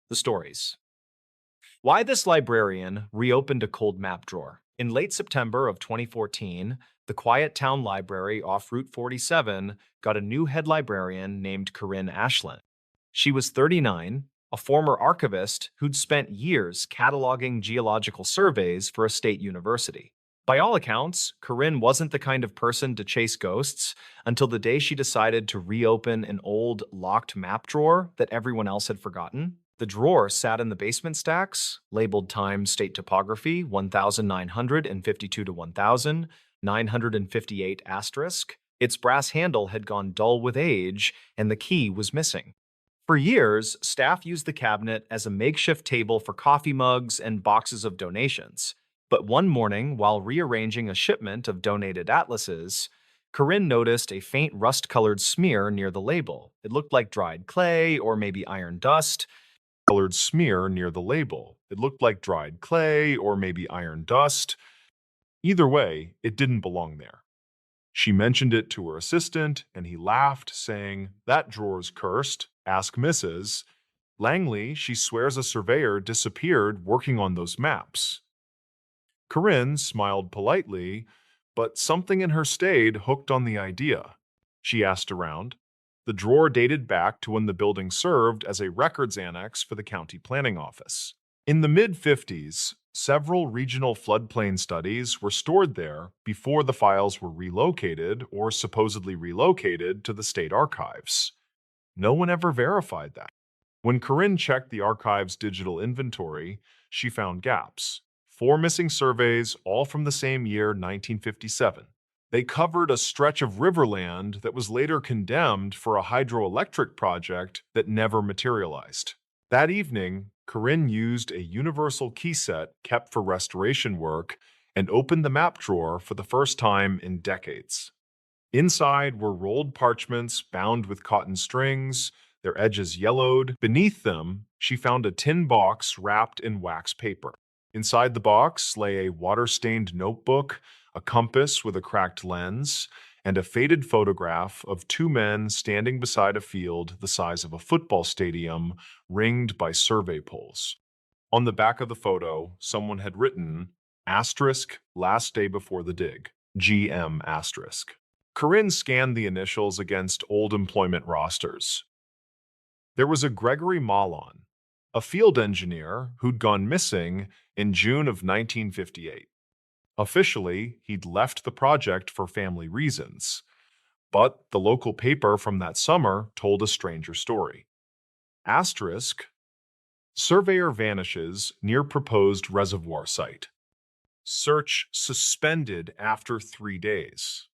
The stories. Why this librarian reopened a cold map drawer. In late September of 2014, the Quiet Town Library off Route 47 got a new head librarian named Corinne Ashland. She was 39, a former archivist who'd spent years cataloging geological surveys for a state university. By all accounts, Corinne wasn't the kind of person to chase ghosts until the day she decided to reopen an old, locked map drawer that everyone else had forgotten. The drawer sat in the basement stacks, labeled Time State Topography 1952 to 1958 asterisk. Its brass handle had gone dull with age, and the key was missing. For years, staff used the cabinet as a makeshift table for coffee mugs and boxes of donations. But one morning, while rearranging a shipment of donated atlases, Corinne noticed a faint rust-colored smear near the label. It looked like dried clay or maybe iron dust. Colored smear near the label. It looked like dried clay or maybe iron dust. Either way, it didn't belong there. She mentioned it to her assistant, and he laughed, saying, "That drawer's cursed. Ask Mrs. Langley. She swears a surveyor disappeared working on those maps." Corinne smiled politely, but something in her stayed hooked on the idea. She asked around. The drawer dated back to when the building served as a records annex for the county planning office. In the mid-50s, several regional floodplain studies were stored there before the files were relocated or supposedly relocated to the state archives. No one ever verified that. When Corinne checked the archive's digital inventory, she found gaps. 4 missing surveys, all from the same year, 1957. They covered a stretch of riverland that was later condemned for a hydroelectric project that never materialized. That evening, Corinne used a universal key set kept for restoration work and opened the map drawer for the first time in decades. Inside were rolled parchments bound with cotton strings, their edges yellowed. Beneath them, she found a tin box wrapped in wax paper. Inside the box lay a water-stained notebook, a compass with a cracked lens, and a faded photograph of 2 men standing beside a field the size of a football stadium, ringed by survey poles. On the back of the photo, someone had written, asterisk, last day before the dig, GM asterisk. Corinne scanned the initials against old employment rosters. There was a Gregory Malon, a field engineer who'd gone missing in June of 1958. Officially, he'd left the project for family reasons, but the local paper from that summer told a stranger story. Asterisk, surveyor vanishes near proposed reservoir site. Search suspended after 3 days.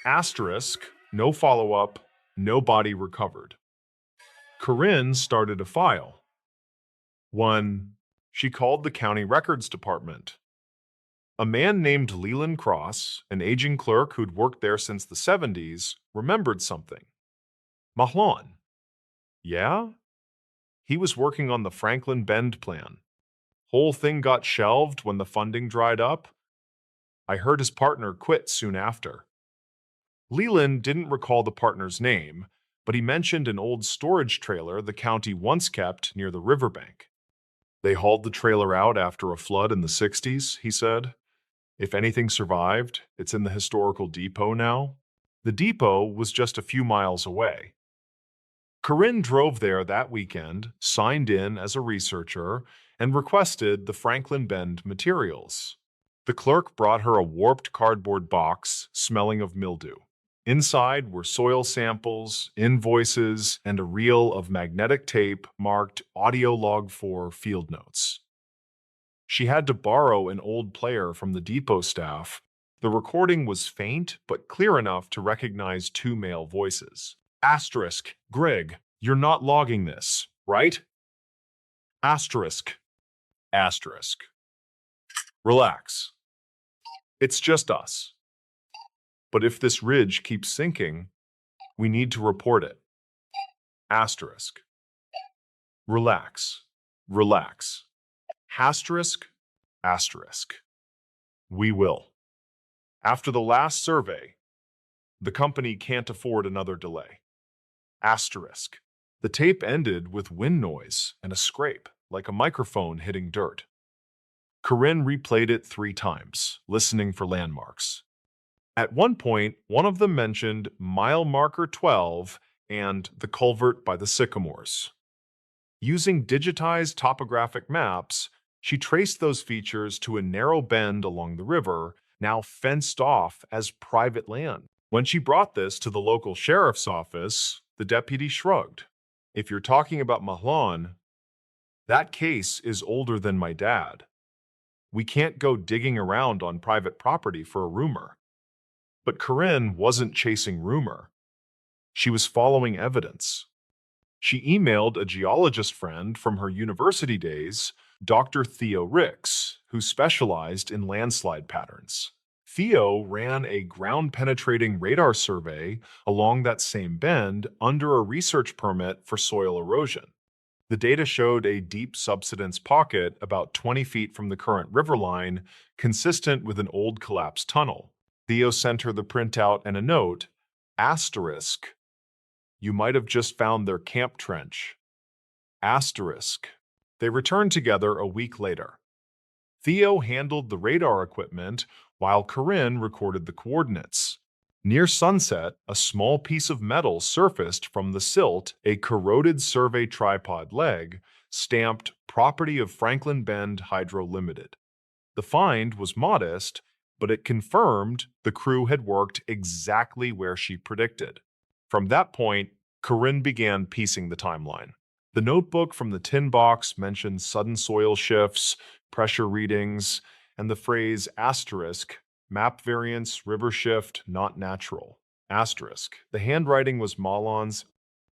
Asterisk, no follow-up, no body recovered. Corinne started a file. 1. She called the county records department. A man named Leland Cross, an aging clerk who'd worked there since the 70s, remembered something. Mahlon. Yeah? He was working on the Franklin Bend plan. Whole thing got shelved when the funding dried up. I heard his partner quit soon after. Leland didn't recall the partner's name, but he mentioned an old storage trailer the county once kept near the riverbank. They hauled the trailer out after a flood in the 60s, he said. If anything survived, it's in the historical depot now. The depot was just a few miles away. Corinne drove there that weekend, signed in as a researcher, and requested the Franklin Bend materials. The clerk brought her a warped cardboard box smelling of mildew. Inside were soil samples, invoices, and a reel of magnetic tape marked Audio Log 4 field notes. She had to borrow an old player from the depot staff. The recording was faint, but clear enough to recognize 2 male voices. Asterisk, Greg, you're not logging this, right? Asterisk, asterisk. Relax. It's just us. But if this ridge keeps sinking, we need to report it. Asterisk. Relax, relax. Asterisk, asterisk. We will. After the last survey, the company can't afford another delay. Asterisk. The tape ended with wind noise and a scrape, like a microphone hitting dirt. Corinne replayed it 3 times, listening for landmarks. At one point, one of them mentioned mile marker 12 and the culvert by the sycamores. Using digitized topographic maps, she traced those features to a narrow bend along the river, now fenced off as private land. When she brought this to the local sheriff's office, the deputy shrugged. If you're talking about Mahlan, that case is older than my dad. We can't go digging around on private property for a rumor. But Corinne wasn't chasing rumor. She was following evidence. She emailed a geologist friend from her university days, Dr. Theo Ricks, who specialized in landslide patterns. Theo ran a ground-penetrating radar survey along that same bend under a research permit for soil erosion. The data showed a deep subsidence pocket about 20 feet from the current riverline, consistent with an old collapsed tunnel. Theo sent her the printout and a note, asterisk, you might have just found their camp trench. Asterisk. They returned together a week later. Theo handled the radar equipment while Corinne recorded the coordinates. Near sunset, a small piece of metal surfaced from the silt, a corroded survey tripod leg, stamped Property of Franklin Bend Hydro Limited. The find was modest, but it confirmed the crew had worked exactly where she predicted. From that point, Corinne began piecing the timeline. The notebook from the tin box mentioned sudden soil shifts, pressure readings, and the phrase asterisk, map variance, river shift, not natural. Asterisk. The handwriting was Malan's,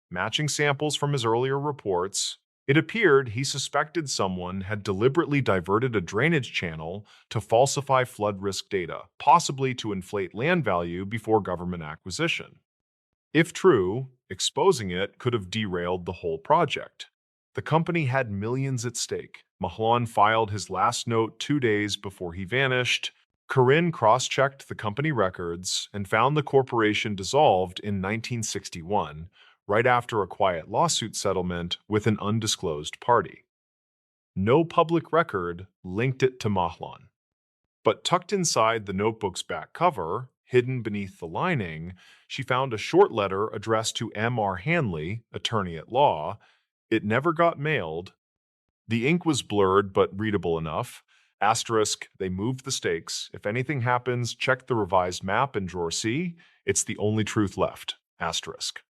matching samples from his earlier reports. It appeared he suspected someone had deliberately diverted a drainage channel to falsify flood risk data, possibly to inflate land value before government acquisition. If true, exposing it could have derailed the whole project. The company had millions at stake. Mahlan filed his last note 2 days before he vanished. Corinne cross-checked the company records and found the corporation dissolved in 1961, right after a quiet lawsuit settlement with an undisclosed party. No public record linked it to Mahlan. But tucked inside the notebook's back cover, hidden beneath the lining, she found a short letter addressed to M.R. Hanley, attorney at law. It never got mailed. The ink was blurred but readable enough. Asterisk, they moved the stakes. If anything happens, check the revised map in drawer C. It's the only truth left. Asterisk.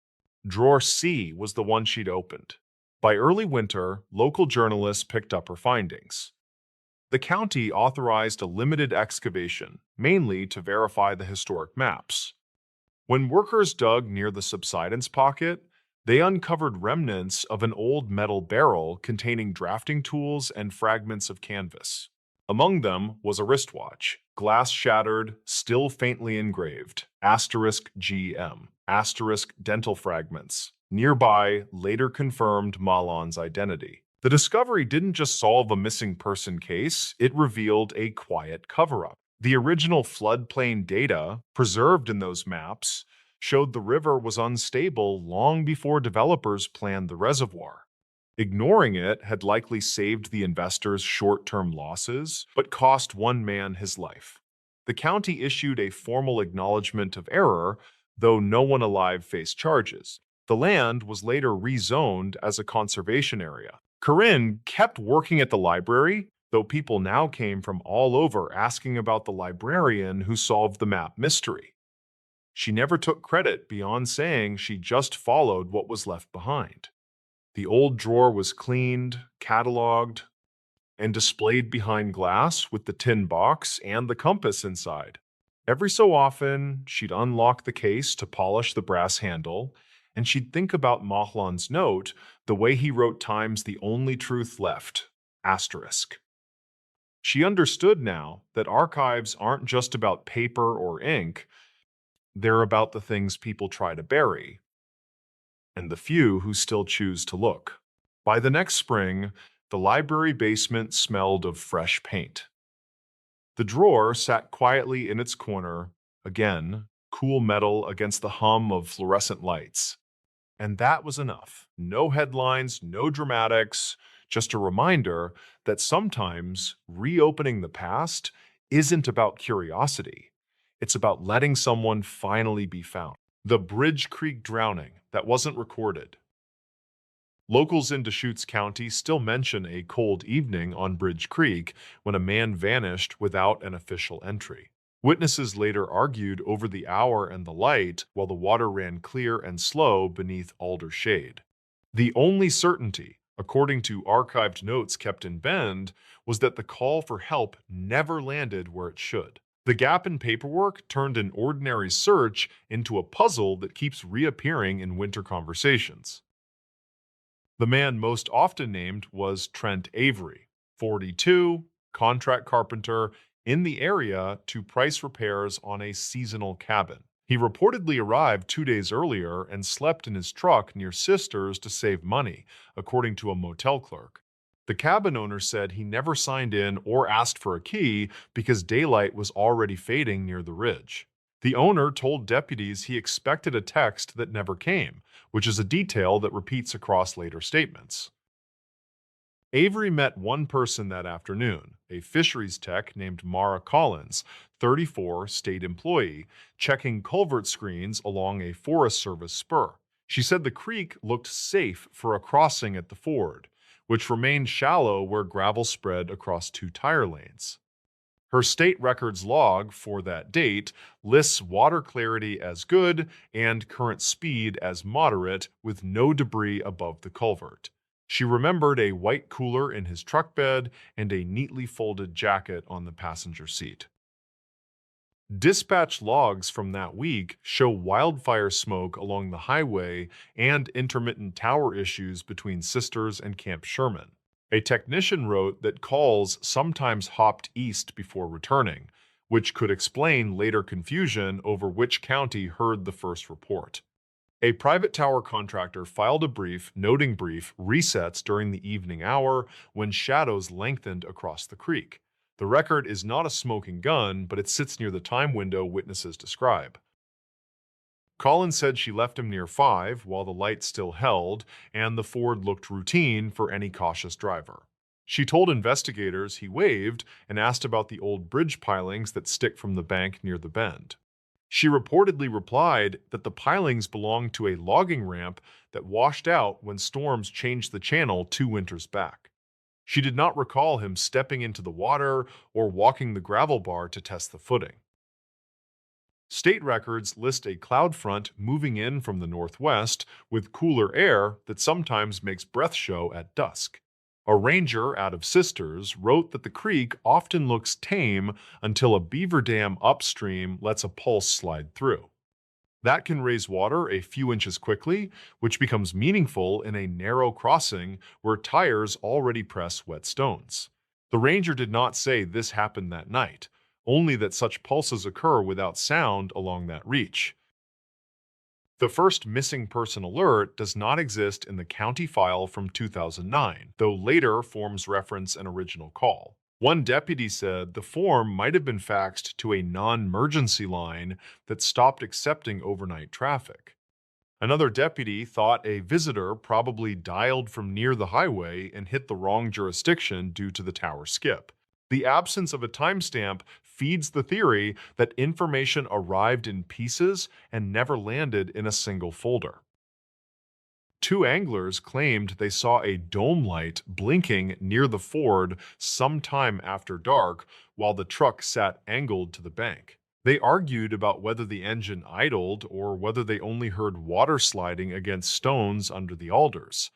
Drawer C was the one she'd opened. By early winter, local journalists picked up her findings. The county authorized a limited excavation, mainly to verify the historic maps. When workers dug near the subsidence pocket, they uncovered remnants of an old metal barrel containing drafting tools and fragments of canvas. Among them was a wristwatch, glass shattered, still faintly engraved, asterisk GM, asterisk dental fragments. Nearby later confirmed Malan's identity. The discovery didn't just solve a missing person case, it revealed a quiet cover-up. The original floodplain data, preserved in those maps, showed the river was unstable long before developers planned the reservoir. Ignoring it had likely saved the investors short-term losses, but cost one man his life. The county issued a formal acknowledgement of error, though no one alive faced charges. The land was later rezoned as a conservation area. Corinne kept working at the library, though people now came from all over asking about the librarian who solved the map mystery. She never took credit beyond saying she just followed what was left behind. The old drawer was cleaned, cataloged, and displayed behind glass with the tin box and the compass inside. Every so often, she'd unlock the case to polish the brass handle, and she'd think about Mahlan's note, the way he wrote times the only truth left, asterisk. She understood now that archives aren't just about paper or ink, they're about the things people try to bury, and the few who still choose to look. By the next spring, the library basement smelled of fresh paint. The drawer sat quietly in its corner, again, cool metal against the hum of fluorescent lights. And that was enough. No headlines, no dramatics, just a reminder that sometimes reopening the past isn't about curiosity. It's about letting someone finally be found. The Bridge Creek drowning that wasn't recorded. Locals in Deschutes County still mention a cold evening on Bridge Creek when a man vanished without an official entry. Witnesses later argued over the hour and the light while the water ran clear and slow beneath alder shade. The only certainty, according to archived notes kept in Bend, was that the call for help never landed where it should. The gap in paperwork turned an ordinary search into a puzzle that keeps reappearing in winter conversations. The man most often named was Trent Avery, 42, contract carpenter in the area to price repairs on a seasonal cabin. He reportedly arrived 2 days earlier and slept in his truck near Sisters to save money, according to a motel clerk. The cabin owner said he never signed in or asked for a key because daylight was already fading near the ridge. The owner told deputies he expected a text that never came, which is a detail that repeats across later statements. Avery met one person that afternoon, a fisheries tech named Mara Collins, 34, state employee, checking culvert screens along a Forest Service spur. She said the creek looked safe for a crossing at the ford, which remained shallow where gravel spread across 2 tire lanes. Her state records log for that date lists water clarity as good and current speed as moderate with no debris above the culvert. She remembered a white cooler in his truck bed and a neatly folded jacket on the passenger seat. Dispatch logs from that week show wildfire smoke along the highway and intermittent tower issues between Sisters and Camp Sherman. A technician wrote that calls sometimes hopped east before returning, which could explain later confusion over which county heard the first report. A private tower contractor filed a brief noting brief resets during the evening hour when shadows lengthened across the creek. The record is not a smoking gun, but it sits near the time window witnesses describe. Collins said she left him near 5 while the light still held, and the ford looked routine for any cautious driver. She told investigators he waved and asked about the old bridge pilings that stick from the bank near the bend. She reportedly replied that the pilings belonged to a logging ramp that washed out when storms changed the channel 2 winters back. She did not recall him stepping into the water or walking the gravel bar to test the footing. State records list a cloud front moving in from the northwest with cooler air that sometimes makes breath show at dusk. A ranger out of Sisters wrote that the creek often looks tame until a beaver dam upstream lets a pulse slide through. That can raise water a few inches quickly, which becomes meaningful in a narrow crossing where tires already press wet stones. The ranger did not say this happened that night, only that such pulses occur without sound along that reach. The first missing person alert does not exist in the county file from 2009, though later forms reference an original call. One deputy said the form might have been faxed to a non-emergency line that stopped accepting overnight traffic. Another deputy thought a visitor probably dialed from near the highway and hit the wrong jurisdiction due to the tower skip. The absence of a timestamp feeds the theory that information arrived in pieces and never landed in a single folder. 2 anglers claimed they saw a dome light blinking near the ford sometime after dark while the truck sat angled to the bank. They argued about whether the engine idled or whether they only heard water sliding against stones under the alders.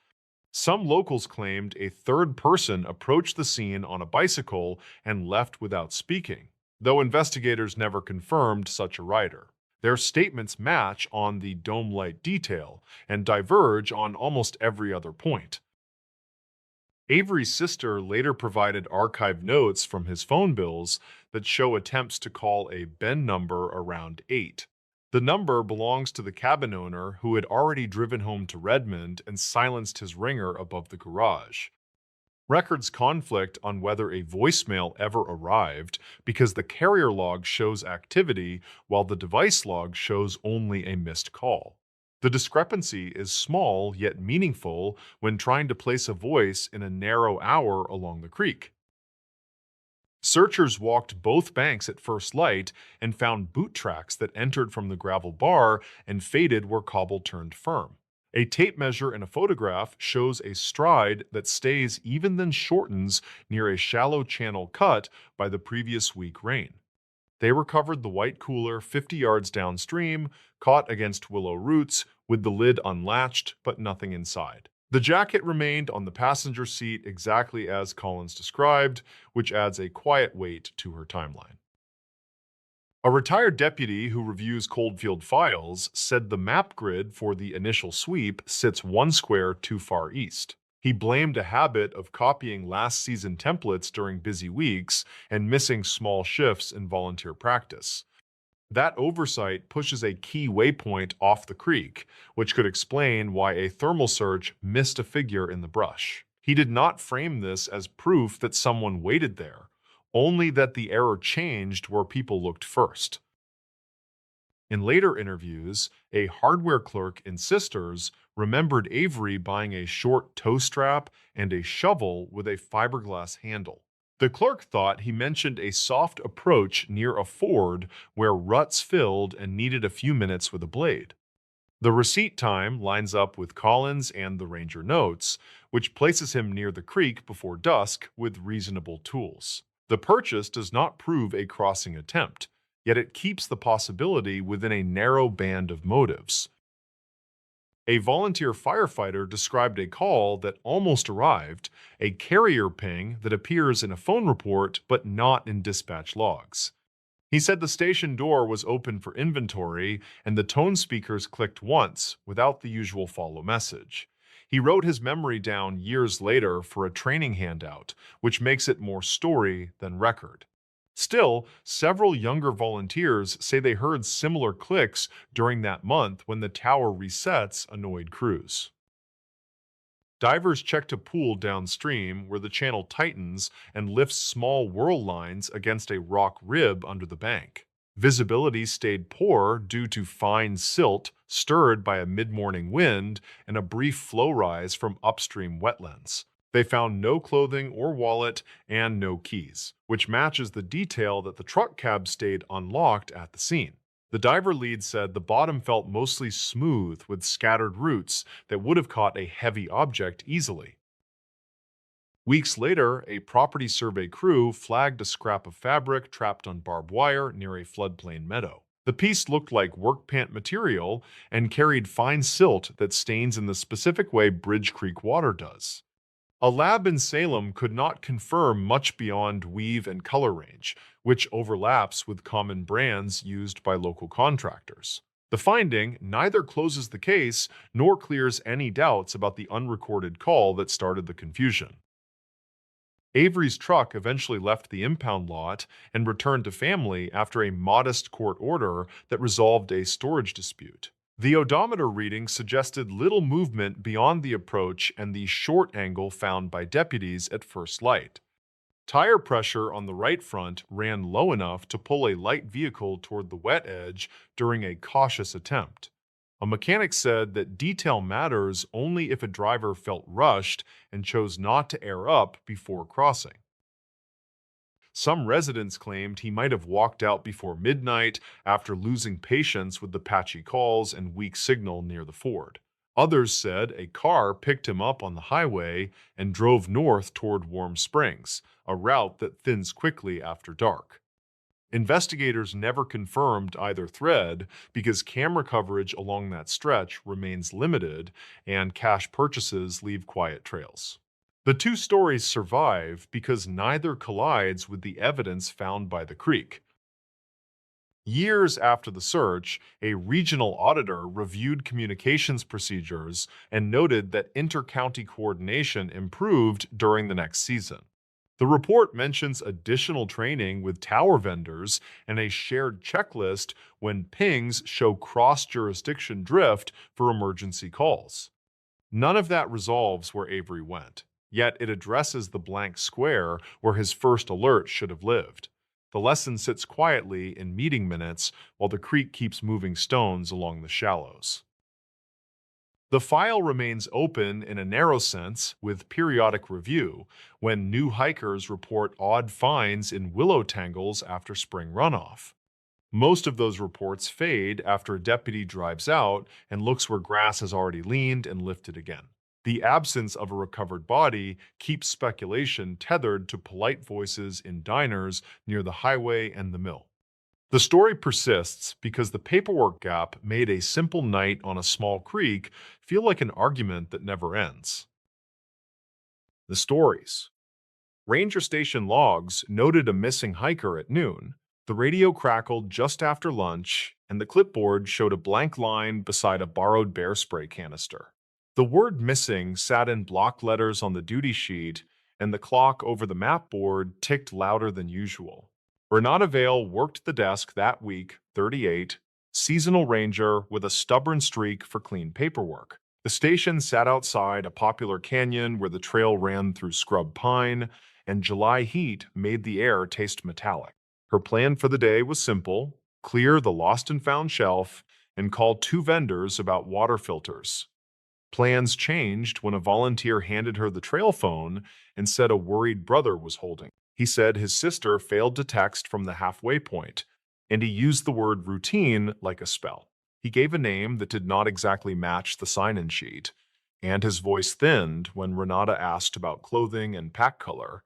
Some locals claimed a third person approached the scene on a bicycle and left without speaking, though investigators never confirmed such a rider. Their statements match on the dome light detail and diverge on almost every other point. Avery's sister later provided archived notes from his phone bills that show attempts to call a Ben number around 8. The number belongs to the cabin owner who had already driven home to Redmond and silenced his ringer above the garage. Records conflict on whether a voicemail ever arrived because the carrier log shows activity while the device log shows only a missed call. The discrepancy is small yet meaningful when trying to place a voice in a narrow hour along the creek. Searchers walked both banks at first light and found boot tracks that entered from the gravel bar and faded where cobble turned firm. A tape measure in a photograph shows a stride that stays even then shortens near a shallow channel cut by the previous week rain. They recovered the white cooler 50 yards downstream, caught against willow roots, with the lid unlatched but nothing inside. The jacket remained on the passenger seat exactly as Collins described, which adds a quiet weight to her timeline. A retired deputy who reviews Coldfield files said the map grid for the initial sweep sits one square too far east. He blamed a habit of copying last season templates during busy weeks and missing small shifts in volunteer practice. That oversight pushes a key waypoint off the creek, which could explain why a thermal search missed a figure in the brush. He did not frame this as proof that someone waited there, only that the error changed where people looked first. In later interviews, a hardware clerk in Sisters remembered Avery buying a short toe strap and a shovel with a fiberglass handle. The clerk thought he mentioned a soft approach near a ford where ruts filled and needed a few minutes with a blade. The receipt time lines up with Collins and the ranger notes, which places him near the creek before dusk with reasonable tools. The purchase does not prove a crossing attempt, yet it keeps the possibility within a narrow band of motives. A volunteer firefighter described a call that almost arrived, a carrier ping that appears in a phone report but not in dispatch logs. He said the station door was open for inventory and the tone speakers clicked once without the usual follow message. He wrote his memory down years later for a training handout, which makes it more story than record. Still, several younger volunteers say they heard similar clicks during that month when the tower resets annoyed crews. Divers checked a pool downstream where the channel tightens and lifts small whirl lines against a rock rib under the bank. Visibility stayed poor due to fine silt stirred by a mid-morning wind and a brief flow rise from upstream wetlands. They found no clothing or wallet and no keys, which matches the detail that the truck cab stayed unlocked at the scene. The diver lead said the bottom felt mostly smooth with scattered roots that would have caught a heavy object easily. Weeks later, a property survey crew flagged a scrap of fabric trapped on barbed wire near a floodplain meadow. The piece looked like work pant material and carried fine silt that stains in the specific way Bridge Creek water does. A lab in Salem could not confirm much beyond weave and color range, which overlaps with common brands used by local contractors. The finding neither closes the case nor clears any doubts about the unrecorded call that started the confusion. Avery's truck eventually left the impound lot and returned to family after a modest court order that resolved a storage dispute. The odometer reading suggested little movement beyond the approach and the short angle found by deputies at first light. Tire pressure on the right front ran low enough to pull a light vehicle toward the wet edge during a cautious attempt. A mechanic said that detail matters only if a driver felt rushed and chose not to air up before crossing. Some residents claimed he might have walked out before midnight after losing patience with the patchy calls and weak signal near the ford. Others said a car picked him up on the highway and drove north toward Warm Springs, a route that thins quickly after dark. Investigators never confirmed either thread because camera coverage along that stretch remains limited and cash purchases leave quiet trails. The two stories survive because neither collides with the evidence found by the creek. Years after the search, a regional auditor reviewed communications procedures and noted that inter-county coordination improved during the next season. The report mentions additional training with tower vendors and a shared checklist when pings show cross-jurisdiction drift for emergency calls. None of that resolves where Avery went. Yet it addresses the blank square where his first alert should have lived. The lesson sits quietly in meeting minutes while the creek keeps moving stones along the shallows. The file remains open in a narrow sense with periodic review when new hikers report odd finds in willow tangles after spring runoff. Most of those reports fade after a deputy drives out and looks where grass has already leaned and lifted again. The absence of a recovered body keeps speculation tethered to polite voices in diners near the highway and the mill. The story persists because the paperwork gap made a simple night on a small creek feel like an argument that never ends. The stories. Ranger station logs noted a missing hiker at noon. The radio crackled just after lunch, and the clipboard showed a blank line beside a borrowed bear spray canister. The word missing sat in block letters on the duty sheet, and the clock over the map board ticked louder than usual. Renata Vale worked the desk that week, 38, seasonal ranger with a stubborn streak for clean paperwork. The station sat outside a popular canyon where the trail ran through scrub pine, and July heat made the air taste metallic. Her plan for the day was simple: clear the lost and found shelf and call 2 vendors about water filters. Plans changed when a volunteer handed her the trail phone and said a worried brother was holding. He said his sister failed to text from the halfway point, and he used the word routine like a spell. He gave a name that did not exactly match the sign-in sheet, and his voice thinned when Renata asked about clothing and pack color.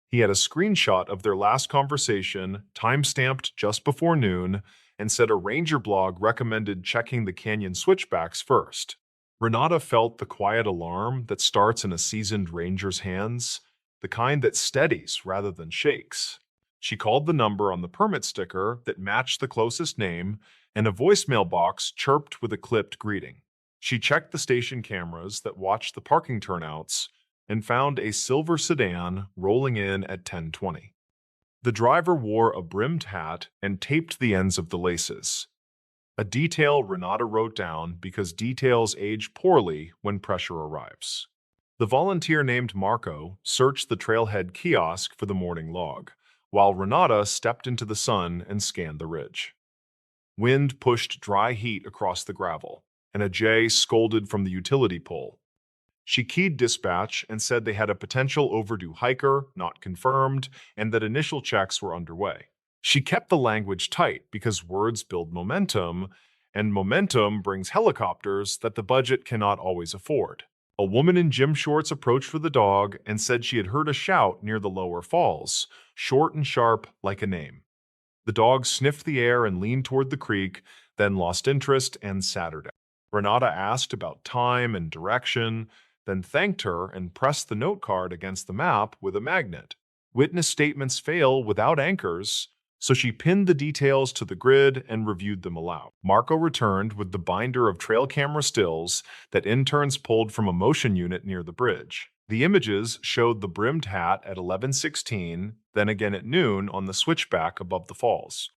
He had a screenshot of their last conversation, time-stamped just before noon, and said a ranger blog recommended checking the canyon switchbacks first. Renata felt the quiet alarm that starts in a seasoned ranger's hands, the kind that steadies rather than shakes. She called the number on the permit sticker that matched the closest name, and a voicemail box chirped with a clipped greeting. She checked the station cameras that watched the parking turnouts and found a silver sedan rolling in at 10:20. The driver wore a brimmed hat and taped the ends of the laces, a detail Renata wrote down because details age poorly when pressure arrives. The volunteer named Marco searched the trailhead kiosk for the morning log, while Renata stepped into the sun and scanned the ridge. Wind pushed dry heat across the gravel, and a jay scolded from the utility pole. She keyed dispatch and said they had a potential overdue hiker, not confirmed, and that initial checks were underway. She kept the language tight because words build momentum, and momentum brings helicopters that the budget cannot always afford. A woman in gym shorts approached with a dog and said she had heard a shout near the lower falls, short and sharp like a name. The dog sniffed the air and leaned toward the creek, then lost interest and Saturday. Renata asked about time and direction, then thanked her and pressed the note card against the map with a magnet. Witness statements fail without anchors, so she pinned the details to the grid and reviewed them aloud. Marco returned with the binder of trail camera stills that interns pulled from a motion unit near the bridge. The images showed the brimmed hat at 11:16, then again at noon on the switchback above the falls.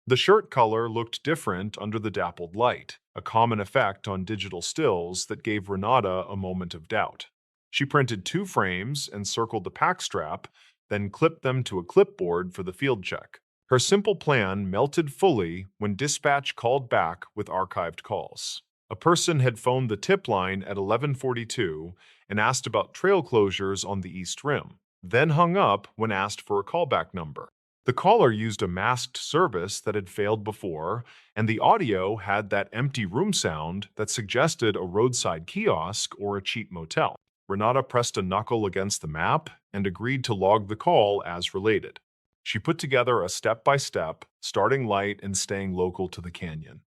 The shirt color looked different under the dappled light, a common effect on digital stills that gave Renata a moment of doubt. She printed 2 frames and circled the pack strap, then clipped them to a clipboard for the field check. Her simple plan melted fully when dispatch called back with archived calls. A person had phoned the tip line at 11:42 and asked about trail closures on the East Rim, then hung up when asked for a callback number. The caller used a masked service that had failed before, and the audio had that empty room sound that suggested a roadside kiosk or a cheap motel. Renata pressed a knuckle against the map and agreed to log the call as related. She put together a step-by-step, starting light and staying local to the canyon.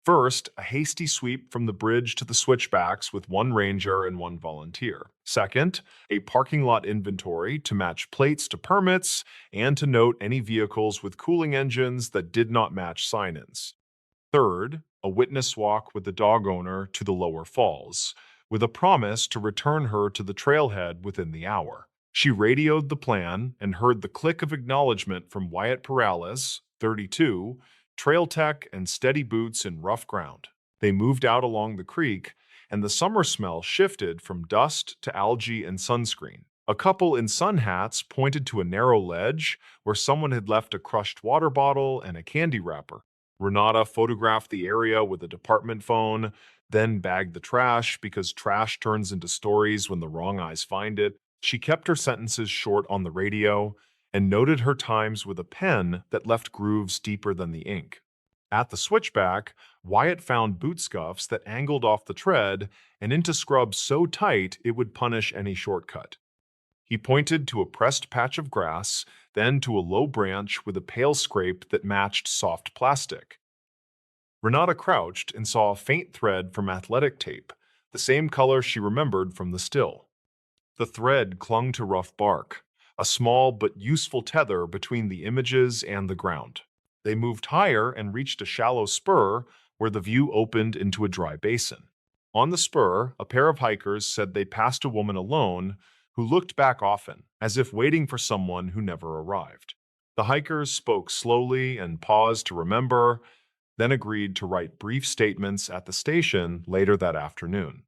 First, a hasty sweep from the bridge to the switchbacks with 1 ranger and 1 volunteer. Second, a parking lot inventory to match plates to permits and to note any vehicles with cooling engines that did not match sign-ins. Third, a witness walk with the dog owner to the lower falls, with a promise to return her to the trailhead within the hour. She radioed the plan and heard the click of acknowledgement from Wyatt Perales, 32, trail tech and steady boots in rough ground. They moved out along the creek, and the summer smell shifted from dust to algae and sunscreen. A couple in sun hats pointed to a narrow ledge where someone had left a crushed water bottle and a candy wrapper. Renata photographed the area with a department phone, then bagged the trash because trash turns into stories when the wrong eyes find it. She kept her sentences short on the radio and noted her times with a pen that left grooves deeper than the ink. At the switchback, Wyatt found boot scuffs that angled off the tread and into scrubs so tight it would punish any shortcut. He pointed to a pressed patch of grass, then to a low branch with a pale scrape that matched soft plastic. Renata crouched and saw a faint thread from athletic tape, the same color she remembered from the still. The thread clung to rough bark, a small but useful tether between the images and the ground. They moved higher and reached a shallow spur where the view opened into a dry basin. On the spur, a pair of hikers said they passed a woman alone who looked back often, as if waiting for someone who never arrived. The hikers spoke slowly and paused to remember, then agreed to write brief statements at the station later that afternoon.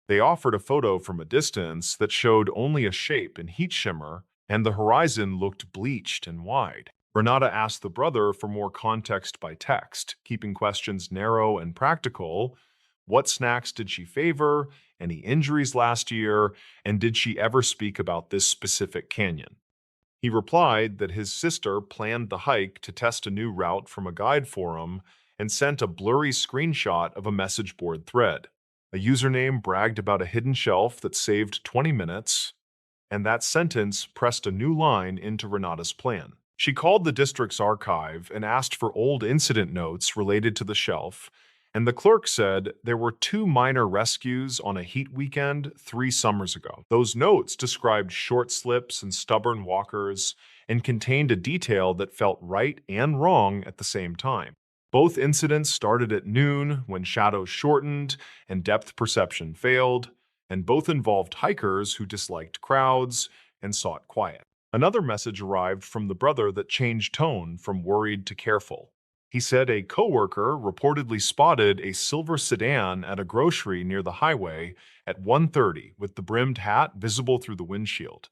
They offered a photo from a distance that showed only a shape in heat shimmer, and the horizon looked bleached and wide. Renata asked the brother for more context by text, keeping questions narrow and practical. What snacks did she favor? Any injuries last year? And did she ever speak about this specific canyon? He replied that his sister planned the hike to test a new route from a guide forum and sent a blurry screenshot of a message board thread. A username bragged about a hidden shelf that saved 20 minutes, and that sentence pressed a new line into Renata's plan. She called the district's archive and asked for old incident notes related to the shelf, and the clerk said there were 2 minor rescues on a heat weekend 3 summers ago. Those notes described short slips and stubborn walkers and contained a detail that felt right and wrong at the same time. Both incidents started at noon when shadows shortened and depth perception failed, and both involved hikers who disliked crowds and sought quiet. Another message arrived from the brother that changed tone from worried to careful. He said a coworker reportedly spotted a silver sedan at a grocery near the highway at 1:30 with the brimmed hat visible through the windshield.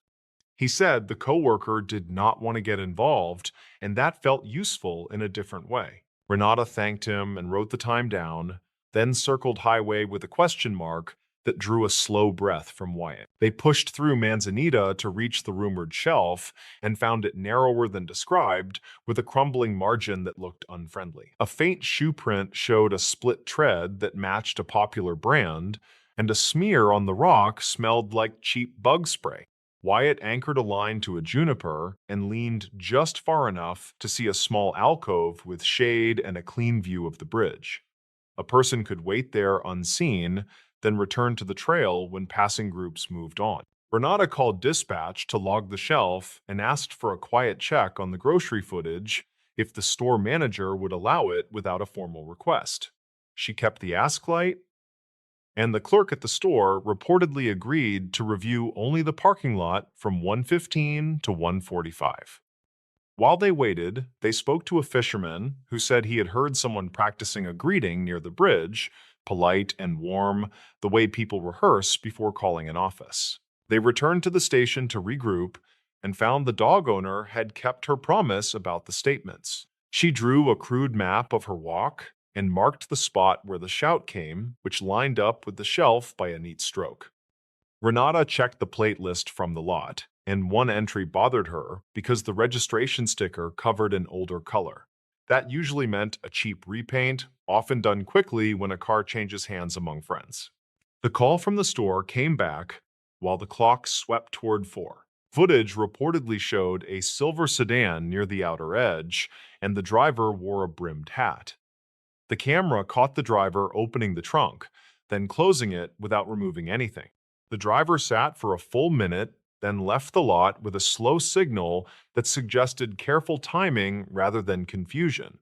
He said the coworker did not want to get involved, and that felt useful in a different way. Renata thanked him and wrote the time down, then circled highway with a question mark that drew a slow breath from Wyatt. They pushed through Manzanita to reach the rumored shelf and found it narrower than described, with a crumbling margin that looked unfriendly. A faint shoe print showed a split tread that matched a popular brand, and a smear on the rock smelled like cheap bug spray. Wyatt anchored a line to a juniper and leaned just far enough to see a small alcove with shade and a clean view of the bridge. A person could wait there unseen, then return to the trail when passing groups moved on. Renata called dispatch to log the shelf and asked for a quiet check on the grocery footage if the store manager would allow it without a formal request. She kept the ask light, and the clerk at the store reportedly agreed to review only the parking lot from 1:15 to 1:45. While they waited, they spoke to a fisherman who said he had heard someone practicing a greeting near the bridge, polite and warm, the way people rehearse before calling an office. They returned to the station to regroup and found the dog owner had kept her promise about the statements. She drew a crude map of her walk and marked the spot where the shout came, which lined up with the shelf by a neat stroke. Renata checked the plate list from the lot, and one entry bothered her because the registration sticker covered an older color. That usually meant a cheap repaint, often done quickly when a car changes hands among friends. The call from the store came back while the clock swept toward 4. Footage reportedly showed a silver sedan near the outer edge, and the driver wore a brimmed hat. The camera caught the driver opening the trunk, then closing it without removing anything. The driver sat for a full minute, then left the lot with a slow signal that suggested careful timing rather than confusion.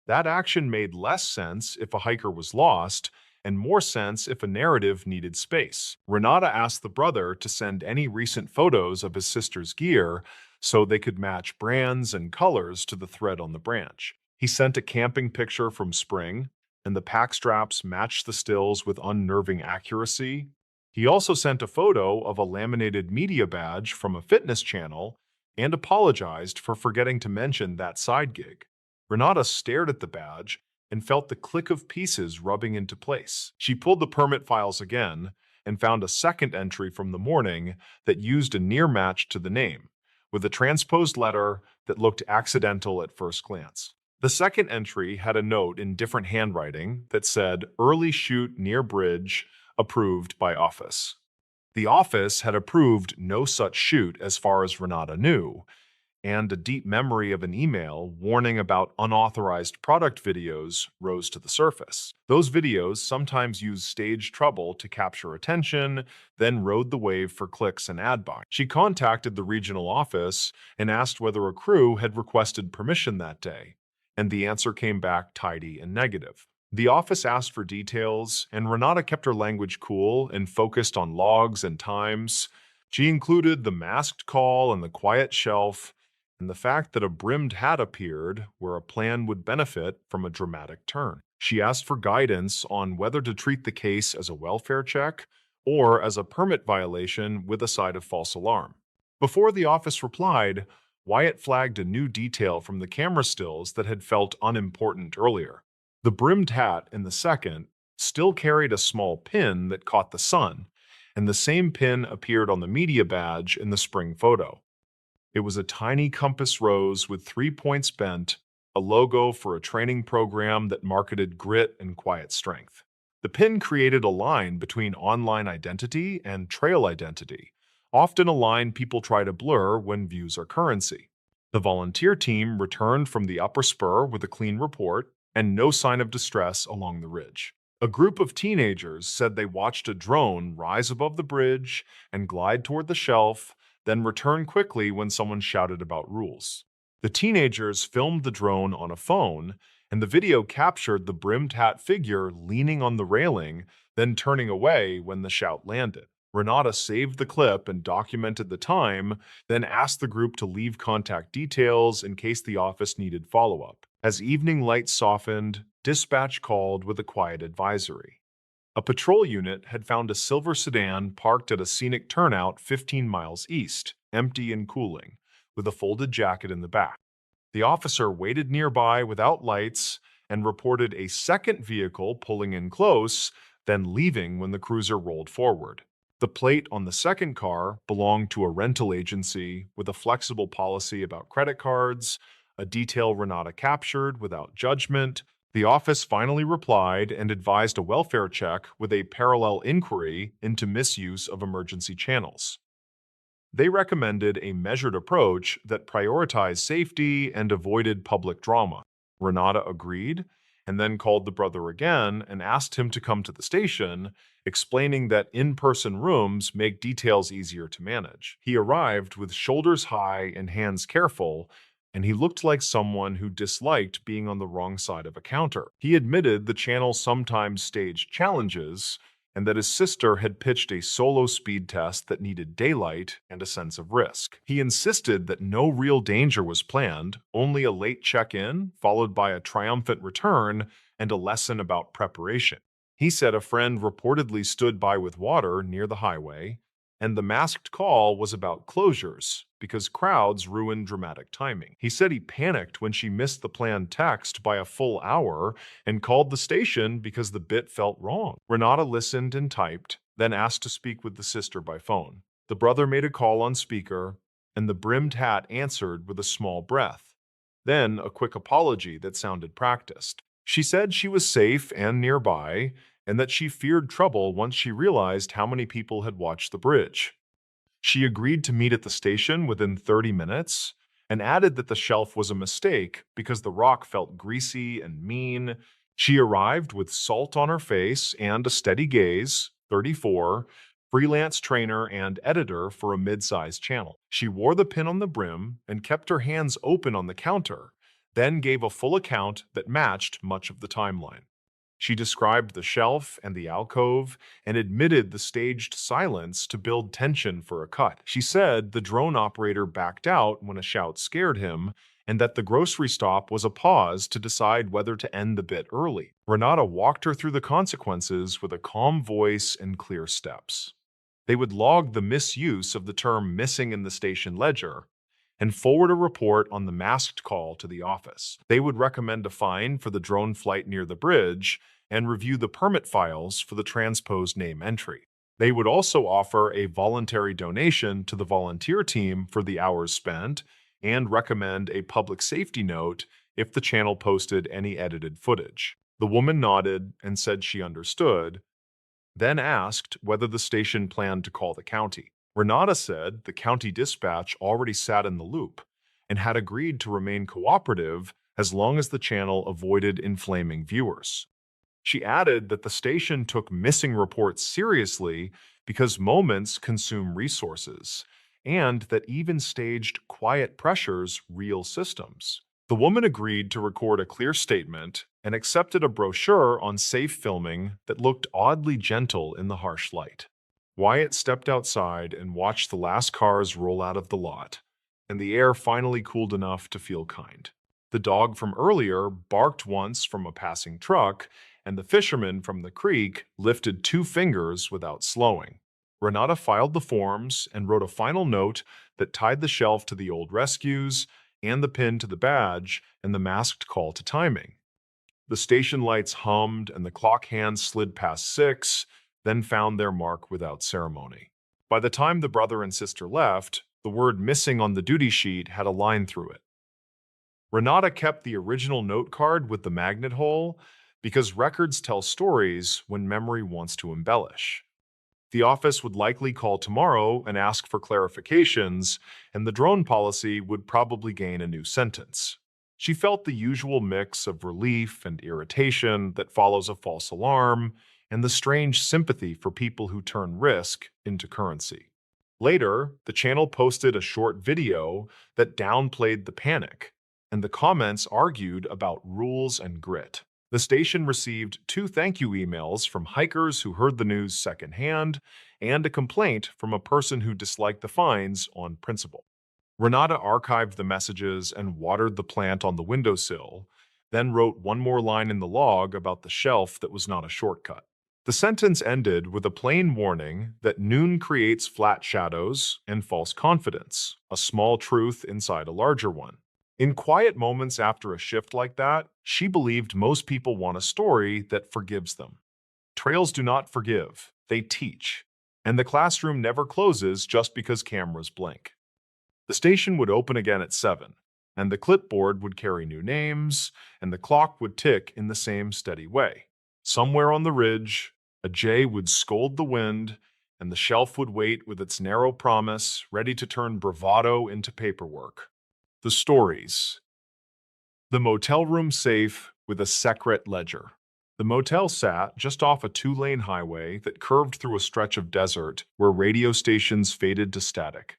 That action made less sense if a hiker was lost, and more sense if a narrative needed space. Renata asked the brother to send any recent photos of his sister's gear so they could match brands and colors to the thread on the branch. He sent a camping picture from spring, and the pack straps matched the stills with unnerving accuracy. He also sent a photo of a laminated media badge from a fitness channel and apologized for forgetting to mention that side gig. Renata stared at the badge and felt the click of pieces rubbing into place. She pulled the permit files again and found a second entry from the morning that used a near match to the name, with a transposed letter that looked accidental at first glance. The second entry had a note in different handwriting that said, "Early shoot near bridge, approved by office." The office had approved no such shoot as far as Renata knew, and a deep memory of an email warning about unauthorized product videos rose to the surface. Those videos sometimes used stage trouble to capture attention, then rode the wave for clicks and ad buy. She contacted the regional office and asked whether a crew had requested permission that day, and the answer came back tidy and negative. The office asked for details, and Renata kept her language cool and focused on logs and times. She included the masked call and the quiet shelf, and the fact that a brimmed hat appeared where a plan would benefit from a dramatic turn. She asked for guidance on whether to treat the case as a welfare check or as a permit violation with a side of false alarm. Before the office replied, Wyatt flagged a new detail from the camera stills that had felt unimportant earlier. The brimmed hat in the second still carried a small pin that caught the sun, and the same pin appeared on the media badge in the spring photo. It was a tiny compass rose with 3 points bent, a logo for a training program that marketed grit and quiet strength. The pin created a line between online identity and trail identity, often a line people try to blur when views are currency. The volunteer team returned from the upper spur with a clean report and no sign of distress along the ridge. A group of teenagers said they watched a drone rise above the bridge and glide toward the shelf, then return quickly when someone shouted about rules. The teenagers filmed the drone on a phone, and the video captured the brimmed hat figure leaning on the railing, then turning away when the shout landed. Renata saved the clip and documented the time, then asked the group to leave contact details in case the office needed follow-up. As evening lights softened, dispatch called with a quiet advisory. A patrol unit had found a silver sedan parked at a scenic turnout 15 miles east, empty and cooling, with a folded jacket in the back. The officer waited nearby without lights and reported a second vehicle pulling in close, then leaving when the cruiser rolled forward. The plate on the second car belonged to a rental agency with a flexible policy about credit cards, a detail Renata captured without judgment. The office finally replied and advised a welfare check with a parallel inquiry into misuse of emergency channels. They recommended a measured approach that prioritized safety and avoided public drama. Renata agreed, and then called the brother again and asked him to come to the station, explaining that in-person rooms make details easier to manage. He arrived with shoulders high and hands careful, and he looked like someone who disliked being on the wrong side of a counter. He admitted the channel sometimes staged challenges, and that his sister had pitched a solo speed test that needed daylight and a sense of risk. He insisted that no real danger was planned, only a late check-in, followed by a triumphant return and a lesson about preparation. He said a friend reportedly stood by with water near the highway, and the masked call was about closures because crowds ruin dramatic timing. He said he panicked when she missed the planned text by a full hour and called the station because the bit felt wrong. Renata listened and typed, then asked to speak with the sister by phone. The brother made a call on speaker, and the brimmed hat answered with a small breath, then a quick apology that sounded practiced. She said she was safe and nearby, and that she feared trouble once she realized how many people had watched the bridge. She agreed to meet at the station within 30 minutes and added that the shelf was a mistake because the rock felt greasy and mean. She arrived with salt on her face and a steady gaze, 34, freelance trainer and editor for a mid-sized channel. She wore the pin on the brim and kept her hands open on the counter, then gave a full account that matched much of the timeline. She described the shelf and the alcove and admitted the staged silence to build tension for a cut. She said the drone operator backed out when a shout scared him and that the grocery stop was a pause to decide whether to end the bit early. Renata walked her through the consequences with a calm voice and clear steps. They would log the misuse of the term missing in the station ledger, and forward a report on the masked call to the office. They would recommend a fine for the drone flight near the bridge and review the permit files for the transposed name entry. They would also offer a voluntary donation to the volunteer team for the hours spent and recommend a public safety note if the channel posted any edited footage. The woman nodded and said she understood, then asked whether the station planned to call the county. Renata said the county dispatch already sat in the loop and had agreed to remain cooperative as long as the channel avoided inflaming viewers. She added that the station took missing reports seriously because moments consume resources, and that even staged quiet pressures real systems. The woman agreed to record a clear statement and accepted a brochure on safe filming that looked oddly gentle in the harsh light. Wyatt stepped outside and watched the last cars roll out of the lot, and the air finally cooled enough to feel kind. The dog from earlier barked once from a passing truck, and the fisherman from the creek lifted 2 fingers without slowing. Renata filed the forms and wrote a final note that tied the shelf to the old rescues and the pin to the badge and the masked call to timing. The station lights hummed and the clock hands slid past 6, then found their mark without ceremony. By the time the brother and sister left, the word missing on the duty sheet had a line through it. Renata kept the original note card with the magnet hole because records tell stories when memory wants to embellish. The office would likely call tomorrow and ask for clarifications, and the drone policy would probably gain a new sentence. She felt the usual mix of relief and irritation that follows a false alarm, and the strange sympathy for people who turn risk into currency. Later, the channel posted a short video that downplayed the panic, and the comments argued about rules and grit. The station received 2 thank you emails from hikers who heard the news secondhand and a complaint from a person who disliked the fines on principle. Renata archived the messages and watered the plant on the windowsill, then wrote one more line in the log about the shelf that was not a shortcut. The sentence ended with a plain warning that noon creates flat shadows and false confidence, a small truth inside a larger one. In quiet moments after a shift like that, she believed most people want a story that forgives them. Trails do not forgive, they teach. And the classroom never closes just because cameras blink. The station would open again at 7, and the clipboard would carry new names, and the clock would tick in the same steady way. Somewhere on the ridge, a jay would scold the wind, and the shelf would wait with its narrow promise, ready to turn bravado into paperwork. The stories. The motel room safe with a secret ledger. The motel sat just off a 2-lane highway that curved through a stretch of desert where radio stations faded to static.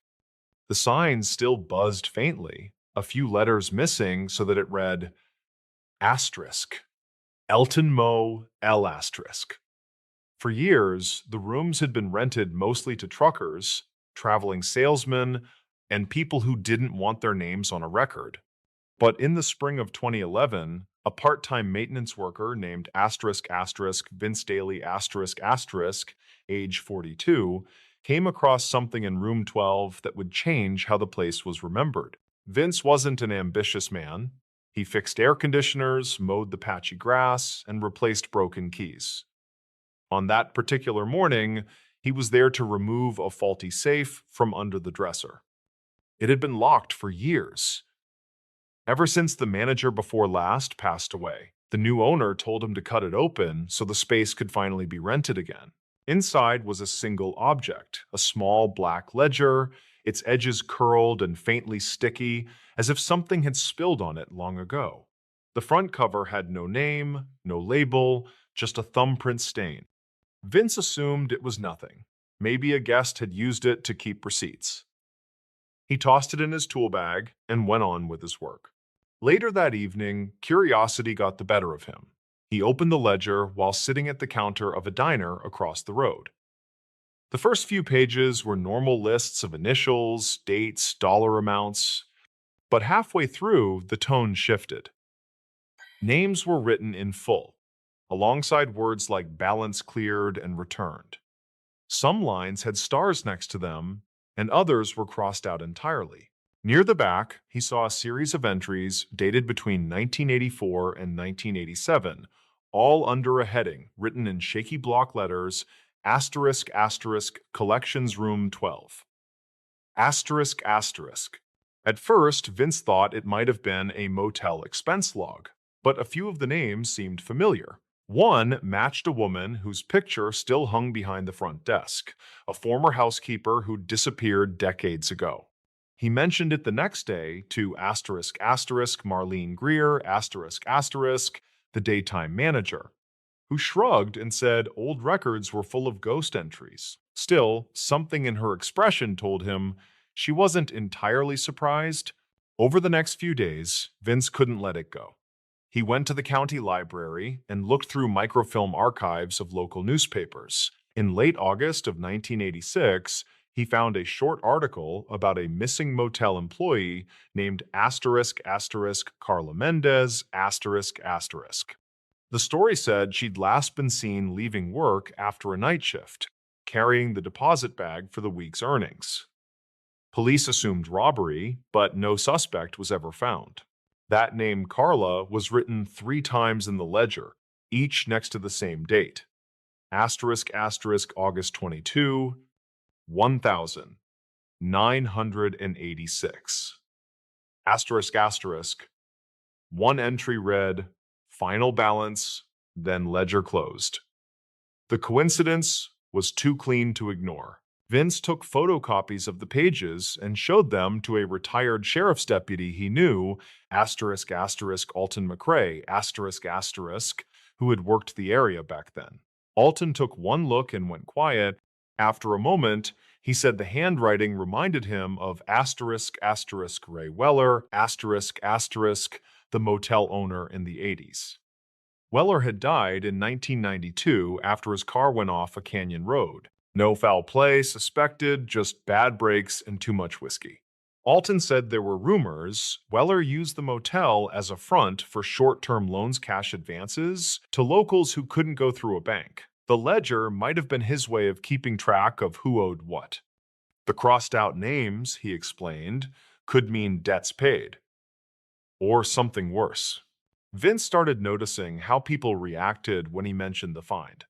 The sign still buzzed faintly, a few letters missing so that it read, asterisk, Elton Mo L asterisk. For years, the rooms had been rented mostly to truckers, traveling salesmen, and people who didn't want their names on a record. But in the spring of 2011, a part-time maintenance worker named Vince Daly age 42, came across something in room 12 that would change how the place was remembered. Vince wasn't an ambitious man. He fixed air conditioners, mowed the patchy grass, and replaced broken keys. On that particular morning, he was there to remove a faulty safe from under the dresser. It had been locked for years. Ever since the manager before last passed away, the new owner told him to cut it open so the space could finally be rented again. Inside was a single object, a small black ledger, its edges curled and faintly sticky, as if something had spilled on it long ago. The front cover had no name, no label, just a thumbprint stain. Vince assumed it was nothing. Maybe a guest had used it to keep receipts. He tossed it in his tool bag and went on with his work. Later that evening, curiosity got the better of him. He opened the ledger while sitting at the counter of a diner across the road. The first few pages were normal lists of initials, dates, dollar amounts, but halfway through, the tone shifted. Names were written in full, alongside words like balance cleared and returned. Some lines had stars next to them, and others were crossed out entirely. Near the back, he saw a series of entries dated between 1984 and 1987, all under a heading written in shaky block letters, asterisk asterisk collections room 12. Asterisk asterisk. At first, Vince thought it might have been a motel expense log, but a few of the names seemed familiar. One matched a woman whose picture still hung behind the front desk, a former housekeeper who disappeared decades ago. He mentioned it the next day to asterisk asterisk Marlene Greer asterisk asterisk, the daytime manager, who shrugged and said old records were full of ghost entries. Still, something in her expression told him she wasn't entirely surprised. Over the next few days, Vince couldn't let it go. He went to the county library and looked through microfilm archives of local newspapers. In late August of 1986, he found a short article about a missing motel employee named asterisk asterisk Carla Mendez asterisk asterisk. The story said she'd last been seen leaving work after a night shift, carrying the deposit bag for the week's earnings. Police assumed robbery, but no suspect was ever found. That name Carla was written 3 times in the ledger, each next to the same date. Asterisk asterisk August 22, 1986. Asterisk asterisk. One entry read, final balance, then ledger closed. The coincidence was too clean to ignore. Vince took photocopies of the pages and showed them to a retired sheriff's deputy he knew, asterisk asterisk Alton McRae, asterisk asterisk, who had worked the area back then. Alton took one look and went quiet. After a moment, he said the handwriting reminded him of asterisk asterisk Ray Weller, asterisk asterisk, the motel owner in the 80s. Weller had died in 1992 after his car went off a canyon road. No foul play suspected, just bad brakes and too much whiskey. Alton said there were rumors Weller used the motel as a front for short-term loans cash advances to locals who couldn't go through a bank. The ledger might have been his way of keeping track of who owed what. The crossed-out names, he explained, could mean debts paid. Or something worse. Vince started noticing how people reacted when he mentioned the find.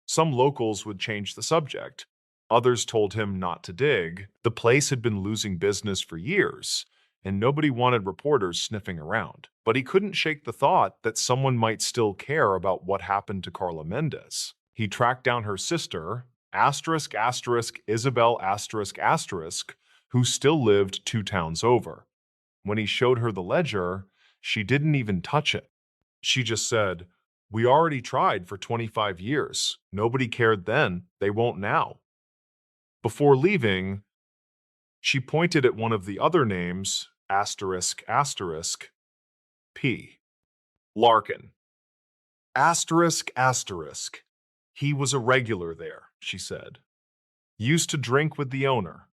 Some locals would change the subject. Others told him not to dig. The place had been losing business for years, and nobody wanted reporters sniffing around. But he couldn't shake the thought that someone might still care about what happened to Carla Mendez. He tracked down her sister, asterisk asterisk Isabel asterisk asterisk, who still lived 2 towns over. When he showed her the ledger, she didn't even touch it. She just said, "We already tried for 25 years. Nobody cared then. They won't now." Before leaving, she pointed at one of the other names, asterisk asterisk, P. Larkin. Asterisk asterisk. He was a regular there, she said. Used to drink with the owner.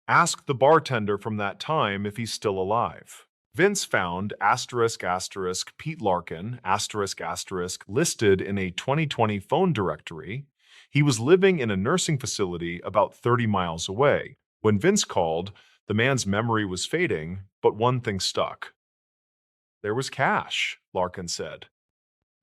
Ask the bartender from that time if he's still alive. Vince found asterisk asterisk Pete Larkin asterisk asterisk listed in a 2020 phone directory. He was living in a nursing facility about 30 miles away. When Vince called, the man's memory was fading, but one thing stuck. There was cash, Larkin said.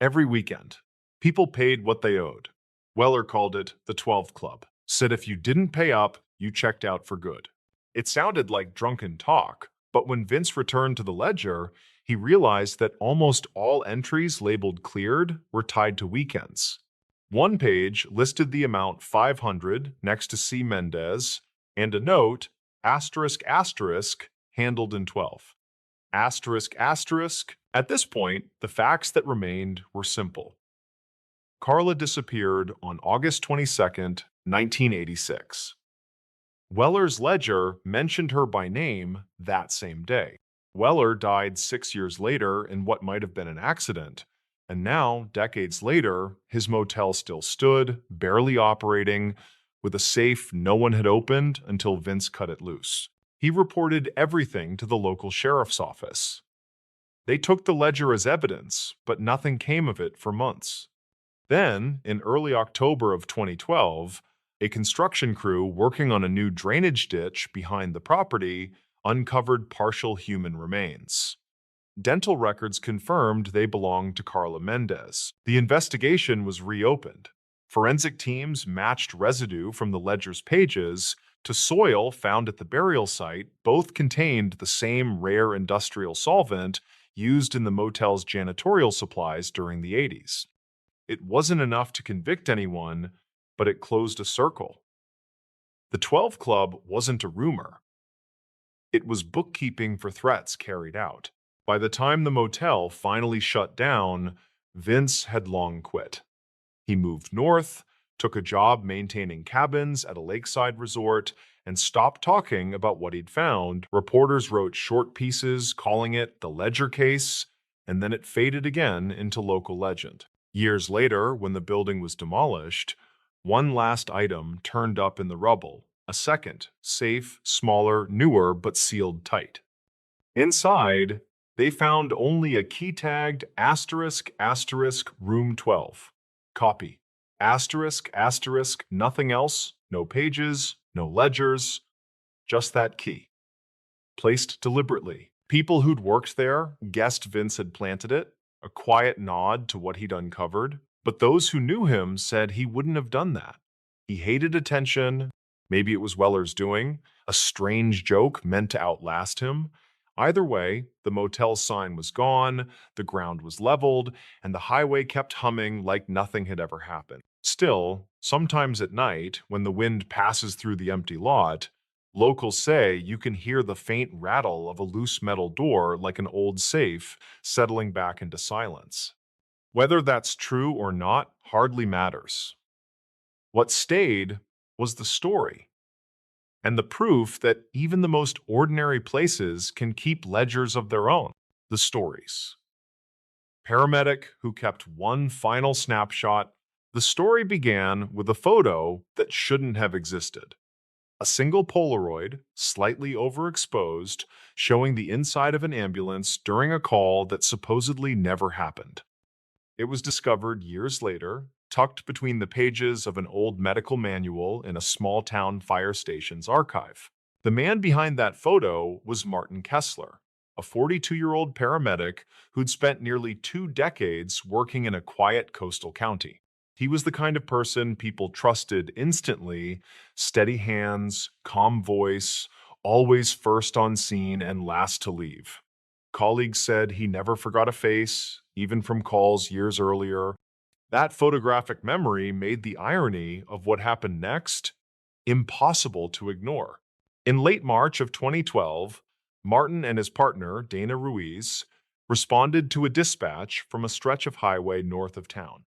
Every weekend, people paid what they owed. Weller called it the 12 Club. Said if you didn't pay up, you checked out for good. It sounded like drunken talk, but when Vince returned to the ledger, he realized that almost all entries labeled cleared were tied to weekends. One page listed the amount 500 next to C. Mendez, and a note, asterisk asterisk, handled in 12. Asterisk asterisk. At this point, the facts that remained were simple. Carla disappeared on August 22nd, 1986. Weller's ledger mentioned her by name that same day. Weller died 6 years later in what might have been an accident, and now, decades later, his motel still stood, barely operating, with a safe no one had opened until Vince cut it loose. He reported everything to the local sheriff's office. They took the ledger as evidence, but nothing came of it for months. Then, in early October of 2012, a construction crew working on a new drainage ditch behind the property uncovered partial human remains. Dental records confirmed they belonged to Carla Mendez. The investigation was reopened. Forensic teams matched residue from the ledger's pages to soil found at the burial site. Both contained the same rare industrial solvent used in the motel's janitorial supplies during the 80s. It wasn't enough to convict anyone, but it closed a circle. The 12 Club wasn't a rumor. It was bookkeeping for threats carried out. By the time the motel finally shut down, Vince had long quit. He moved north, took a job maintaining cabins at a lakeside resort, and stopped talking about what he'd found. Reporters wrote short pieces calling it the Ledger case, and then it faded again into local legend. Years later, when the building was demolished, one last item turned up in the rubble, a second, safe, smaller, newer, but sealed tight. Inside, they found only a key-tagged *** room 12. Copy. ***, nothing else, no pages, no ledgers, just that key. Placed deliberately. People who'd worked there guessed Vince had planted it, a quiet nod to what he'd uncovered, but those who knew him said he wouldn't have done that. He hated attention. Maybe it was Weller's doing, a strange joke meant to outlast him. Either way, the motel's sign was gone, the ground was leveled, and the highway kept humming like nothing had ever happened. Still, sometimes at night, when the wind passes through the empty lot, locals say you can hear the faint rattle of a loose metal door like an old safe settling back into silence. Whether that's true or not hardly matters. What stayed was the story, and the proof that even the most ordinary places can keep ledgers of their own. The stories. Paramedic who kept one final snapshot. The story began with a photo that shouldn't have existed. A single Polaroid, slightly overexposed, showing the inside of an ambulance during a call that supposedly never happened. It was discovered years later, tucked between the pages of an old medical manual in a small-town fire station's archive. The man behind that photo was Martin Kessler, a 42-year-old paramedic who'd spent nearly 2 decades working in a quiet coastal county. He was the kind of person people trusted instantly, steady hands, calm voice, always first on scene and last to leave. Colleagues said he never forgot a face, even from calls years earlier. That photographic memory made the irony of what happened next impossible to ignore. In late March of 2012, Martin and his partner, Dana Ruiz, responded to a dispatch from a stretch of highway north of town.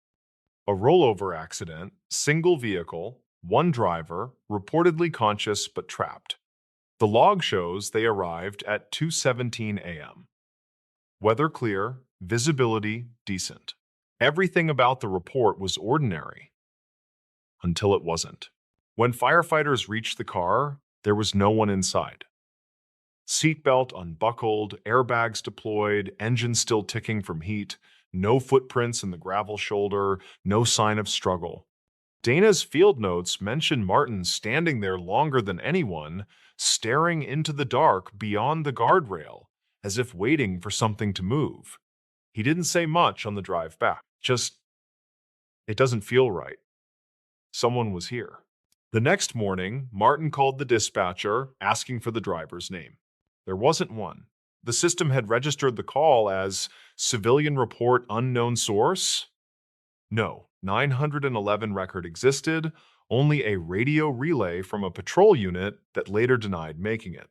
A rollover accident, single vehicle, one driver, reportedly conscious but trapped. The log shows they arrived at 2:17 a.m. Weather clear, visibility decent. Everything about the report was ordinary, until it wasn't. When firefighters reached the car, there was no one inside. Seatbelt unbuckled, airbags deployed, engine still ticking from heat, no footprints in the gravel shoulder, no sign of struggle. Dana's field notes mention Martin standing there longer than anyone, staring into the dark beyond the guardrail, as if waiting for something to move. He didn't say much on the drive back. Just, it doesn't feel right. Someone was here. The next morning, Martin called the dispatcher, asking for the driver's name. There wasn't one. The system had registered the call as civilian report unknown source. No, 911 record existed, only a radio relay from a patrol unit that later denied making it.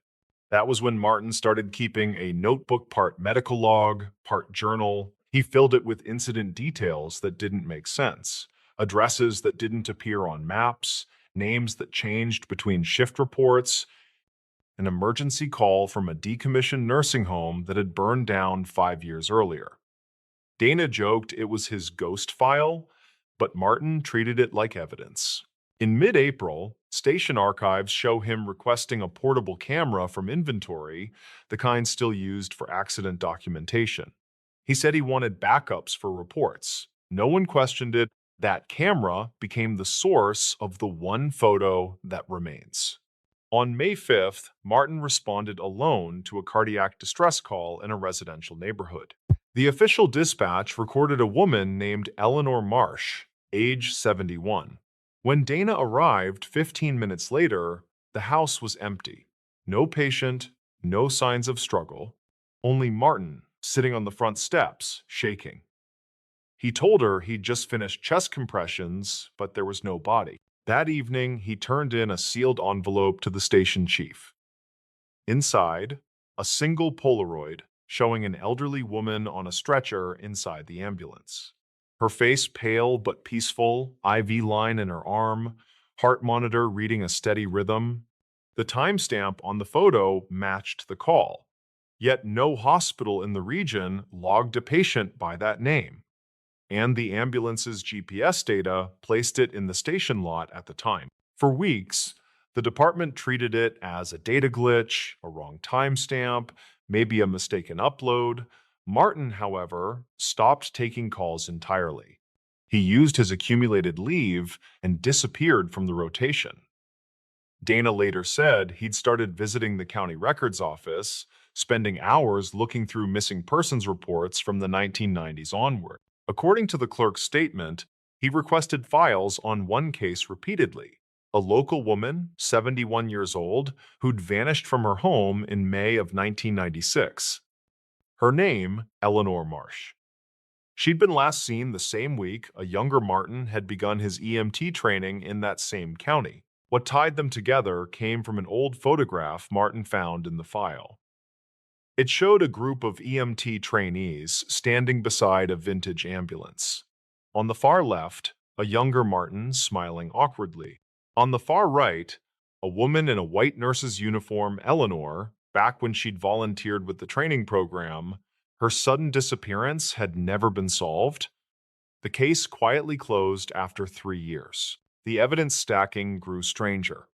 That was when Martin started keeping a notebook, part medical log, part journal. He filled it with incident details that didn't make sense, addresses that didn't appear on maps, names that changed between shift reports, an emergency call from a decommissioned nursing home that had burned down 5 years earlier. Dana joked it was his ghost file, but Martin treated it like evidence. In mid-April, station archives show him requesting a portable camera from inventory, the kind still used for accident documentation. He said he wanted backups for reports. No one questioned it. That camera became the source of the one photo that remains. On May 5th, Martin responded alone to a cardiac distress call in a residential neighborhood. The official dispatch recorded a woman named Eleanor Marsh, age 71. When Dana arrived 15 minutes later, the house was empty. No patient, no signs of struggle, only Martin sitting on the front steps, shaking. He told her he'd just finished chest compressions, but there was no body. That evening, he turned in a sealed envelope to the station chief. Inside, a single Polaroid showing an elderly woman on a stretcher inside the ambulance. Her face pale but peaceful, IV line in her arm, heart monitor reading a steady rhythm. The timestamp on the photo matched the call, yet no hospital in the region logged a patient by that name, and the ambulance's GPS data placed it in the station lot at the time. For weeks, the department treated it as a data glitch, a wrong timestamp, maybe a mistaken upload. Martin, however, stopped taking calls entirely. He used his accumulated leave and disappeared from the rotation. Dana later said he'd started visiting the county records office, spending hours looking through missing persons reports from the 1990s onward. According to the clerk's statement, he requested files on one case repeatedly: a local woman, 71 years old, who'd vanished from her home in May of 1996. Her name, Eleanor Marsh. She'd been last seen the same week a younger Martin had begun his EMT training in that same county. What tied them together came from an old photograph Martin found in the file. It showed a group of EMT trainees standing beside a vintage ambulance. On the far left, a younger Martin smiling awkwardly. On the far right, a woman in a white nurse's uniform, Eleanor, back when she'd volunteered with the training program. Her sudden disappearance had never been solved. The case quietly closed after 3 years. The evidence stacking grew stranger.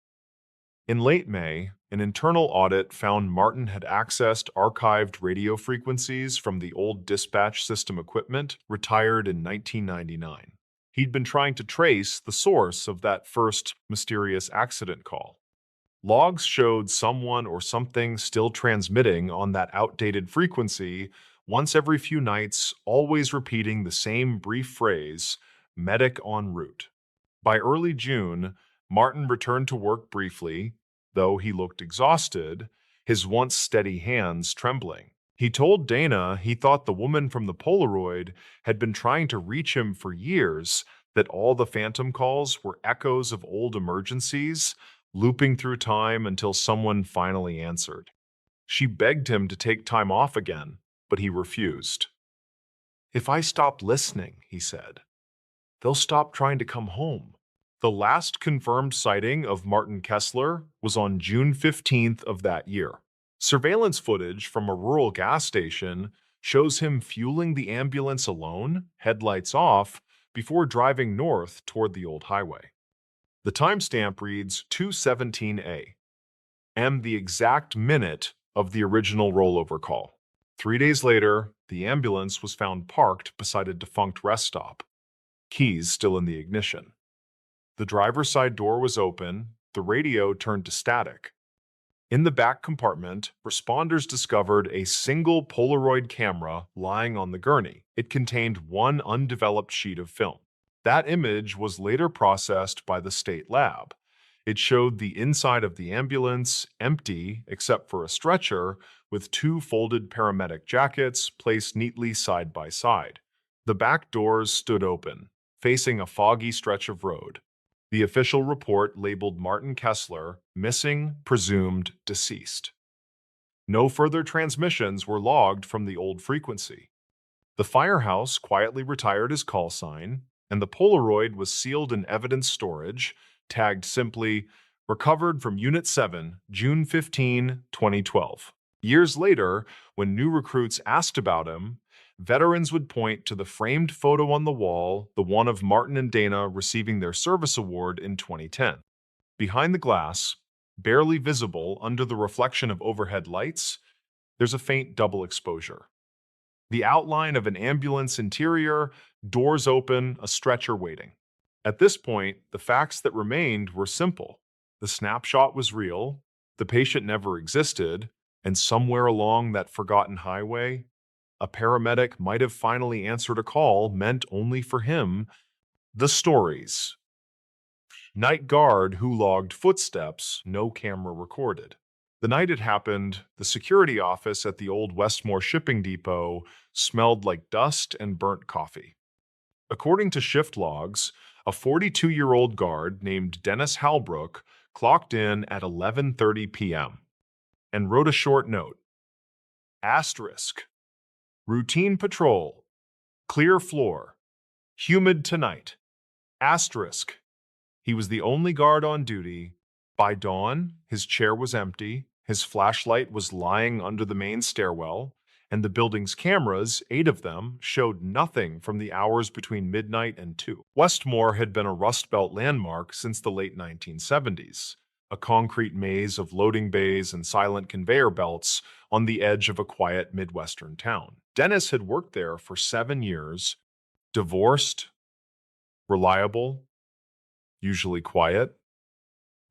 In late May, an internal audit found Martin had accessed archived radio frequencies from the old dispatch system equipment retired in 1999. He'd been trying to trace the source of that first mysterious accident call. Logs showed someone or something still transmitting on that outdated frequency once every few nights, always repeating the same brief phrase, "medic en route." By early June, Martin returned to work briefly, though he looked exhausted, his once steady hands trembling. He told Dana he thought the woman from the Polaroid had been trying to reach him for years, that all the phantom calls were echoes of old emergencies, looping through time until someone finally answered. She begged him to take time off again, but he refused. "If I stop listening," he said, "they'll stop trying to come home." The last confirmed sighting of Martin Kessler was on June 15th of that year. Surveillance footage from a rural gas station shows him fueling the ambulance alone, headlights off, before driving north toward the old highway. The timestamp reads 2:17 a.m., the exact minute of the original rollover call. 3 days later, the ambulance was found parked beside a defunct rest stop, keys still in the ignition. The driver's side door was open, the radio turned to static. In the back compartment, responders discovered a single Polaroid camera lying on the gurney. It contained one undeveloped sheet of film. That image was later processed by the state lab. It showed the inside of the ambulance, empty except for a stretcher, with 2 folded paramedic jackets placed neatly side by side. The back doors stood open, facing a foggy stretch of road. The official report labeled Martin Kessler missing, presumed deceased. No further transmissions were logged from the old frequency. The firehouse quietly retired his call sign, and the Polaroid was sealed in evidence storage, tagged simply, "Recovered from Unit 7, June 15, 2012. Years later, when new recruits asked about him, veterans would point to the framed photo on the wall, the one of Martin and Dana receiving their service award in 2010. Behind the glass, barely visible under the reflection of overhead lights, there's a faint double exposure. The outline of an ambulance interior, doors open, a stretcher waiting. At this point, the facts that remained were simple. The snapshot was real, the patient never existed, and somewhere along that forgotten highway, a paramedic might have finally answered a call meant only for him. The stories. Night guard who logged footsteps, no camera recorded. The night it happened, the security office at the old Westmore shipping depot smelled like dust and burnt coffee. According to shift logs, a 42-year-old guard named Dennis Halbrook clocked in at 11:30 p.m. and wrote a short note. Asterisk. Routine patrol. Clear floor. Humid tonight. Asterisk. He was the only guard on duty. By dawn, his chair was empty, his flashlight was lying under the main stairwell, and the building's cameras, 8 of them, showed nothing from the hours between midnight and 2. Westmore had been a Rust Belt landmark since the late 1970s, a concrete maze of loading bays and silent conveyor belts on the edge of a quiet Midwestern town. Dennis had worked there for 7 years, divorced, reliable, usually quiet.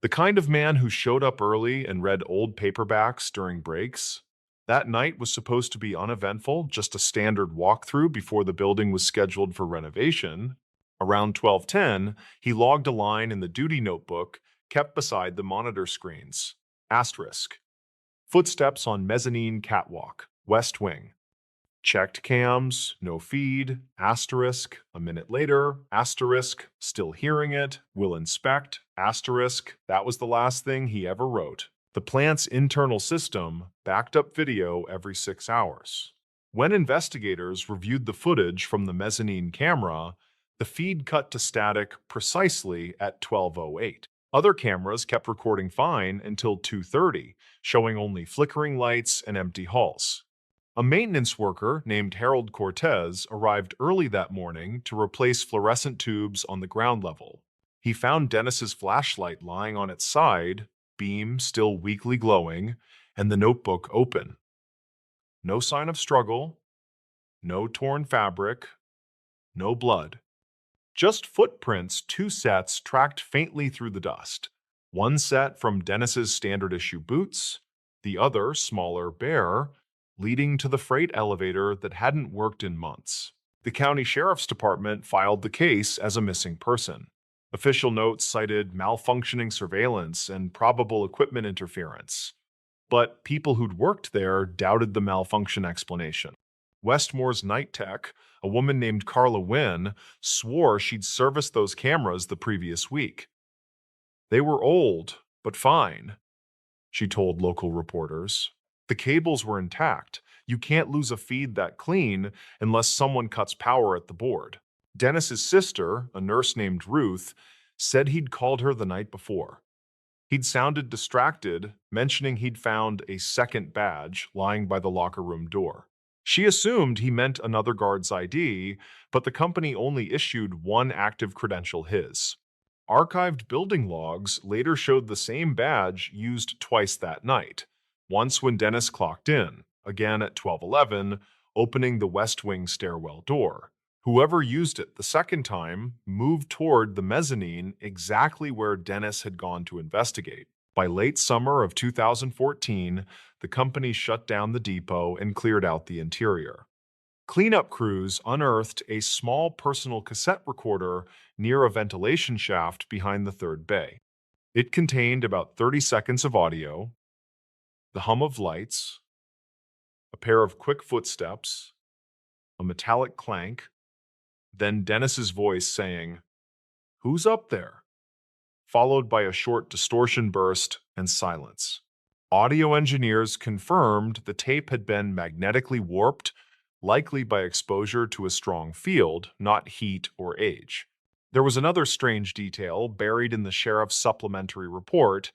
The kind of man who showed up early and read old paperbacks during breaks. That night was supposed to be uneventful, just a standard walkthrough before the building was scheduled for renovation. Around 12:10, he logged a line in the duty notebook kept beside the monitor screens. Asterisk. Footsteps on mezzanine catwalk, West Wing. Checked cams, no feed, asterisk, a minute later, asterisk, still hearing it, will inspect, asterisk, that was the last thing he ever wrote. The plant's internal system backed up video every 6 hours. When investigators reviewed the footage from the mezzanine camera, the feed cut to static precisely at 12:08. Other cameras kept recording fine until 2:30, showing only flickering lights and empty halls. A maintenance worker named Harold Cortez arrived early that morning to replace fluorescent tubes on the ground level. He found Dennis's flashlight lying on its side, beam still weakly glowing, and the notebook open. No sign of struggle, no torn fabric, no blood. Just footprints, 2 sets tracked faintly through the dust. One set from Dennis's standard issue boots, the other, smaller, bare, leading to the freight elevator that hadn't worked in months. The county sheriff's department filed the case as a missing person. Official notes cited malfunctioning surveillance and probable equipment interference. But people who'd worked there doubted the malfunction explanation. Westmore's night tech, a woman named Carla Wynn, swore she'd serviced those cameras the previous week. They were old, but fine, she told local reporters. The cables were intact. You can't lose a feed that clean unless someone cuts power at the board. Dennis's sister, a nurse named Ruth, said he'd called her the night before. He'd sounded distracted, mentioning he'd found a second badge lying by the locker room door. She assumed he meant another guard's ID, but the company only issued one active credential, his. Archived building logs later showed the same badge used twice that night. Once when Dennis clocked in, again at 12:11, opening the West Wing stairwell door. Whoever used it the second time moved toward the mezzanine exactly where Dennis had gone to investigate. By late summer of 2014, the company shut down the depot and cleared out the interior. Cleanup crews unearthed a small personal cassette recorder near a ventilation shaft behind the third bay. It contained about 30 seconds of audio, the hum of lights, a pair of quick footsteps, a metallic clank, then Dennis's voice saying, "Who's up there?" followed by a short distortion burst and silence. Audio engineers confirmed the tape had been magnetically warped, likely by exposure to a strong field, not heat or age. There was another strange detail buried in the sheriff's supplementary report,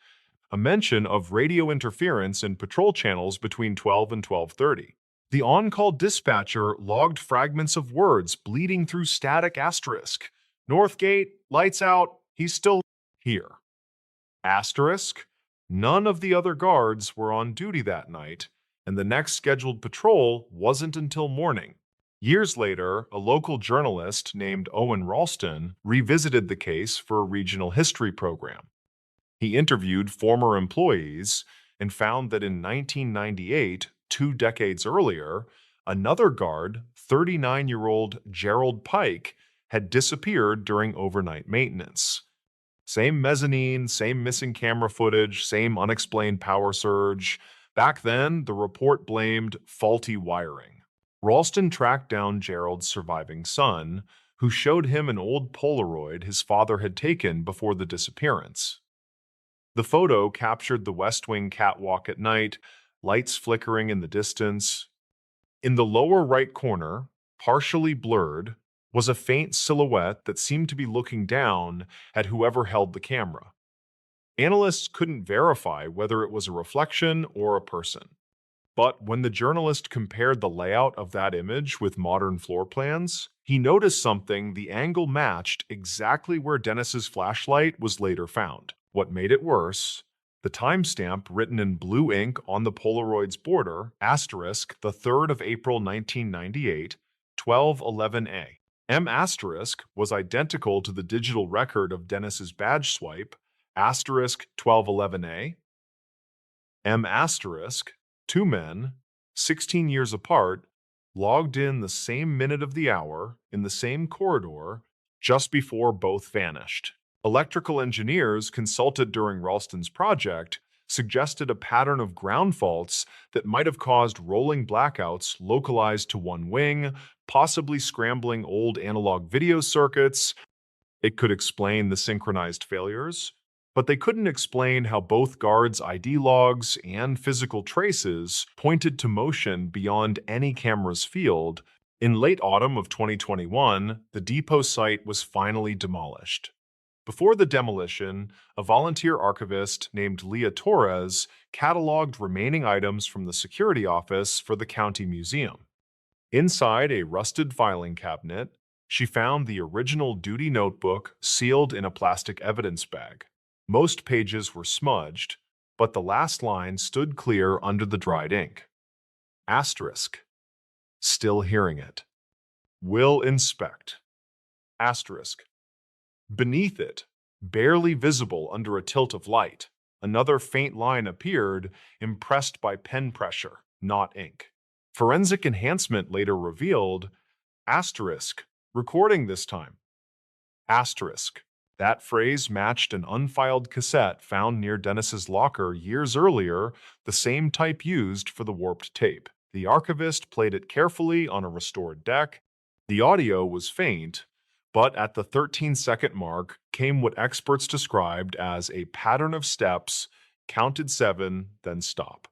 a mention of radio interference in patrol channels between 12 and 12:30. The on-call dispatcher logged fragments of words bleeding through static asterisk. Northgate, lights out, he's still here. Asterisk. None of the other guards were on duty that night, and the next scheduled patrol wasn't until morning. Years later, a local journalist named Owen Ralston revisited the case for a regional history program. He interviewed former employees and found that in 1998, 2 decades earlier, another guard, 39-year-old Gerald Pike, had disappeared during overnight maintenance. Same mezzanine, same missing camera footage, same unexplained power surge. Back then, the report blamed faulty wiring. Ralston tracked down Gerald's surviving son, who showed him an old Polaroid his father had taken before the disappearance. The photo captured the West Wing catwalk at night, lights flickering in the distance. In the lower right corner, partially blurred, was a faint silhouette that seemed to be looking down at whoever held the camera. Analysts couldn't verify whether it was a reflection or a person. But when the journalist compared the layout of that image with modern floor plans, he noticed something: the angle matched exactly where Dennis's flashlight was later found. What made it worse, the timestamp written in blue ink on the Polaroid's border, asterisk, the 3rd of April 1998, 12:11 a. M asterisk was identical to the digital record of Dennis's badge swipe, asterisk 12:11 a. M asterisk, two men, 16 years apart, logged in the same minute of the hour in the same corridor just before both vanished. Electrical engineers consulted during Ralston's project suggested a pattern of ground faults that might have caused rolling blackouts localized to one wing, possibly scrambling old analog video circuits. It could explain the synchronized failures, but they couldn't explain how both guards' ID logs and physical traces pointed to motion beyond any camera's field. In late autumn of 2021, the depot site was finally demolished. Before the demolition, a volunteer archivist named Leah Torres cataloged remaining items from the security office for the county museum. Inside a rusted filing cabinet, she found the original duty notebook sealed in a plastic evidence bag. Most pages were smudged, but the last line stood clear under the dried ink. Asterisk. Still hearing it. Will inspect. Asterisk. Beneath it, barely visible under a tilt of light, another faint line appeared, impressed by pen pressure, not ink. Forensic enhancement later revealed, asterisk, recording this time. Asterisk. That phrase matched an unfiled cassette found near Dennis's locker years earlier, the same type used for the warped tape. The archivist played it carefully on a restored deck. The audio was faint, but at the 13-second mark came what experts described as a pattern of steps, counted 7, then stop.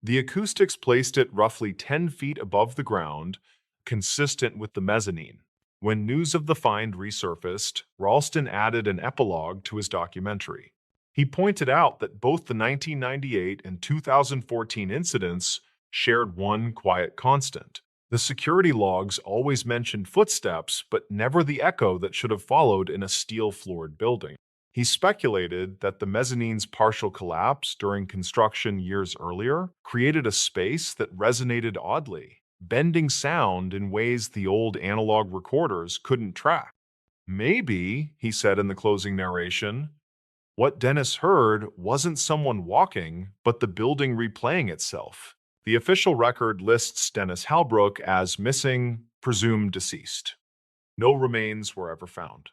The acoustics placed it roughly 10 feet above the ground, consistent with the mezzanine. When news of the find resurfaced, Ralston added an epilogue to his documentary. He pointed out that both the 1998 and 2014 incidents shared one quiet constant. The security logs always mentioned footsteps, but never the echo that should have followed in a steel-floored building. He speculated that the mezzanine's partial collapse during construction years earlier created a space that resonated oddly, bending sound in ways the old analog recorders couldn't track. Maybe, he said in the closing narration, what Dennis heard wasn't someone walking, but the building replaying itself. The official record lists Dennis Halbrook as missing, presumed deceased. No remains were ever found.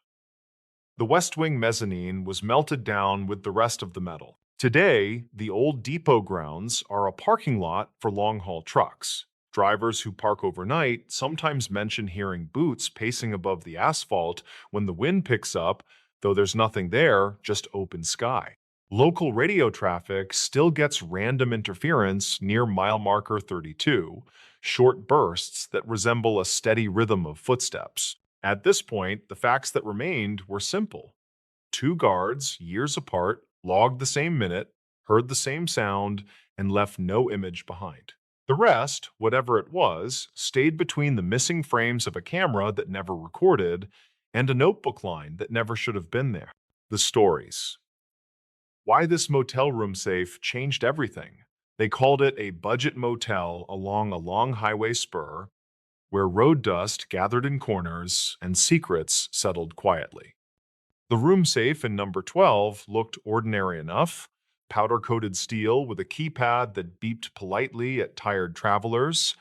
The West Wing mezzanine was melted down with the rest of the metal. Today, the old depot grounds are a parking lot for long-haul trucks. Drivers who park overnight sometimes mention hearing boots pacing above the asphalt when the wind picks up, though there's nothing there, just open sky. Local radio traffic still gets random interference near mile marker 32, short bursts that resemble a steady rhythm of footsteps. At this point, the facts that remained were simple. Two guards, years apart, logged the same minute, heard the same sound, and left no image behind. The rest, whatever it was, stayed between the missing frames of a camera that never recorded and a notebook line that never should have been there. The stories. Why this motel room safe changed everything. They called it a budget motel along a long highway spur where road dust gathered in corners and secrets settled quietly. The room safe in number 12 looked ordinary enough, powder-coated steel with a keypad that beeped politely at tired travelers.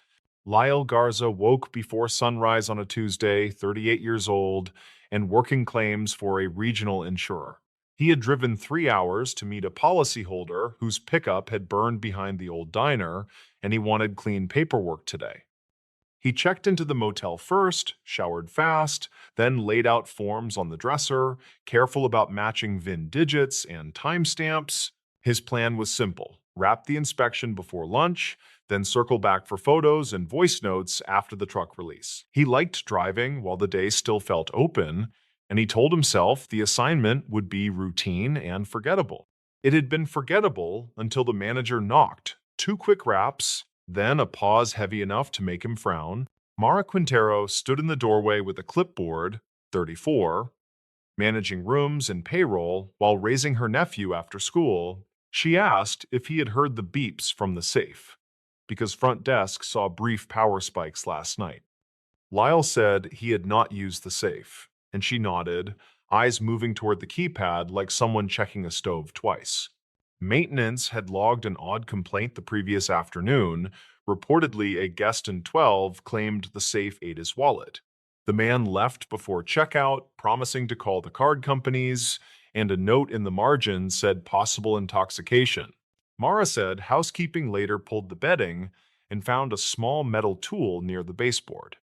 Lyle Garza woke before sunrise on a Tuesday, 38 years old, and working claims for a regional insurer. He had driven 3 hours to meet a policyholder whose pickup had burned behind the old diner, and he wanted clean paperwork today. He checked into the motel first, showered fast, then laid out forms on the dresser, careful about matching VIN digits and timestamps. His plan was simple: wrap the inspection before lunch, then circle back for photos and voice notes after the truck release. He liked driving while the day still felt open, and he told himself the assignment would be routine and forgettable. It had been forgettable until the manager knocked. 2 quick raps, then a pause heavy enough to make him frown. Mara Quintero stood in the doorway with a clipboard, 34, managing rooms and payroll while raising her nephew after school. She asked if he had heard the beeps from the safe, because front desk saw brief power spikes last night. Lyle said he had not used the safe, and she nodded, eyes moving toward the keypad like someone checking a stove twice. Maintenance had logged an odd complaint the previous afternoon. Reportedly, a guest in 12 claimed the safe ate his wallet. The man left before checkout, promising to call the card companies, and a note in the margin said possible intoxication. Mara said housekeeping later pulled the bedding and found a small metal tool near the baseboard.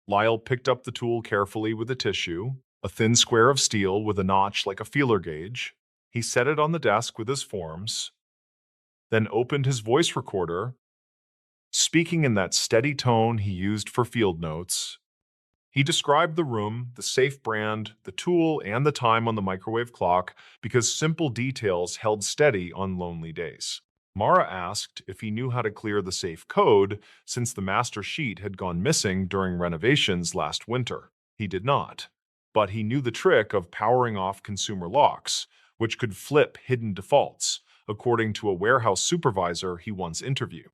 Lyle picked up the tool carefully with a tissue, a thin square of steel with a notch like a feeler gauge. He set it on the desk with his forms, then opened his voice recorder, speaking in that steady tone he used for field notes. He described the room, the safe brand, the tool, and the time on the microwave clock because simple details held steady on lonely days. Mara asked if he knew how to clear the safe code since the master sheet had gone missing during renovations last winter. He did not, but he knew the trick of powering off consumer locks, which could flip hidden defaults, according to a warehouse supervisor he once interviewed.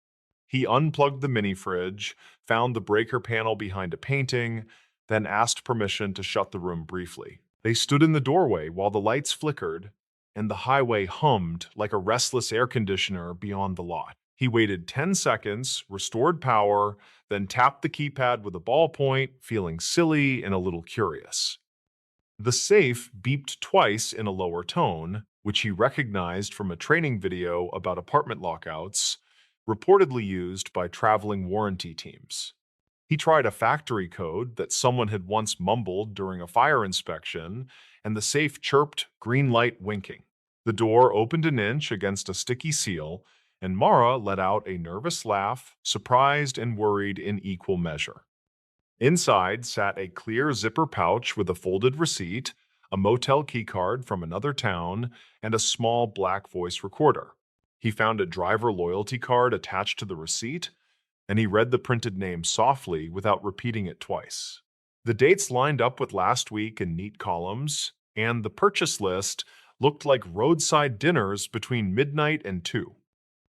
He unplugged the mini fridge, found the breaker panel behind a painting, then asked permission to shut the room briefly. They stood in the doorway while the lights flickered and the highway hummed like a restless air conditioner beyond the lot. He waited 10 seconds, restored power, then tapped the keypad with a ballpoint, feeling silly and a little curious. The safe beeped twice in a lower tone, which he recognized from a training video about apartment lockouts, reportedly used by traveling warranty teams. He tried a factory code that someone had once mumbled during a fire inspection, and the safe chirped, green light winking. The door opened an inch against a sticky seal, and Mara let out a nervous laugh, surprised and worried in equal measure. Inside sat a clear zipper pouch with a folded receipt, a motel keycard from another town, and a small black voice recorder. He found a driver loyalty card attached to the receipt, and he read the printed name softly without repeating it twice. The dates lined up with last week in neat columns, and the purchase list looked like roadside dinners between midnight and 2.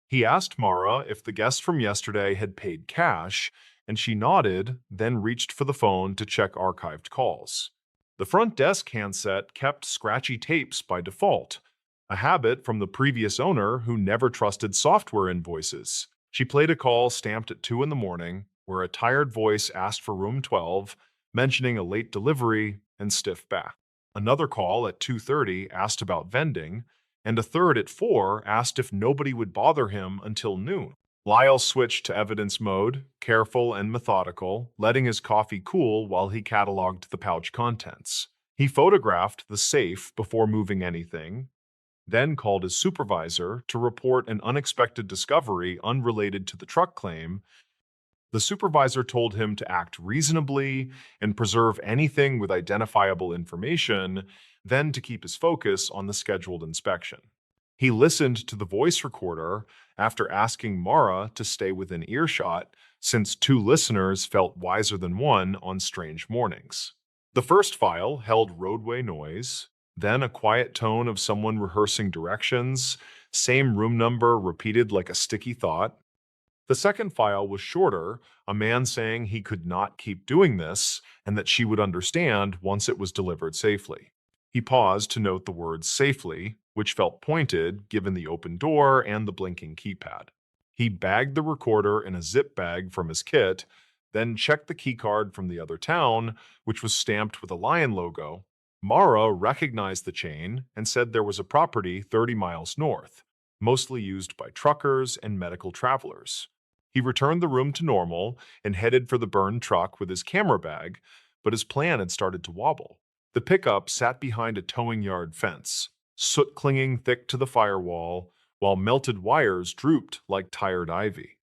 He asked Mara if the guest from yesterday had paid cash, and she nodded, then reached for the phone to check archived calls. The front desk handset kept scratchy tapes by default, a habit from the previous owner who never trusted software invoices. She played a call stamped at 2 in the morning, where a tired voice asked for room 12, mentioning a late delivery and stiff back. Another call at 2:30 asked about vending, and a third at 4 asked if nobody would bother him until noon. Lyle switched to evidence mode, careful and methodical, letting his coffee cool while he cataloged the pouch contents. He photographed the safe before moving anything, then called his supervisor to report an unexpected discovery unrelated to the truck claim. The supervisor told him to act reasonably and preserve anything with identifiable information, then to keep his focus on the scheduled inspection. He listened to the voice recorder after asking Mara to stay within earshot, since 2 listeners felt wiser than one on strange mornings. The first file held roadway noise, then a quiet tone of someone rehearsing directions, same room number repeated like a sticky thought. The second file was shorter, a man saying he could not keep doing this and that she would understand once it was delivered safely. He paused to note the words safely, which felt pointed given the open door and the blinking keypad. He bagged the recorder in a zip bag from his kit, then checked the keycard from the other town, which was stamped with a lion logo. Mara recognized the chain and said there was a property 30 miles north, mostly used by truckers and medical travelers. He returned the room to normal and headed for the burned truck with his camera bag, but his plan had started to wobble. The pickup sat behind a towing yard fence, soot clinging thick to the firewall, while melted wires drooped like tired ivy.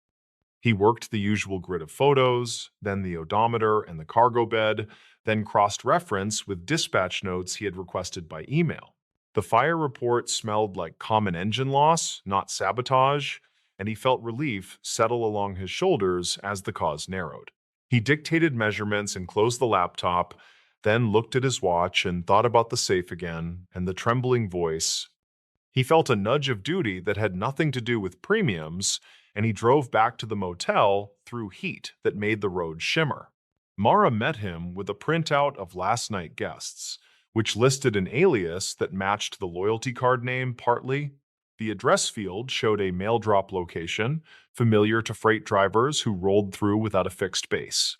He worked the usual grid of photos, then the odometer and the cargo bed, then cross-reference with dispatch notes he had requested by email. The fire report smelled like common engine loss, not sabotage, and he felt relief settle along his shoulders as the cause narrowed. He dictated measurements and closed the laptop, then looked at his watch and thought about the safe again and the trembling voice. He felt a nudge of duty that had nothing to do with premiums, and he drove back to the motel through heat that made the road shimmer. Mara met him with a printout of last night guests, which listed an alias that matched the loyalty card name partly. The address field showed a mail drop location, familiar to freight drivers who rolled through without a fixed base.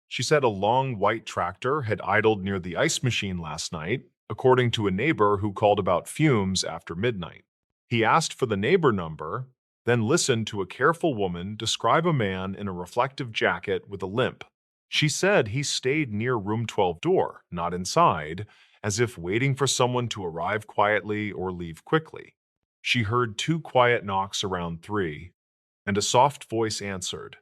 She said a long white tractor had idled near the ice machine last night, according to a neighbor who called about fumes after midnight. He asked for the neighbor number, then listened to a careful woman describe a man in a reflective jacket with a limp. She said he stayed near room 12 door, not inside, as if waiting for someone to arrive quietly or leave quickly. She heard 2 quiet knocks around 3, and a soft voice answered,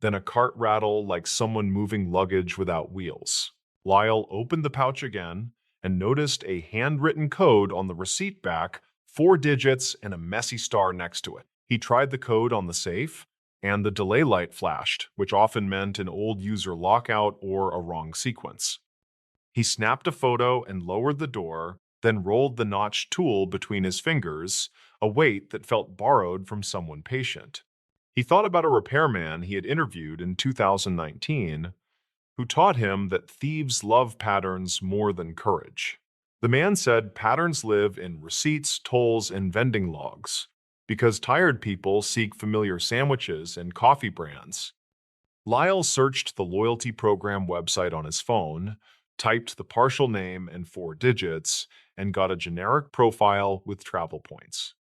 then a cart rattle like someone moving luggage without wheels. Lyle opened the pouch again and noticed a handwritten code on the receipt back, 4 digits and a messy star next to it. He tried the code on the safe, and the delay light flashed, which often meant an old user lockout or a wrong sequence. He snapped a photo and lowered the door, then rolled the notched tool between his fingers, a weight that felt borrowed from someone patient. He thought about a repairman he had interviewed in 2019 who taught him that thieves love patterns more than courage. The man said patterns live in receipts, tolls, and vending logs, because tired people seek familiar sandwiches and coffee brands. Lyle searched the loyalty program website on his phone, typed the partial name and 4 digits, and got a generic profile with travel points.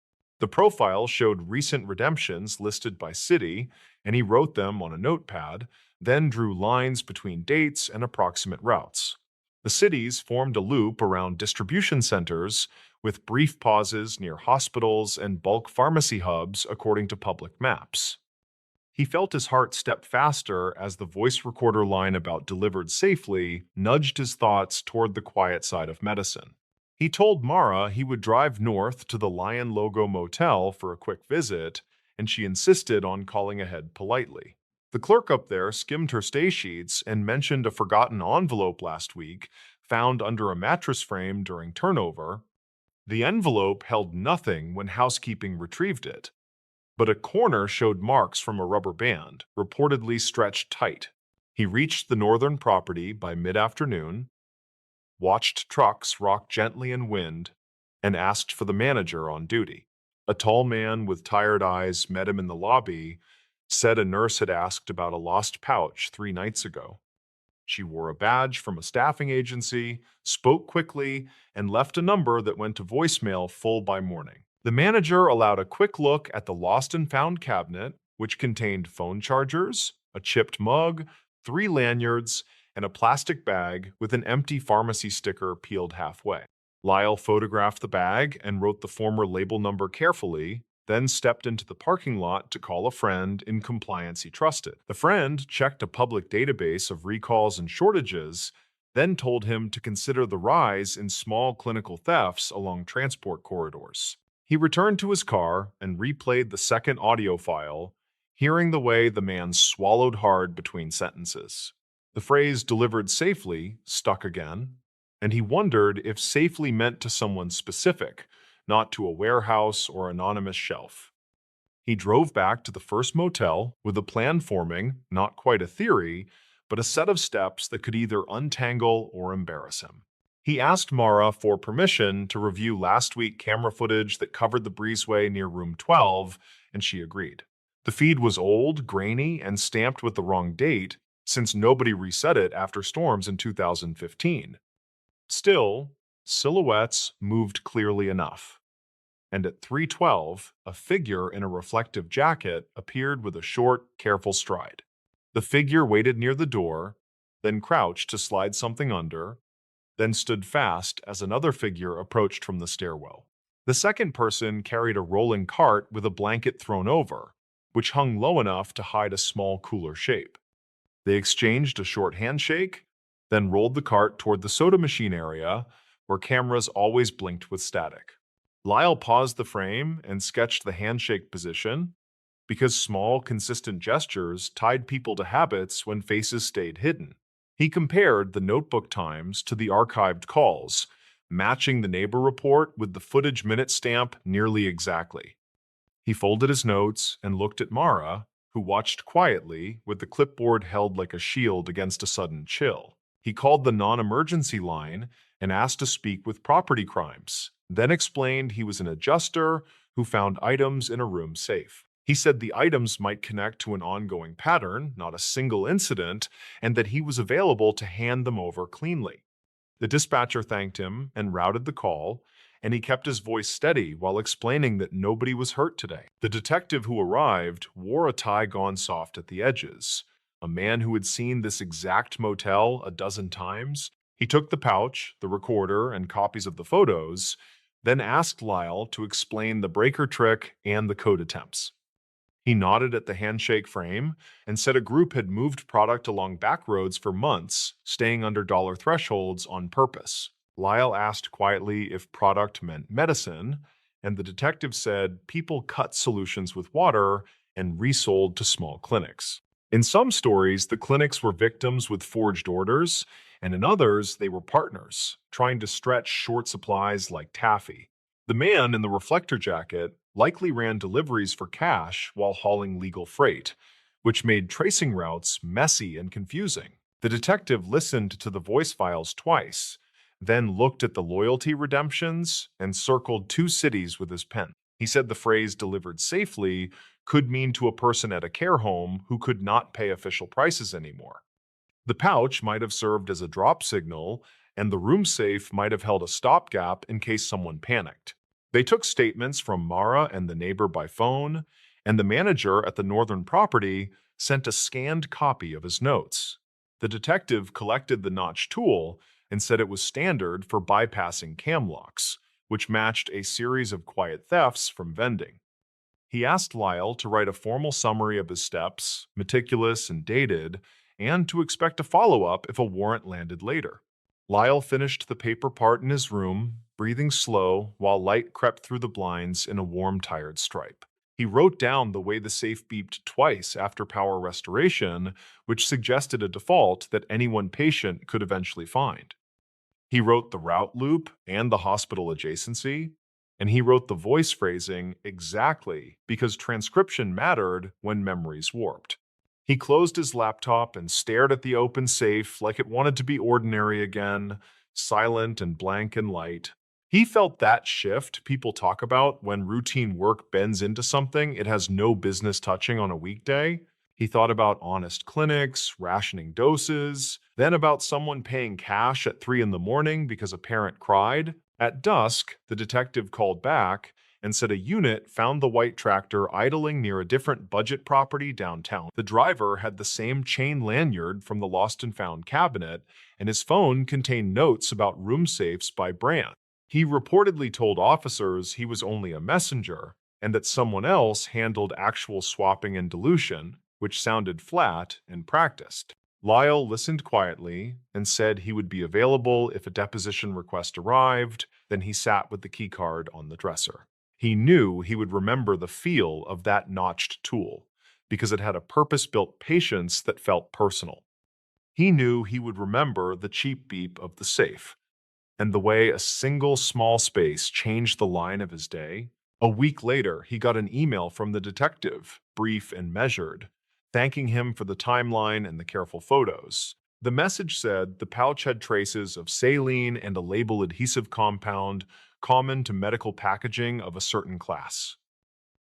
The profile showed recent redemptions listed by city, and he wrote them on a notepad, then drew lines between dates and approximate routes. The cities formed a loop around distribution centers, with brief pauses near hospitals and bulk pharmacy hubs according to public maps. He felt his heart step faster as the voice recorder line about delivered safely nudged his thoughts toward the quiet side of medicine. He told Mara he would drive north to the Lion Logo Motel for a quick visit, and she insisted on calling ahead politely. The clerk up there skimmed her stay sheets and mentioned a forgotten envelope last week found under a mattress frame during turnover. The envelope held nothing when housekeeping retrieved it, but a corner showed marks from a rubber band, reportedly stretched tight. He reached the northern property by mid-afternoon, watched trucks rock gently in wind, and asked for the manager on duty. A tall man with tired eyes met him in the lobby, said a nurse had asked about a lost pouch 3 nights ago. She wore a badge from a staffing agency, spoke quickly, and left a number that went to voicemail full by morning. The manager allowed a quick look at the lost and found cabinet, which contained phone chargers, a chipped mug, 3 lanyards, and a plastic bag with an empty pharmacy sticker peeled halfway. Lyle photographed the bag and wrote the former label number carefully, then stepped into the parking lot to call a friend in compliance he trusted. The friend checked a public database of recalls and shortages, then told him to consider the rise in small clinical thefts along transport corridors. He returned to his car and replayed the second audio file, hearing the way the man swallowed hard between sentences. The phrase delivered safely stuck again, and he wondered if safely meant to someone specific, not to a warehouse or anonymous shelf. He drove back to the first motel with a plan forming, not quite a theory, but a set of steps that could either untangle or embarrass him. He asked Mara for permission to review last week camera footage that covered the breezeway near room 12, and she agreed. The feed was old, grainy, and stamped with the wrong date, since nobody reset it after storms in 2015. Still, silhouettes moved clearly enough. And at 3:12, a figure in a reflective jacket appeared with a short, careful stride. The figure waited near the door, then crouched to slide something under, then stood fast as another figure approached from the stairwell. The second person carried a rolling cart with a blanket thrown over, which hung low enough to hide a small cooler shape. They exchanged a short handshake, then rolled the cart toward the soda machine area, where cameras always blinked with static. Lyle paused the frame and sketched the handshake position, because small, consistent gestures tied people to habits when faces stayed hidden. He compared the notebook times to the archived calls, matching the neighbor report with the footage minute stamp nearly exactly. He folded his notes and looked at Mara, who watched quietly with the clipboard held like a shield against a sudden chill. He called the non-emergency line and asked to speak with property crimes, then explained he was an adjuster who found items in a room safe. He said the items might connect to an ongoing pattern, not a single incident, and that he was available to hand them over cleanly. The dispatcher thanked him and routed the call, and he kept his voice steady while explaining that nobody was hurt today. The detective who arrived wore a tie gone soft at the edges, a man who had seen this exact motel a dozen times. He took the pouch, the recorder, and copies of the photos, then asked Lyle to explain the breaker trick and the code attempts. He nodded at the handshake frame and said a group had moved product along back roads for months, staying under dollar thresholds on purpose. Lyle asked quietly if product meant medicine, and the detective said people cut solutions with water and resold to small clinics. In some stories, the clinics were victims with forged orders, and in others, they were partners, trying to stretch short supplies like taffy. The man in the reflector jacket likely ran deliveries for cash while hauling legal freight, which made tracing routes messy and confusing. The detective listened to the voice files twice, then looked at the loyalty redemptions and circled two cities with his pen. He said the phrase delivered safely could mean to a person at a care home who could not pay official prices anymore. The pouch might have served as a drop signal, and the room safe might have held a stopgap in case someone panicked. They took statements from Mara and the neighbor by phone, and the manager at the northern property sent a scanned copy of his notes. The detective collected the notch tool and said it was standard for bypassing cam locks, which matched a series of quiet thefts from vending. He asked Lyle to write a formal summary of his steps, meticulous and dated, and to expect a follow-up if a warrant landed later. Lyle finished the paper part in his room, breathing slow while light crept through the blinds in a warm, tired stripe. He wrote down the way the safe beeped twice after power restoration, which suggested a default that any one patient could eventually find. He wrote the route loop and the hospital adjacency, and he wrote the voice phrasing exactly because transcription mattered when memories warped. He closed his laptop and stared at the open safe like it wanted to be ordinary again, silent and blank and light. He felt that shift people talk about when routine work bends into something it has no business touching on a weekday. He thought about honest clinics, rationing doses, then about someone paying cash at 3 in the morning because a parent cried. At dusk, the detective called back and said a unit found the white tractor idling near a different budget property downtown. The driver had the same chain lanyard from the lost and found cabinet, and his phone contained notes about room safes by brand. He reportedly told officers he was only a messenger and that someone else handled actual swapping and dilution, which sounded flat and practiced. Lyle listened quietly and said he would be available if a deposition request arrived. Then he sat with the keycard on the dresser. He knew he would remember the feel of that notched tool because it had a purpose-built patience that felt personal. He knew he would remember the cheap beep of the safe and the way a single small space changed the line of his day. A week later, he got an email from the detective, brief and measured, thanking him for the timeline and the careful photos. The message said the pouch had traces of saline and a label adhesive compound common to medical packaging of a certain class.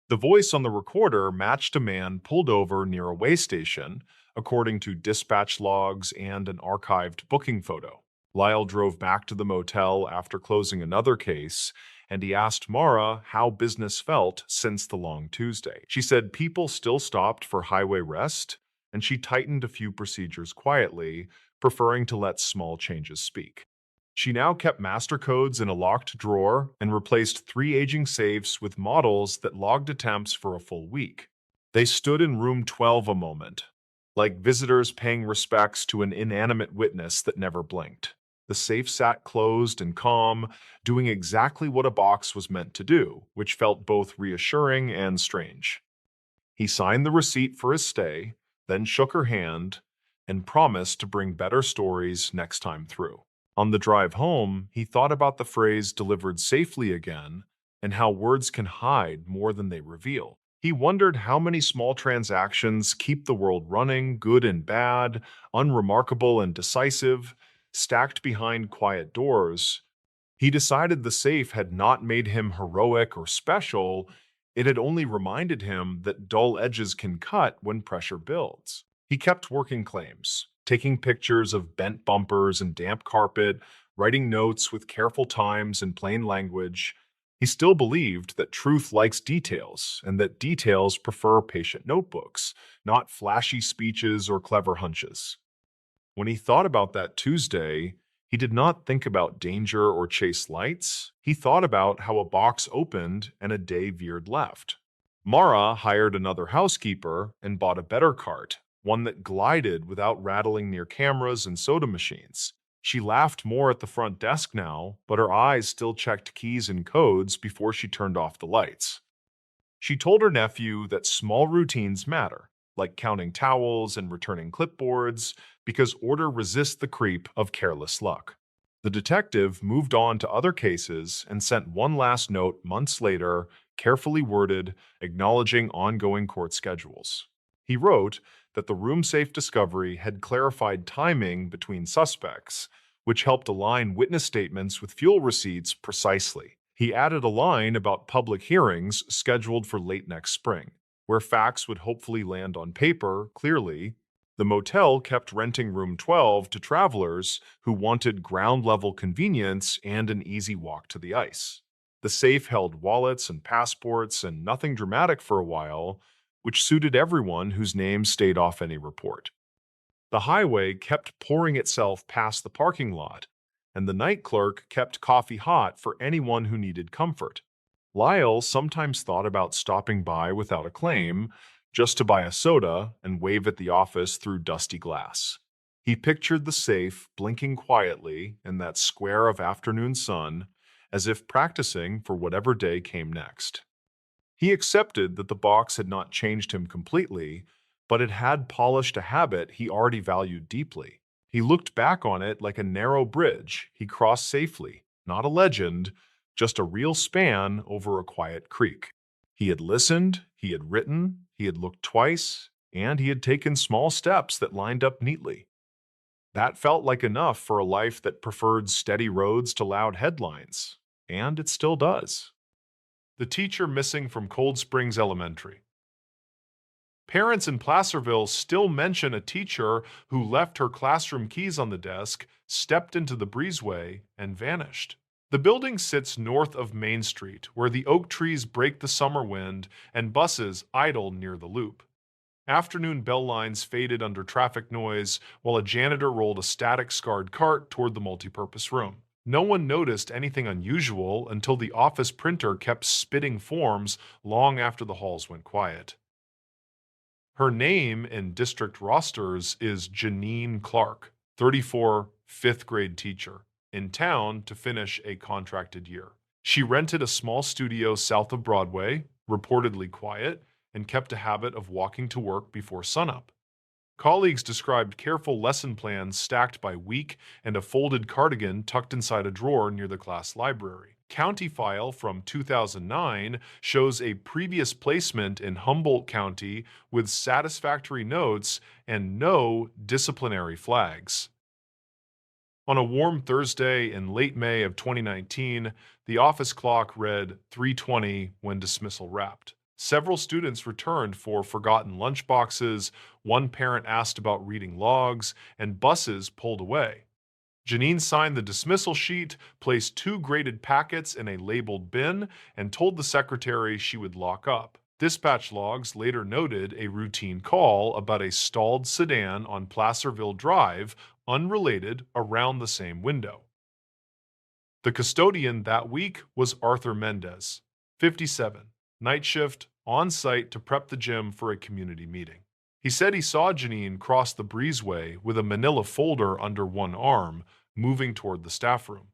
The voice on the recorder matched a man pulled over near a way station, according to dispatch logs and an archived booking photo. Lyle drove back to the motel after closing another case, and he asked Mara how business felt since the long Tuesday. She said people still stopped for highway rest, and she tightened a few procedures quietly, preferring to let small changes speak. She now kept master codes in a locked drawer and replaced 3 aging safes with models that logged attempts for a full week. They stood in room 12 a moment, like visitors paying respects to an inanimate witness that never blinked. The safe sat closed and calm, doing exactly what a box was meant to do, which felt both reassuring and strange. He signed the receipt for his stay, then shook her hand, and promised to bring better stories next time through. On the drive home, he thought about the phrase delivered safely again and how words can hide more than they reveal. He wondered how many small transactions keep the world running, good and bad, unremarkable and decisive, stacked behind quiet doors. He decided the safe had not made him heroic or special, it had only reminded him that dull edges can cut when pressure builds. He kept working claims, taking pictures of bent bumpers and damp carpet, writing notes with careful times and plain language. He still believed that truth likes details and that details prefer patient notebooks, not flashy speeches or clever hunches. When he thought about that Tuesday, he did not think about danger or chase lights. He thought about how a box opened and a day veered left. Mara hired another housekeeper and bought a better cart, one that glided without rattling near cameras and soda machines. She laughed more at the front desk now, but her eyes still checked keys and codes before she turned off the lights. She told her nephew that small routines matter, like counting towels and returning clipboards, because order resists the creep of careless luck. The detective moved on to other cases and sent one last note months later, carefully worded, acknowledging ongoing court schedules. He wrote that the room safe discovery had clarified timing between suspects, which helped align witness statements with fuel receipts precisely. He added a line about public hearings scheduled for late next spring, where facts would hopefully land on paper clearly. The motel kept renting room 12 to travelers who wanted ground-level convenience and an easy walk to the ice. The safe held wallets and passports and nothing dramatic for a while, which suited everyone whose name stayed off any report. The highway kept pouring itself past the parking lot, and the night clerk kept coffee hot for anyone who needed comfort. Lyle sometimes thought about stopping by without a claim, just to buy a soda and wave at the office through dusty glass. He pictured the safe blinking quietly in that square of afternoon sun, as if practicing for whatever day came next. He accepted that the box had not changed him completely, but it had polished a habit he already valued deeply. He looked back on it like a narrow bridge he crossed safely, not a legend, just a real span over a quiet creek. He had listened, he had written, he had looked twice, and he had taken small steps that lined up neatly. That felt like enough for a life that preferred steady roads to loud headlines, and it still does. The teacher missing from Cold Springs Elementary. Parents in Placerville still mention a teacher who left her classroom keys on the desk, stepped into the breezeway, and vanished. The building sits north of Main Street, where the oak trees break the summer wind and buses idle near the loop. Afternoon bell lines faded under traffic noise, while a janitor rolled a static scarred cart toward the multipurpose room. No one noticed anything unusual until the office printer kept spitting forms long after the halls went quiet. Her name in district rosters is Janine Clark, 34, fifth grade teacher, in town to finish a contracted year. She rented a small studio south of Broadway, reportedly quiet, and kept a habit of walking to work before sunup. Colleagues described careful lesson plans stacked by week and a folded cardigan tucked inside a drawer near the class library. County file from 2009 shows a previous placement in Humboldt County with satisfactory notes and no disciplinary flags. On a warm Thursday in late May of 2019, the office clock read 3:20 when dismissal wrapped. Several students returned for forgotten lunchboxes, one parent asked about reading logs, and buses pulled away. Janine signed the dismissal sheet, placed two graded packets in a labeled bin, and told the secretary she would lock up. Dispatch logs later noted a routine call about a stalled sedan on Placerville Drive, unrelated, around the same window. The custodian that week was Arthur Mendez, 57, night shift, on site to prep the gym for a community meeting. He said he saw Janine cross the breezeway with a manila folder under one arm, moving toward the staff room.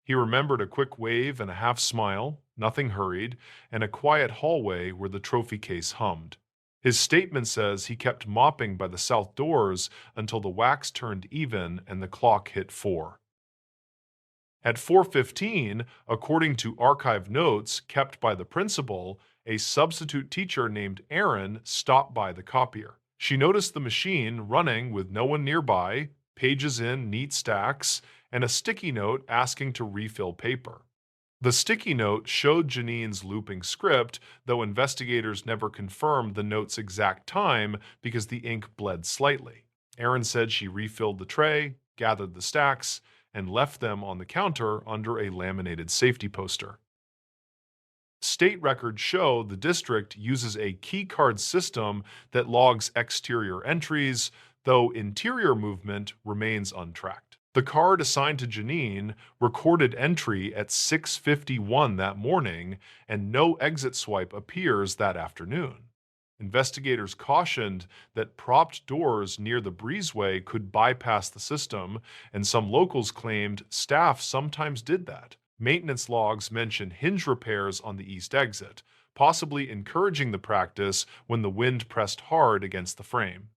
He remembered a quick wave and a half smile, nothing hurried, and a quiet hallway where the trophy case hummed. His statement says he kept mopping by the south doors until the wax turned even and the clock hit 4. At 4:15, according to archive notes kept by the principal, a substitute teacher named Erin stopped by the copier. She noticed the machine running with no one nearby, pages in neat stacks, and a sticky note asking to refill paper. The sticky note showed Janine's looping script, though investigators never confirmed the note's exact time because the ink bled slightly. Erin said she refilled the tray, gathered the stacks, and left them on the counter under a laminated safety poster. State records show the district uses a keycard system that logs exterior entries, though interior movement remains untracked. The card assigned to Janine recorded entry at 6:51 that morning, and no exit swipe appears that afternoon. Investigators cautioned that propped doors near the breezeway could bypass the system, and some locals claimed staff sometimes did that. Maintenance logs mention hinge repairs on the east exit, possibly encouraging the practice when the wind pressed hard against the frame.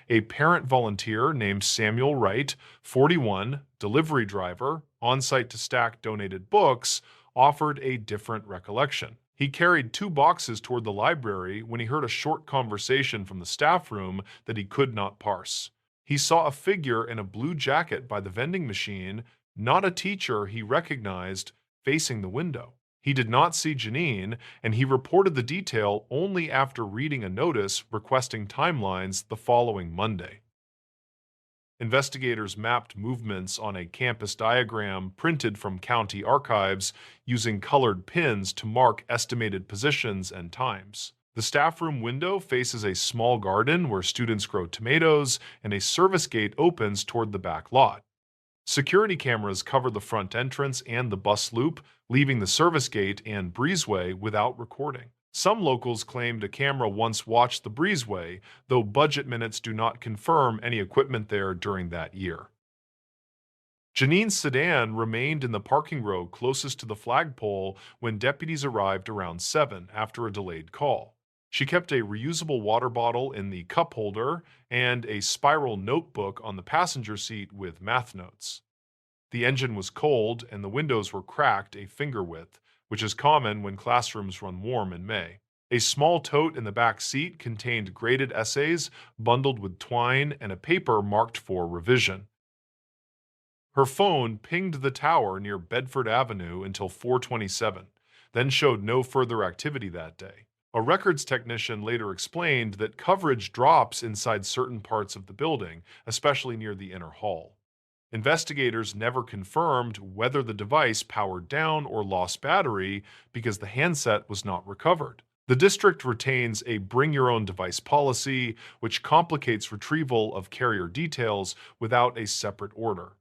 A parent volunteer named Samuel Wright, 41, delivery driver, on site to stack donated books, offered a different recollection. He carried two boxes toward the library when he heard a short conversation from the staff room that he could not parse. He saw a figure in a blue jacket by the vending machine, not a teacher he recognized, facing the window. He did not see Janine, and he reported the detail only after reading a notice requesting timelines the following Monday. Investigators mapped movements on a campus diagram printed from county archives using colored pins to mark estimated positions and times. The staff room window faces a small garden where students grow tomatoes, and a service gate opens toward the back lot. Security cameras cover the front entrance and the bus loop, leaving the service gate and breezeway without recording. Some locals claimed a camera once watched the breezeway, though budget minutes do not confirm any equipment there during that year. Janine's sedan remained in the parking row closest to the flagpole when deputies arrived around 7 after a delayed call. She kept a reusable water bottle in the cup holder and a spiral notebook on the passenger seat with math notes. The engine was cold and the windows were cracked a finger width, which is common when classrooms run warm in May. A small tote in the back seat contained graded essays bundled with twine and a paper marked for revision. Her phone pinged the tower near Bedford Avenue until 4:27, then showed no further activity that day. A records technician later explained that coverage drops inside certain parts of the building, especially near the inner hall. Investigators never confirmed whether the device powered down or lost battery because the handset was not recovered. The district retains a bring your own device policy, which complicates retrieval of carrier details without a separate order.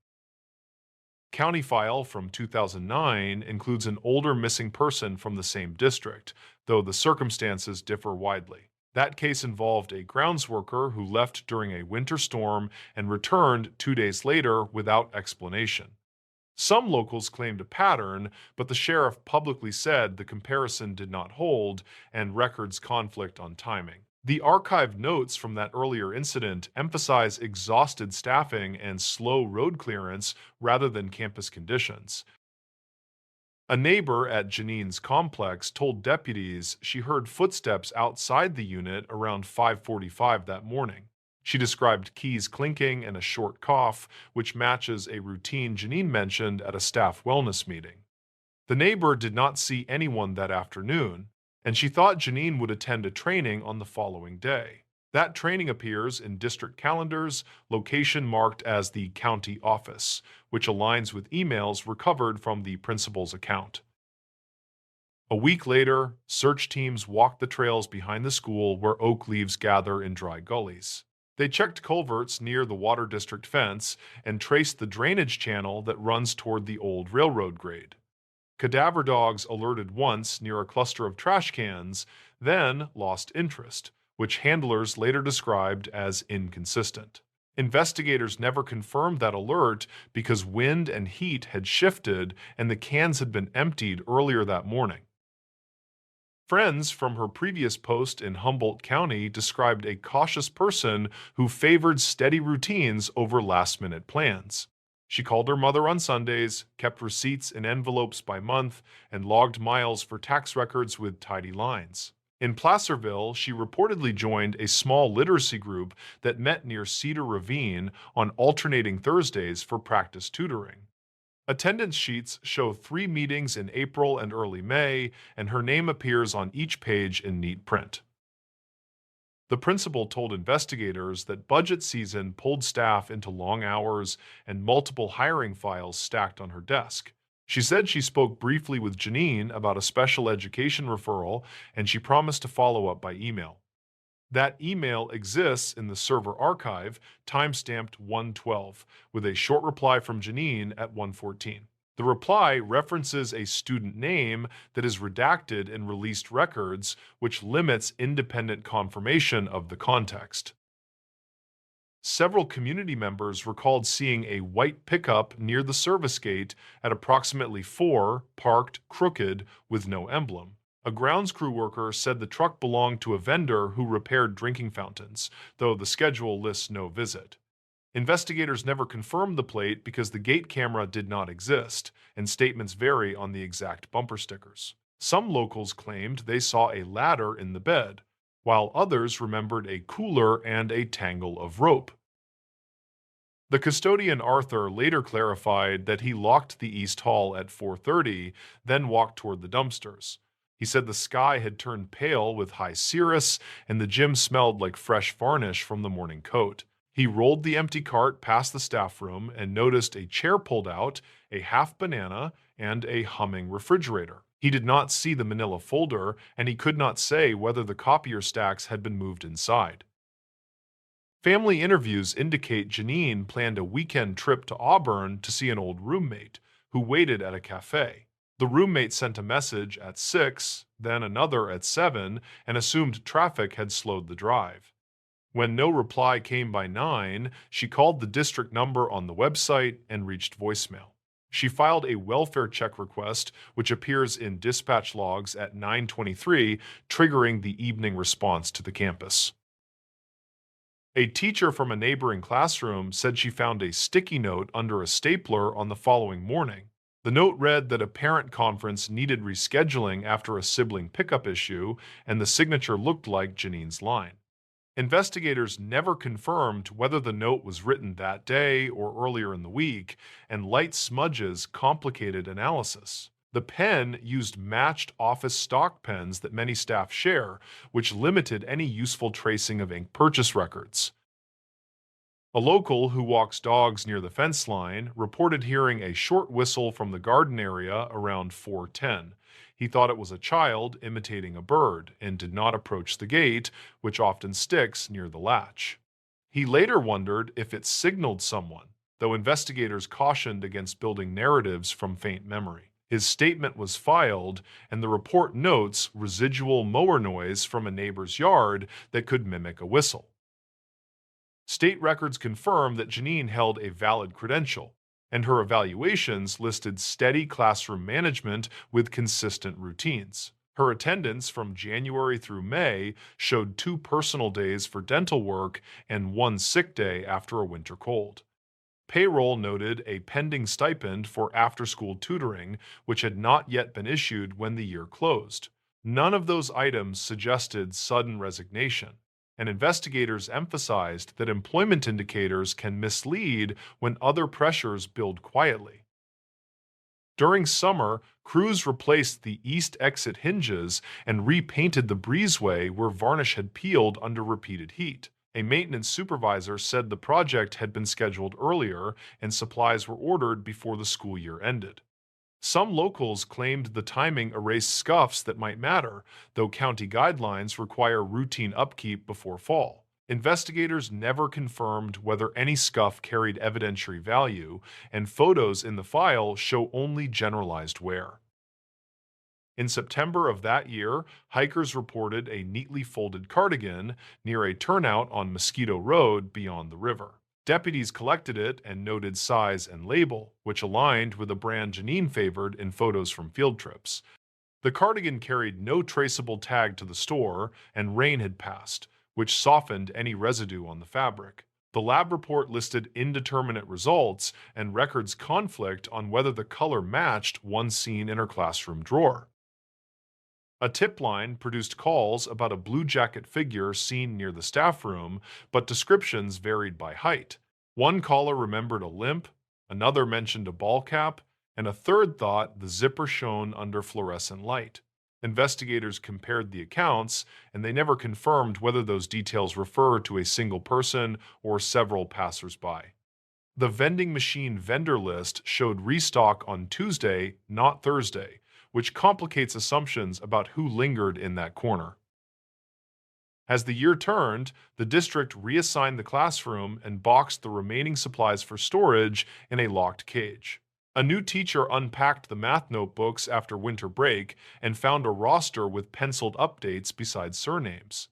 County file from 2009 includes an older missing person from the same district, though the circumstances differ widely. That case involved a grounds worker who left during a winter storm and returned 2 days later without explanation. Some locals claimed a pattern, but the sheriff publicly said the comparison did not hold and records conflict on timing. The archived notes from that earlier incident emphasize exhausted staffing and slow road clearance rather than campus conditions. A neighbor at Janine's complex told deputies she heard footsteps outside the unit around 5:45 that morning. She described keys clinking and a short cough, which matches a routine Janine mentioned at a staff wellness meeting. The neighbor did not see anyone that afternoon, and she thought Janine would attend a training on the following day. That training appears in district calendars, location marked as the county office, which aligns with emails recovered from the principal's account. A week later, search teams walked the trails behind the school where oak leaves gather in dry gullies. They checked culverts near the water district fence and traced the drainage channel that runs toward the old railroad grade. Cadaver dogs alerted once near a cluster of trash cans, then lost interest, which handlers later described as inconsistent. Investigators never confirmed that alert because wind and heat had shifted and the cans had been emptied earlier that morning. Friends from her previous post in Humboldt County described a cautious person who favored steady routines over last-minute plans. She called her mother on Sundays, kept receipts in envelopes by month, and logged miles for tax records with tidy lines. In Placerville, she reportedly joined a small literacy group that met near Cedar Ravine on alternating Thursdays for practice tutoring. Attendance sheets show 3 meetings in April and early May, and her name appears on each page in neat print. The principal told investigators that budget season pulled staff into long hours and multiple hiring files stacked on her desk. She said she spoke briefly with Janine about a special education referral, and she promised to follow up by email. That email exists in the server archive, timestamped 112, with a short reply from Janine at 1:14. The reply references a student name that is redacted in released records, which limits independent confirmation of the context. Several community members recalled seeing a white pickup near the service gate at approximately 4, parked crooked with no emblem. A grounds crew worker said the truck belonged to a vendor who repaired drinking fountains, though the schedule lists no visit. Investigators never confirmed the plate because the gate camera did not exist, and statements vary on the exact bumper stickers. Some locals claimed they saw a ladder in the bed, while others remembered a cooler and a tangle of rope. The custodian Arthur later clarified that he locked the East Hall at 4:30, then walked toward the dumpsters. He said the sky had turned pale with high cirrus, and the gym smelled like fresh varnish from the morning coat. He rolled the empty cart past the staff room and noticed a chair pulled out, a half banana, and a humming refrigerator. He did not see the manila folder, and he could not say whether the copier stacks had been moved inside. Family interviews indicate Janine planned a weekend trip to Auburn to see an old roommate who waited at a cafe. The roommate sent a message at 6, then another at 7, and assumed traffic had slowed the drive. When no reply came by 9, she called the district number on the website and reached voicemail. She filed a welfare check request, which appears in dispatch logs at 9:23, triggering the evening response to the campus. A teacher from a neighboring classroom said she found a sticky note under a stapler on the following morning. The note read that a parent conference needed rescheduling after a sibling pickup issue, and the signature looked like Janine's line. Investigators never confirmed whether the note was written that day or earlier in the week, and light smudges complicated analysis. The pen used matched office stock pens that many staff share, which limited any useful tracing of ink purchase records. A local who walks dogs near the fence line reported hearing a short whistle from the garden area around 4:10. He thought it was a child imitating a bird and did not approach the gate, which often sticks near the latch. He later wondered if it signaled someone, though investigators cautioned against building narratives from faint memory. His statement was filed, and the report notes residual mower noise from a neighbor's yard that could mimic a whistle. State records confirm that Janine held a valid credential, and her evaluations listed steady classroom management with consistent routines. Her attendance from January through May showed 2 personal days for dental work and 1 sick day after a winter cold. Payroll noted a pending stipend for after-school tutoring, which had not yet been issued when the year closed. None of those items suggested sudden resignation, and investigators emphasized that employment indicators can mislead when other pressures build quietly. During summer, crews replaced the east exit hinges and repainted the breezeway where varnish had peeled under repeated heat. A maintenance supervisor said the project had been scheduled earlier and supplies were ordered before the school year ended. Some locals claimed the timing erased scuffs that might matter, though county guidelines require routine upkeep before fall. Investigators never confirmed whether any scuff carried evidentiary value, and photos in the file show only generalized wear. In September of that year, hikers reported a neatly folded cardigan near a turnout on Mosquito Road beyond the river. Deputies collected it and noted size and label, which aligned with a brand Janine favored in photos from field trips. The cardigan carried no traceable tag to the store, and rain had passed, which softened any residue on the fabric. The lab report listed indeterminate results, and records conflict on whether the color matched one seen in her classroom drawer. A tip line produced calls about a blue jacket figure seen near the staff room, but descriptions varied by height. One caller remembered a limp, another mentioned a ball cap, and a third thought the zipper shone under fluorescent light. Investigators compared the accounts, and they never confirmed whether those details refer to a single person or several passersby. The vending machine vendor list showed restock on Tuesday, not Thursday, which complicates assumptions about who lingered in that corner. As the year turned, the district reassigned the classroom and boxed the remaining supplies for storage in a locked cage. A new teacher unpacked the math notebooks after winter break and found a roster with penciled updates beside surnames.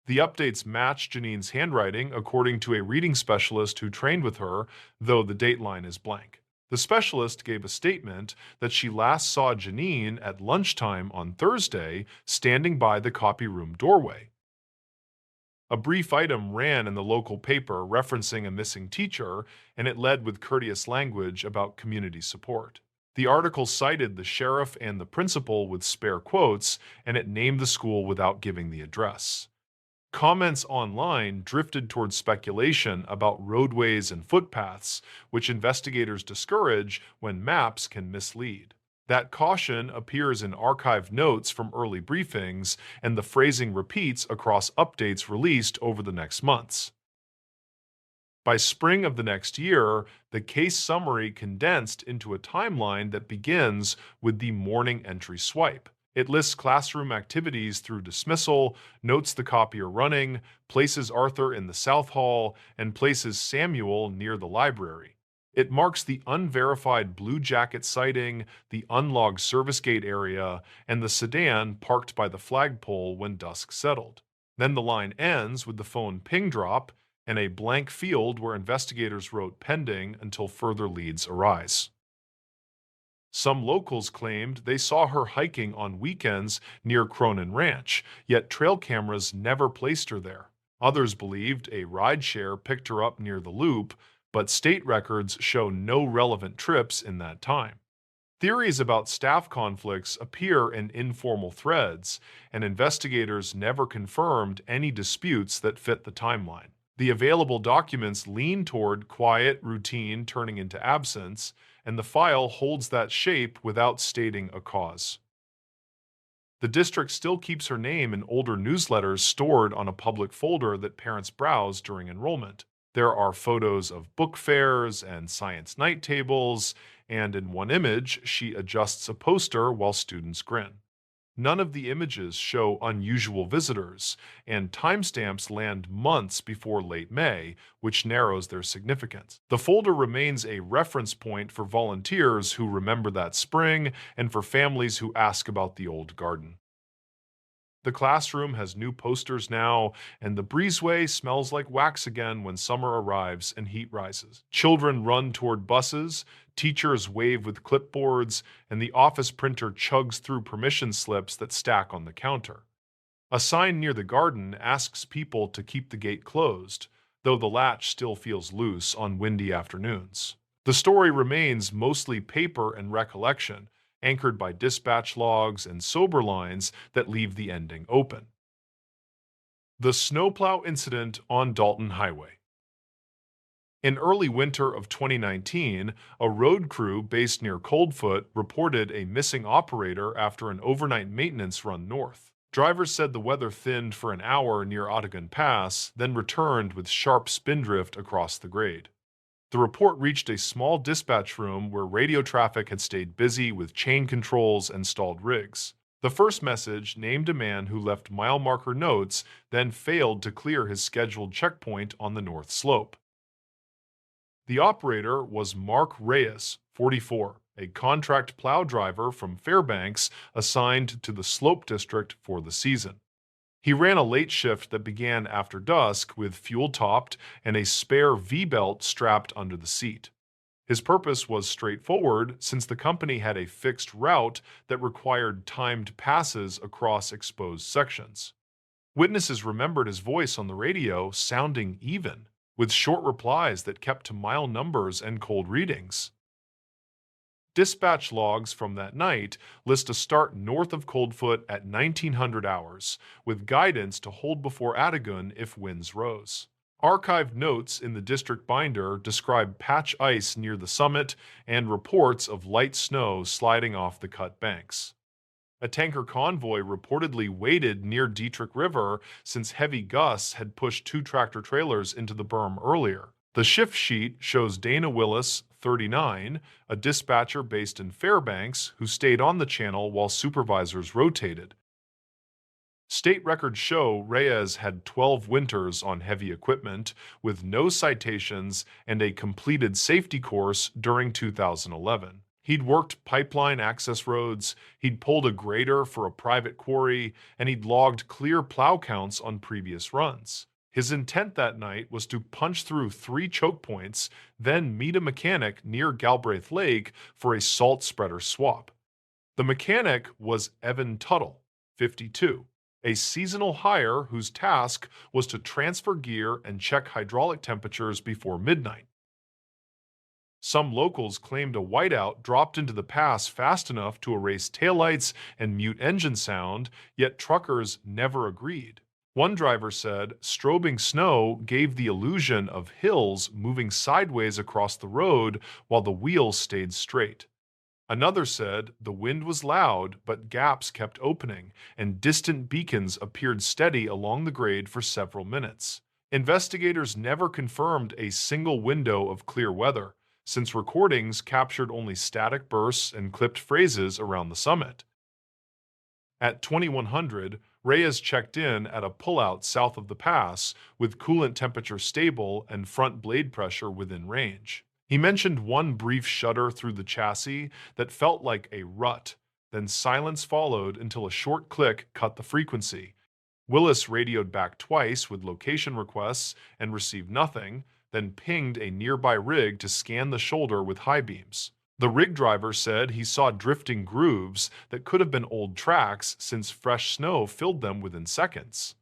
The updates matched Janine's handwriting according to a reading specialist who trained with her, though the date line is blank. The specialist gave a statement that she last saw Janine at lunchtime on Thursday, standing by the copy room doorway. A brief item ran in the local paper referencing a missing teacher, and it led with courteous language about community support. The article cited the sheriff and the principal with spare quotes, and it named the school without giving the address. Comments online drifted towards speculation about roadways and footpaths, which investigators discourage when maps can mislead. That caution appears in archived notes from early briefings, and the phrasing repeats across updates released over the next months. By spring of the next year, the case summary condensed into a timeline that begins with the morning entry swipe. It lists classroom activities through dismissal, notes the copier running, places Arthur in the South Hall, and places Samuel near the library. It marks the unverified blue jacket sighting, the unlogged service gate area, and the sedan parked by the flagpole when dusk settled. Then the line ends with the phone ping drop and a blank field where investigators wrote pending until further leads arise. Some locals claimed they saw her hiking on weekends near Cronin Ranch, yet trail cameras never placed her there. Others believed a rideshare picked her up near the loop, but state records show no relevant trips in that time. Theories about staff conflicts appear in informal threads, and investigators never confirmed any disputes that fit the timeline. The available documents lean toward quiet routine turning into absence, and the file holds that shape without stating a cause. The district still keeps her name in older newsletters stored on a public folder that parents browse during enrollment. There are photos of book fairs and science night tables, and in one image, she adjusts a poster while students grin. None of the images show unusual visitors, and timestamps land months before late May, which narrows their significance. The folder remains a reference point for volunteers who remember that spring and for families who ask about the old garden. The classroom has new posters now, and the breezeway smells like wax again when summer arrives and heat rises. Children run toward buses, teachers wave with clipboards, and the office printer chugs through permission slips that stack on the counter. A sign near the garden asks people to keep the gate closed, though the latch still feels loose on windy afternoons. The story remains mostly paper and recollection, anchored by dispatch logs and sober lines that leave the ending open. The snowplow incident on Dalton Highway. In early winter of 2019, a road crew based near Coldfoot reported a missing operator after an overnight maintenance run north. Drivers said the weather thinned for an hour near Otagon Pass, then returned with sharp spindrift across the grade. The report reached a small dispatch room where radio traffic had stayed busy with chain controls and stalled rigs. The first message named a man who left mile marker notes, then failed to clear his scheduled checkpoint on the north slope. The operator was Mark Reyes, 44, a contract plow driver from Fairbanks assigned to the Slope District for the season. He ran a late shift that began after dusk with fuel topped and a spare V-belt strapped under the seat. His purpose was straightforward since the company had a fixed route that required timed passes across exposed sections. Witnesses remembered his voice on the radio sounding even, with short replies that kept to mile numbers and cold readings. Dispatch logs from that night list a start north of Coldfoot at 1900 hours, with guidance to hold before Otagon if winds rose. Archived notes in the district binder describe patch ice near the summit and reports of light snow sliding off the cut banks. A tanker convoy reportedly waited near Dietrich River since heavy gusts had pushed two tractor trailers into the berm earlier. The shift sheet shows Dana Willis, 39, a dispatcher based in Fairbanks, who stayed on the channel while supervisors rotated. State records show Reyes had 12 winters on heavy equipment, with no citations and a completed safety course during 2011. He'd worked pipeline access roads, he'd pulled a grader for a private quarry, and he'd logged clear plow counts on previous runs. His intent that night was to punch through 3 choke points, then meet a mechanic near Galbraith Lake for a salt spreader swap. The mechanic was Evan Tuttle, 52, a seasonal hire whose task was to transfer gear and check hydraulic temperatures before midnight. Some locals claimed a whiteout dropped into the pass fast enough to erase taillights and mute engine sound, yet truckers never agreed. One driver said strobing snow gave the illusion of hills moving sideways across the road while the wheels stayed straight. Another said the wind was loud, but gaps kept opening, and distant beacons appeared steady along the grade for several minutes. Investigators never confirmed a single window of clear weather, since recordings captured only static bursts and clipped phrases around the summit. At 2100, Reyes checked in at a pullout south of the pass, with coolant temperature stable and front blade pressure within range. He mentioned one brief shudder through the chassis that felt like a rut, then silence followed until a short click cut the frequency. Willis radioed back twice with location requests and received nothing, then pinged a nearby rig to scan the shoulder with high beams. The rig driver said he saw drifting grooves that could have been old tracks since fresh snow filled them within seconds.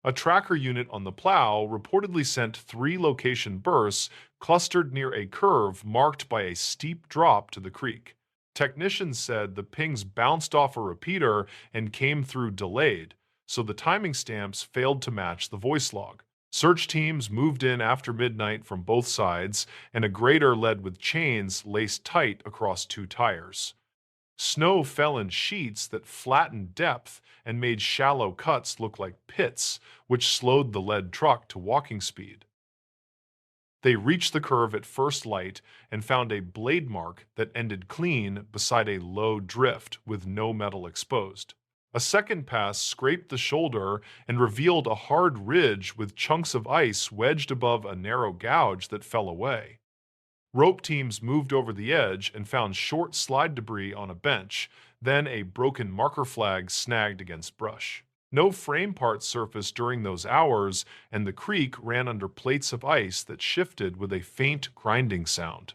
A tracker unit on the plow reportedly sent 3 location bursts clustered near a curve marked by a steep drop to the creek. Technicians said the pings bounced off a repeater and came through delayed, so the timing stamps failed to match the voice log. Search teams moved in after midnight from both sides, and a grader led with chains laced tight across 2 tires. Snow fell in sheets that flattened depth and made shallow cuts look like pits, which slowed the lead truck to walking speed. They reached the curve at first light and found a blade mark that ended clean beside a low drift with no metal exposed. A second pass scraped the shoulder and revealed a hard ridge with chunks of ice wedged above a narrow gouge that fell away. Rope teams moved over the edge and found short slide debris on a bench, then a broken marker flag snagged against brush. No frame parts surfaced during those hours, and the creek ran under plates of ice that shifted with a faint grinding sound.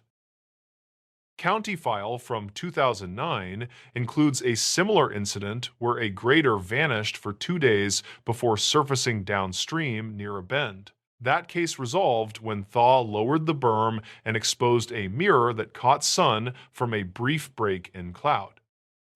County file from 2009 includes a similar incident where a grader vanished for 2 days before surfacing downstream near a bend. That case resolved when Thaw lowered the berm and exposed a mirror that caught sun from a brief break in cloud.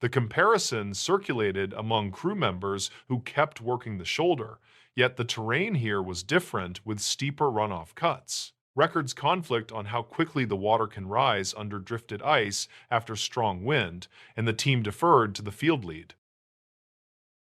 The comparison circulated among crew members who kept working the shoulder, yet the terrain here was different with steeper runoff cuts. Records conflict on how quickly the water can rise under drifted ice after strong wind, and the team deferred to the field lead.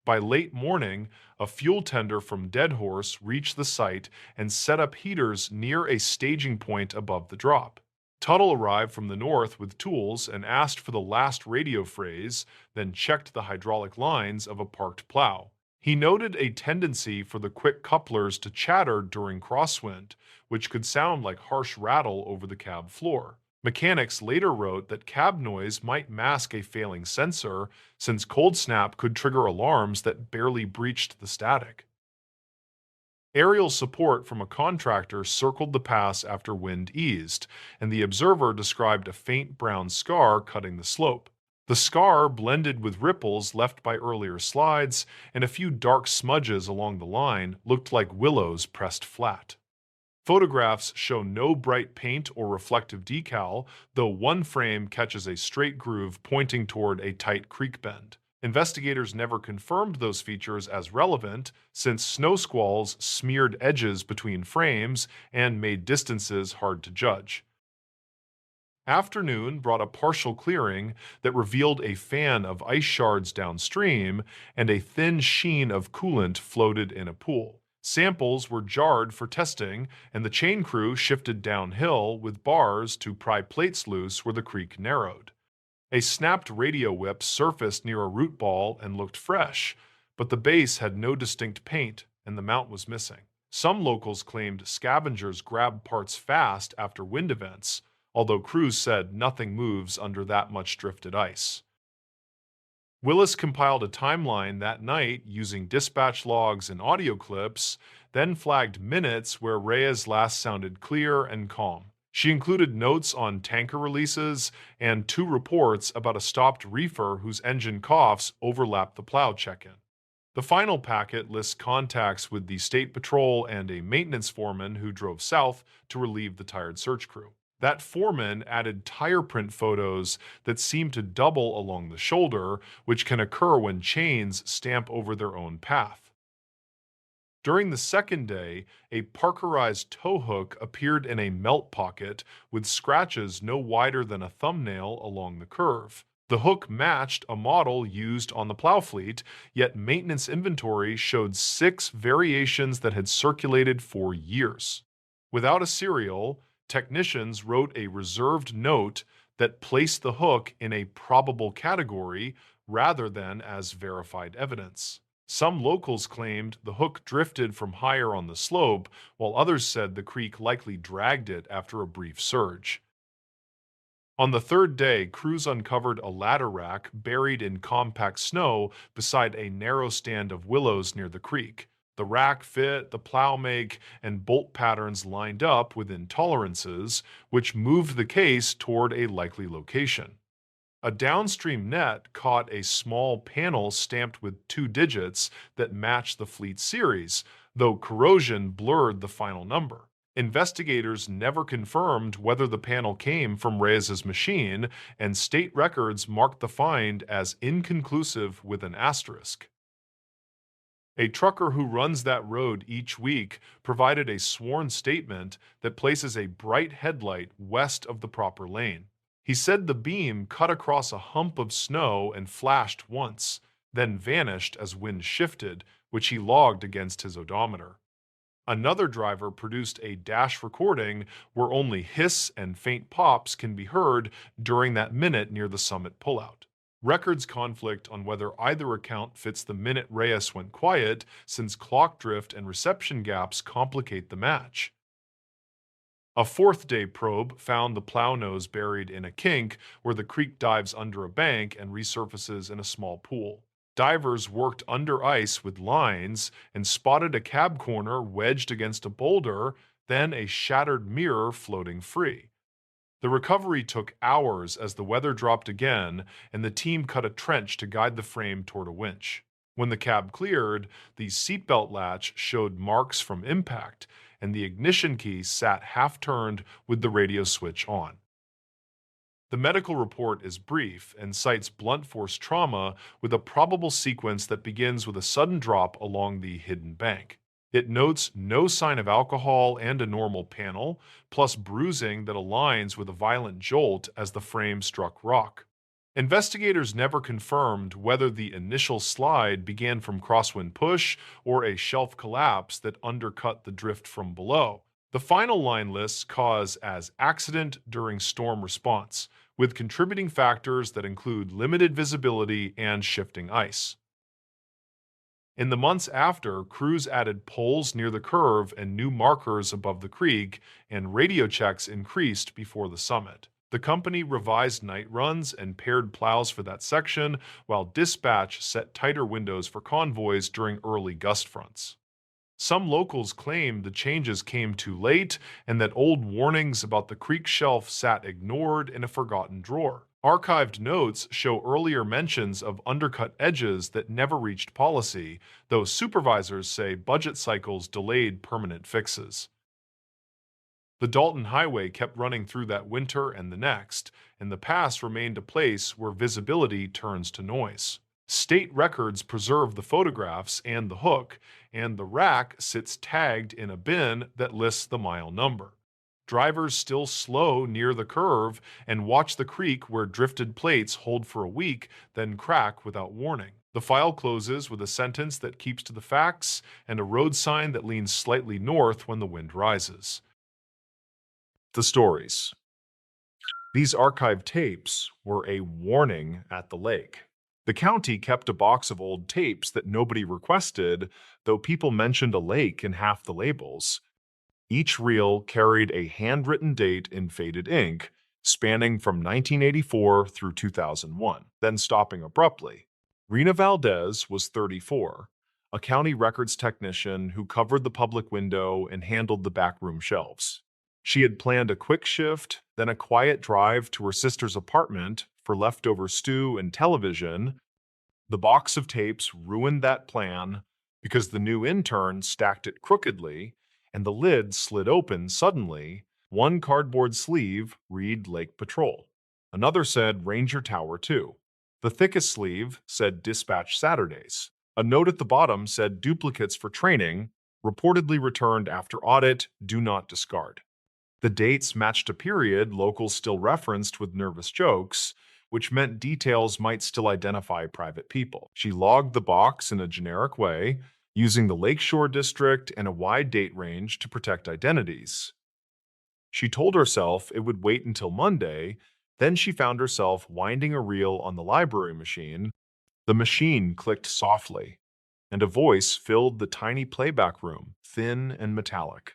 By late morning, a fuel tender from Deadhorse reached the site and set up heaters near a staging point above the drop. Tuttle arrived from the north with tools and asked for the last radio phrase, then checked the hydraulic lines of a parked plow. He noted a tendency for the quick couplers to chatter during crosswind, which could sound like harsh rattle over the cab floor. Mechanics later wrote that cab noise might mask a failing sensor, since cold snap could trigger alarms that barely breached the static. Aerial support from a contractor circled the pass after wind eased, and the observer described a faint brown scar cutting the slope. The scar blended with ripples left by earlier slides, and a few dark smudges along the line looked like willows pressed flat. Photographs show no bright paint or reflective decal, though one frame catches a straight groove pointing toward a tight creek bend. Investigators never confirmed those features as relevant, since snow squalls smeared edges between frames and made distances hard to judge. Afternoon brought a partial clearing that revealed a fan of ice shards downstream, and a thin sheen of coolant floated in a pool. Samples were jarred for testing, and the chain crew shifted downhill with bars to pry plates loose where the creek narrowed. A snapped radio whip surfaced near a root ball and looked fresh, but the base had no distinct paint and the mount was missing. Some locals claimed scavengers grabbed parts fast after wind events, although crews said nothing moves under that much drifted ice. Willis compiled a timeline that night using dispatch logs and audio clips, then flagged minutes where Reyes last sounded clear and calm. She included notes on tanker releases and 2 reports about a stopped reefer whose engine coughs overlapped the plow check-in. The final packet lists contacts with the State Patrol and a maintenance foreman who drove south to relieve the tired search crew. That foreman added tire print photos that seem to double along the shoulder, which can occur when chains stamp over their own path. During the second day, a Parkerized tow hook appeared in a melt pocket with scratches no wider than a thumbnail along the curve. The hook matched a model used on the plow fleet, yet maintenance inventory showed 6 variations that had circulated for years. Without a serial, technicians wrote a reserved note that placed the hook in a probable category rather than as verified evidence. Some locals claimed the hook drifted from higher on the slope, while others said the creek likely dragged it after a brief surge. On the third day, crews uncovered a ladder rack buried in compact snow beside a narrow stand of willows near the creek. The rack fit, the plow make, and bolt patterns lined up within tolerances, which moved the case toward a likely location. A downstream net caught a small panel stamped with 2 digits that matched the fleet series, though corrosion blurred the final number. Investigators never confirmed whether the panel came from Reyes's machine, and state records marked the find as inconclusive with an asterisk. A trucker who runs that road each week provided a sworn statement that places a bright headlight west of the proper lane. He said the beam cut across a hump of snow and flashed once, then vanished as wind shifted, which he logged against his odometer. Another driver produced a dash recording where only hiss and faint pops can be heard during that minute near the summit pullout. Records conflict on whether either account fits the minute Reyes went quiet, since clock drift and reception gaps complicate the match. A fourth-day probe found the plow nose buried in a kink where the creek dives under a bank and resurfaces in a small pool. Divers worked under ice with lines and spotted a cab corner wedged against a boulder, then a shattered mirror floating free. The recovery took hours as the weather dropped again, and the team cut a trench to guide the frame toward a winch. When the cab cleared, the seatbelt latch showed marks from impact, and the ignition key sat half-turned with the radio switch on. The medical report is brief and cites blunt force trauma with a probable sequence that begins with a sudden drop along the hidden bank. It notes no sign of alcohol and a normal panel, plus bruising that aligns with a violent jolt as the frame struck rock. Investigators never confirmed whether the initial slide began from crosswind push or a shelf collapse that undercut the drift from below. The final line lists cause as accident during storm response, with contributing factors that include limited visibility and shifting ice. In the months after, crews added poles near the curve and new markers above the creek, and radio checks increased before the summit. The company revised night runs and paired plows for that section, while dispatch set tighter windows for convoys during early gust fronts. Some locals claim the changes came too late and that old warnings about the creek shelf sat ignored in a forgotten drawer. Archived notes show earlier mentions of undercut edges that never reached policy, though supervisors say budget cycles delayed permanent fixes. The Dalton Highway kept running through that winter and the next, and the pass remained a place where visibility turns to noise. State records preserve the photographs and the hook, and the rack sits tagged in a bin that lists the mile number. Drivers still slow near the curve and watch the creek where drifted plates hold for a week, then crack without warning. The file closes with a sentence that keeps to the facts and a road sign that leans slightly north when the wind rises. The stories. These archived tapes were a warning at the lake. The county kept a box of old tapes that nobody requested, though people mentioned a lake in half the labels. Each reel carried a handwritten date in faded ink, spanning from 1984 through 2001, then stopping abruptly. Rena Valdez was 34, a county records technician who covered the public window and handled the backroom shelves. She had planned a quick shift, then a quiet drive to her sister's apartment for leftover stew and television. The box of tapes ruined that plan because the new intern stacked it crookedly and the lid slid open suddenly. One cardboard sleeve read Lake Patrol. Another said Ranger Tower 2. The thickest sleeve said Dispatch Saturdays. A note at the bottom said duplicates for training, reportedly returned after audit, do not discard. The dates matched a period locals still referenced with nervous jokes, which meant details might still identify private people. She logged the box in a generic way, using the Lakeshore District and a wide date range to protect identities. She told herself it would wait until Monday, then she found herself winding a reel on the library machine. The machine clicked softly, and a voice filled the tiny playback room, thin and metallic.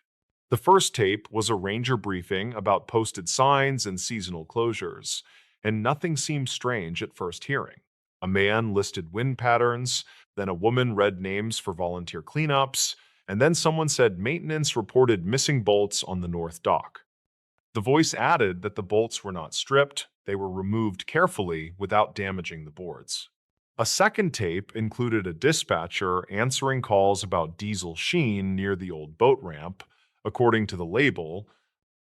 The first tape was a ranger briefing about posted signs and seasonal closures, and nothing seemed strange at first hearing. A man listed wind patterns, then a woman read names for volunteer cleanups, and then someone said maintenance reported missing bolts on the north dock. The voice added that the bolts were not stripped, they were removed carefully without damaging the boards. A second tape included a dispatcher answering calls about diesel sheen near the old boat ramp. According to the label,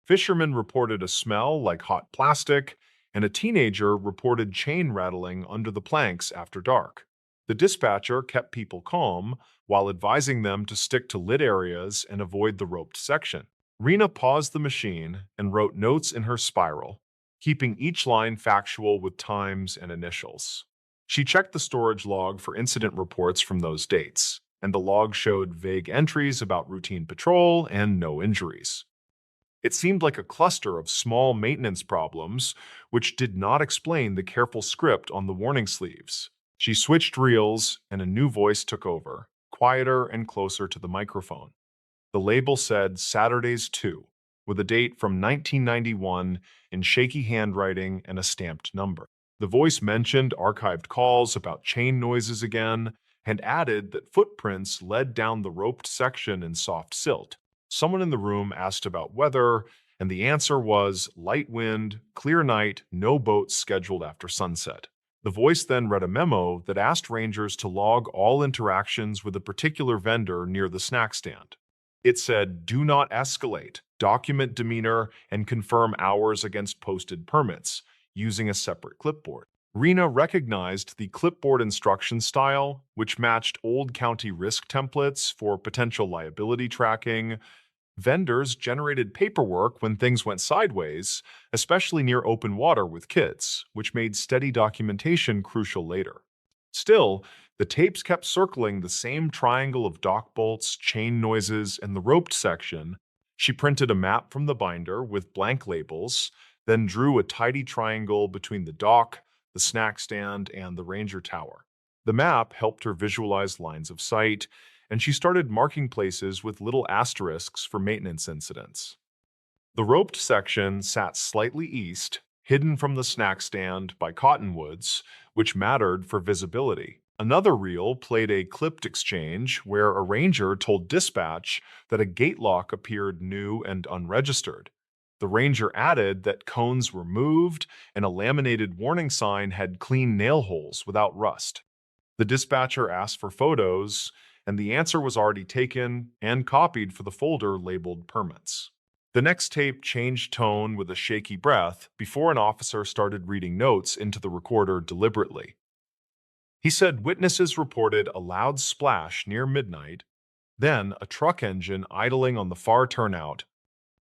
fishermen reported a smell like hot plastic, and a teenager reported chain rattling under the planks after dark. The dispatcher kept people calm while advising them to stick to lit areas and avoid the roped section. Rena paused the machine and wrote notes in her spiral, keeping each line factual with times and initials. She checked the storage log for incident reports from those dates, and the log showed vague entries about routine patrol and no injuries. It seemed like a cluster of small maintenance problems, which did not explain the careful script on the warning sleeves. She switched reels, and a new voice took over, quieter and closer to the microphone. The label said Saturdays 2, with a date from 1991 in shaky handwriting and a stamped number. The voice mentioned archived calls about chain noises again, and added that footprints led down the roped section in soft silt. Someone in the room asked about weather, and the answer was light wind, clear night, no boats scheduled after sunset. The voice then read a memo that asked rangers to log all interactions with a particular vendor near the snack stand. It said, "Do not escalate, document demeanor, and confirm hours against posted permits," using a separate clipboard. Rena recognized the clipboard instruction style, which matched old county risk templates for potential liability tracking. Vendors generated paperwork when things went sideways, especially near open water with kids, which made steady documentation crucial later. Still, the tapes kept circling the same triangle of dock bolts, chain noises, and the roped section. She printed a map from the binder with blank labels, then drew a tidy triangle between the dock, the snack stand, and the ranger tower. The map helped her visualize lines of sight, and she started marking places with little asterisks for maintenance incidents. The roped section sat slightly east, hidden from the snack stand by cottonwoods, which mattered for visibility. Another reel played a clipped exchange where a ranger told dispatch that a gate lock appeared new and unregistered. The ranger added that cones were moved and a laminated warning sign had clean nail holes without rust. The dispatcher asked for photos, and the answer was already taken and copied for the folder labeled permits. The next tape changed tone with a shaky breath before an officer started reading notes into the recorder deliberately. He said witnesses reported a loud splash near midnight, then a truck engine idling on the far turnout.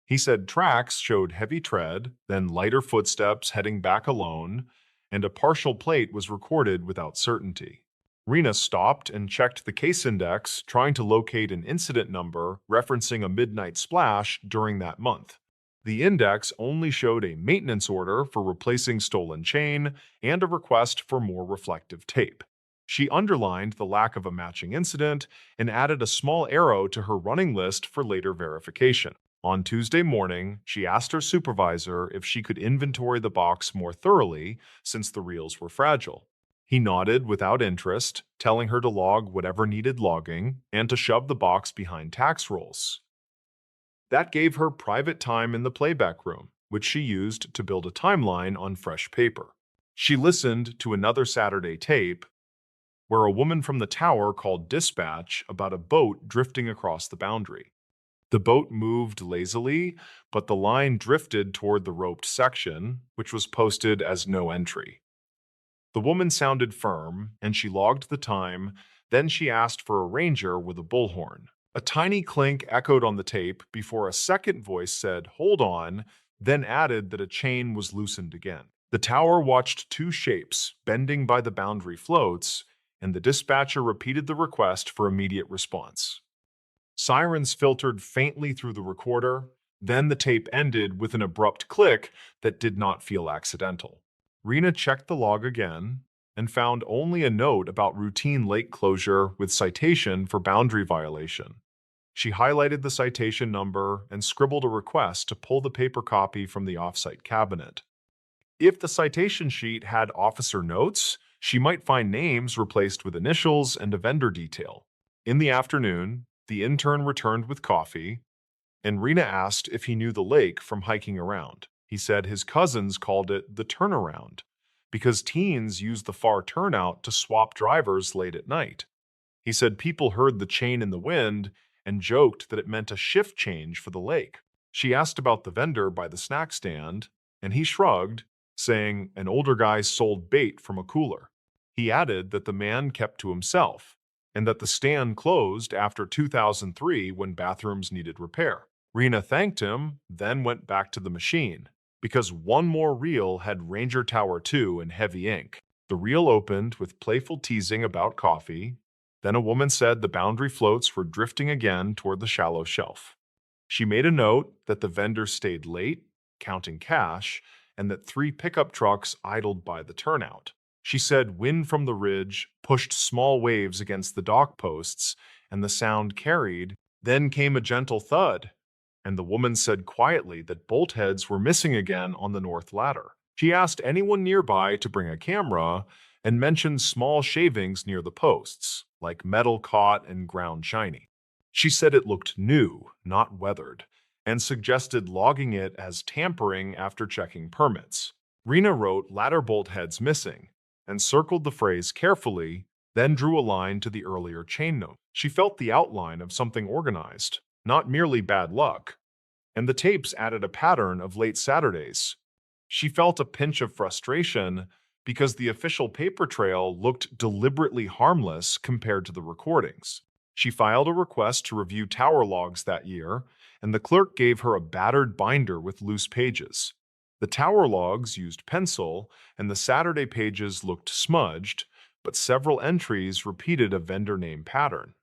He said tracks showed heavy tread, then lighter footsteps heading back alone, and a partial plate was recorded without certainty. Rena stopped and checked the case index, trying to locate an incident number referencing a midnight splash during that month. The index only showed a maintenance order for replacing stolen chain and a request for more reflective tape. She underlined the lack of a matching incident and added a small arrow to her running list for later verification. On Tuesday morning, she asked her supervisor if she could inventory the box more thoroughly since the reels were fragile. He nodded without interest, telling her to log whatever needed logging and to shove the box behind tax rolls. That gave her private time in the playback room, which she used to build a timeline on fresh paper. She listened to another Saturday tape where a woman from the tower called dispatch about a boat drifting across the boundary. The boat moved lazily, but the line drifted toward the roped section, which was posted as no entry. The woman sounded firm, and she logged the time. Then she asked for a ranger with a bullhorn. A tiny clink echoed on the tape before a second voice said, "Hold on," then added that a chain was loosened again. The tower watched two shapes bending by the boundary floats, and the dispatcher repeated the request for immediate response. Sirens filtered faintly through the recorder, then the tape ended with an abrupt click that did not feel accidental. Rena checked the log again and found only a note about routine lake closure with citation for boundary violation. She highlighted the citation number and scribbled a request to pull the paper copy from the offsite cabinet. If the citation sheet had officer notes, she might find names replaced with initials and a vendor detail. In the afternoon, the intern returned with coffee, and Rena asked if he knew the lake from hiking around. He said his cousins called it the turnaround because teens used the far turnout to swap drivers late at night. He said people heard the chain in the wind and joked that it meant a shift change for the lake. She asked about the vendor by the snack stand, and he shrugged, saying an older guy sold bait from a cooler. He added that the man kept to himself and that the stand closed after 2003 when bathrooms needed repair. Rena thanked him, then went back to the machine, because one more reel had Ranger Tower 2 in heavy ink. The reel opened with playful teasing about coffee. Then a woman said the boundary floats were drifting again toward the shallow shelf. She made a note that the vendor stayed late, counting cash, and that 3 pickup trucks idled by the turnout. She said wind from the ridge pushed small waves against the dock posts, and the sound carried. Then came a gentle thud, and the woman said quietly that bolt heads were missing again on the north ladder. She asked anyone nearby to bring a camera and mentioned small shavings near the posts, like metal caught and ground shiny. She said it looked new, not weathered, and suggested logging it as tampering after checking permits. Rena wrote ladder bolt heads missing and circled the phrase carefully, then drew a line to the earlier chain note. She felt the outline of something organized, not merely bad luck, and the tapes added a pattern of late Saturdays. She felt a pinch of frustration because the official paper trail looked deliberately harmless compared to the recordings. She filed a request to review tower logs that year, and the clerk gave her a battered binder with loose pages. The tower logs used pencil, and the Saturday pages looked smudged, but several entries repeated a vendor name pattern.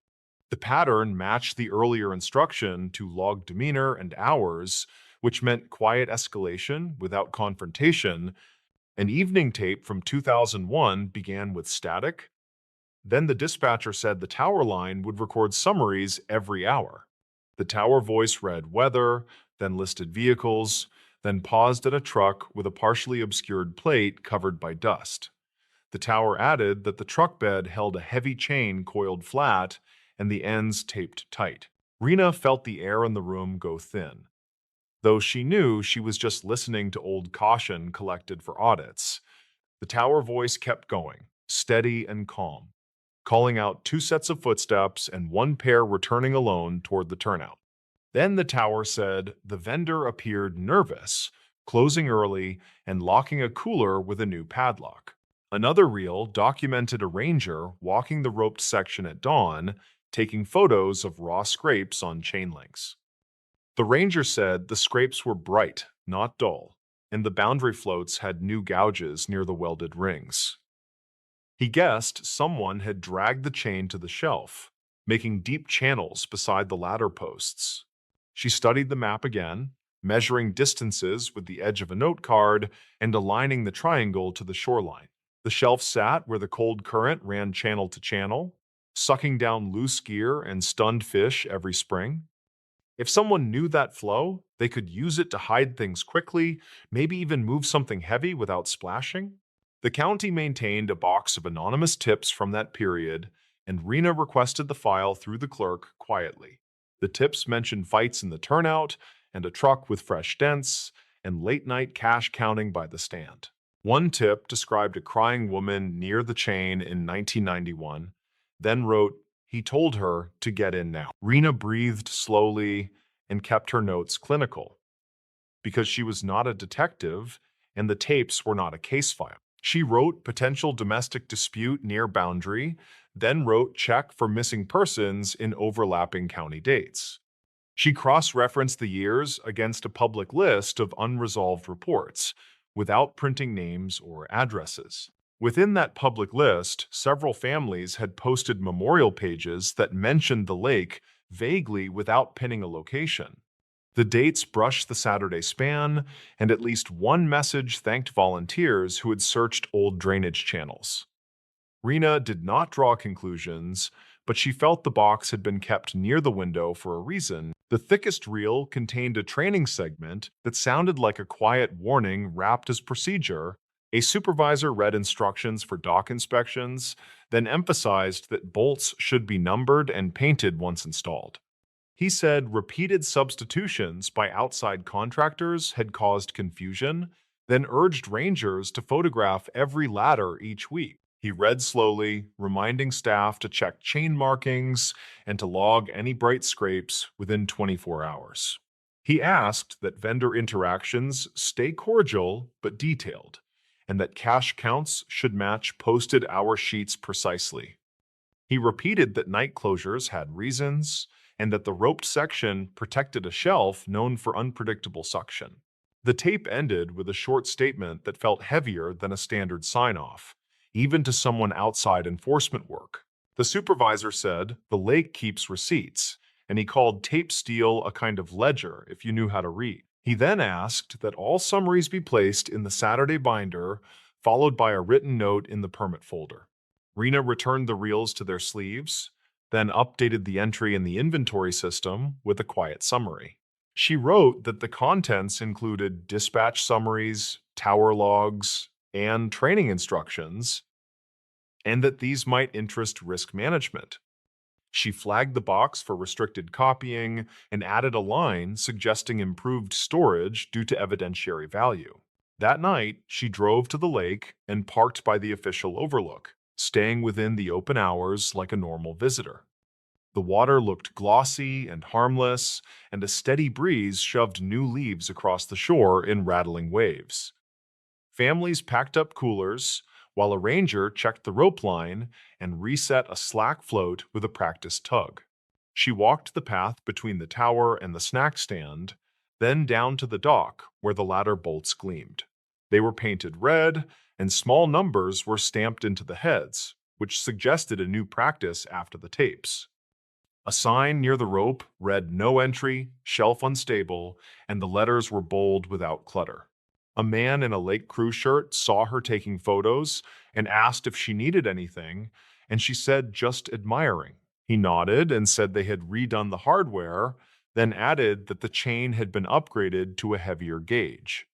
The pattern matched the earlier instruction to log demeanor and hours, which meant quiet escalation without confrontation. An evening tape from 2001 began with static. Then the dispatcher said the tower line would record summaries every hour. The tower voice read weather, then listed vehicles, then paused at a truck with a partially obscured plate covered by dust. The tower added that the truck bed held a heavy chain coiled flat and the ends taped tight. Rena felt the air in the room go thin, though she knew she was just listening to old caution collected for audits. The tower voice kept going, steady and calm, calling out two sets of footsteps and one pair returning alone toward the turnout. Then the tower said the vendor appeared nervous, closing early and locking a cooler with a new padlock. Another reel documented a ranger walking the roped section at dawn, taking photos of raw scrapes on chain links. The ranger said the scrapes were bright, not dull, and the boundary floats had new gouges near the welded rings. He guessed someone had dragged the chain to the shelf, making deep channels beside the ladder posts. She studied the map again, measuring distances with the edge of a note card and aligning the triangle to the shoreline. The shelf sat where the cold current ran channel to channel, sucking down loose gear and stunned fish every spring. If someone knew that flow, they could use it to hide things quickly, maybe even move something heavy without splashing. The county maintained a box of anonymous tips from that period, and Rena requested the file through the clerk quietly. The tips mentioned fights in the turnout, and a truck with fresh dents, and late-night cash counting by the stand. One tip described a crying woman near the chain in 1991, then wrote, "He told her to get in now." Rena breathed slowly and kept her notes clinical, because she was not a detective and the tapes were not a case file. She wrote potential domestic dispute near boundary, then wrote check for missing persons in overlapping county dates. She cross-referenced the years against a public list of unresolved reports, without printing names or addresses. Within that public list, several families had posted memorial pages that mentioned the lake vaguely without pinning a location. The dates brushed the Saturday span, and at least one message thanked volunteers who had searched old drainage channels. Rena did not draw conclusions, but she felt the box had been kept near the window for a reason. The thickest reel contained a training segment that sounded like a quiet warning wrapped as procedure. A supervisor read instructions for dock inspections, then emphasized that bolts should be numbered and painted once installed. He said repeated substitutions by outside contractors had caused confusion, then urged rangers to photograph every ladder each week. He read slowly, reminding staff to check chain markings and to log any bright scrapes within 24 hours. He asked that vendor interactions stay cordial but detailed, and that cash counts should match posted hour sheets precisely. He repeated that night closures had reasons, and that the roped section protected a shelf known for unpredictable suction. The tape ended with a short statement that felt heavier than a standard sign-off, even to someone outside enforcement work. The supervisor said the lake keeps receipts, and he called tape steel a kind of ledger if you knew how to read. He then asked that all summaries be placed in the Saturday binder, followed by a written note in the permit folder. Rena returned the reels to their sleeves, then updated the entry in the inventory system with a quiet summary. She wrote that the contents included dispatch summaries, tower logs, and training instructions, and that these might interest risk management. She flagged the box for restricted copying and added a line suggesting improved storage due to evidentiary value. That night, she drove to the lake and parked by the official overlook, staying within the open hours like a normal visitor. The water looked glossy and harmless, and a steady breeze shoved new leaves across the shore in rattling waves. Families packed up coolers, while a ranger checked the rope line and reset a slack float with a practiced tug. She walked the path between the tower and the snack stand, then down to the dock where the ladder bolts gleamed. They were painted red, and small numbers were stamped into the heads, which suggested a new practice after the tapes. A sign near the rope read "No entry, shelf unstable," and the letters were bold without clutter. A man in a lake crew shirt saw her taking photos and asked if she needed anything, and she said just admiring. He nodded and said they had redone the hardware, then added that the chain had been upgraded to a heavier gauge.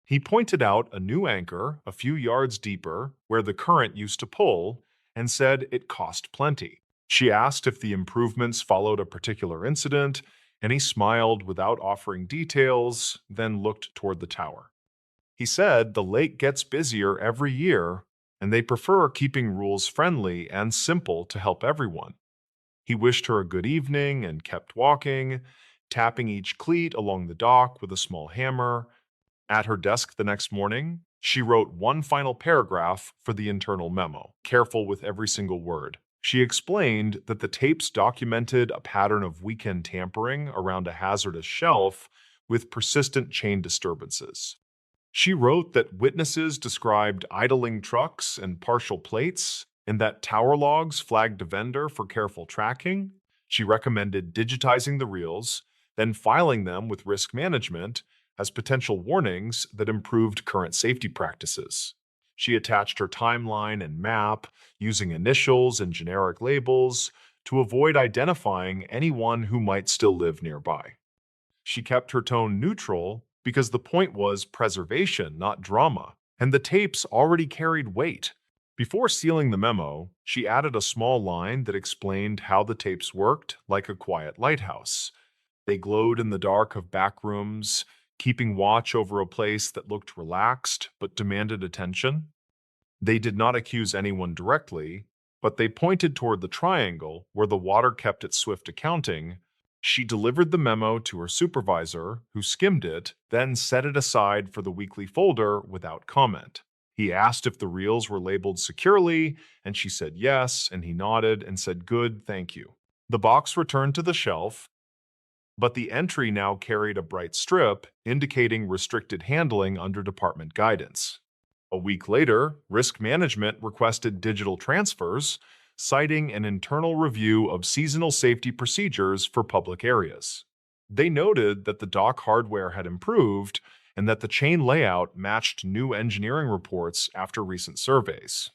He pointed out a new anchor a few yards deeper where the current used to pull and said it cost plenty. She asked if the improvements followed a particular incident, and he smiled without offering details, then looked toward the tower. He said the lake gets busier every year, and they prefer keeping rules friendly and simple to help everyone. He wished her a good evening and kept walking, tapping each cleat along the dock with a small hammer. At her desk the next morning, she wrote one final paragraph for the internal memo, careful with every single word. She explained that the tapes documented a pattern of weekend tampering around a hazardous shelf with persistent chain disturbances. She wrote that witnesses described idling trucks and partial plates, and that tower logs flagged a vendor for careful tracking. She recommended digitizing the reels, then filing them with risk management as potential warnings that improved current safety practices. She attached her timeline and map using initials and generic labels to avoid identifying anyone who might still live nearby. She kept her tone neutral because the point was preservation, not drama, and the tapes already carried weight. Before sealing the memo, she added a small line that explained how the tapes worked like a quiet lighthouse. They glowed in the dark of back rooms, keeping watch over a place that looked relaxed but demanded attention. They did not accuse anyone directly, but they pointed toward the triangle where the water kept its swift accounting. She delivered the memo to her supervisor, who skimmed it, then set it aside for the weekly folder without comment. He asked if the reels were labeled securely, and she said yes, and he nodded and said, "Good, thank you." The box returned to the shelf, but the entry now carried a bright strip indicating restricted handling under department guidance. A week later, risk management requested digital transfers, citing an internal review of seasonal safety procedures for public areas. They noted that the dock hardware had improved and that the chain layout matched new engineering reports after recent surveys.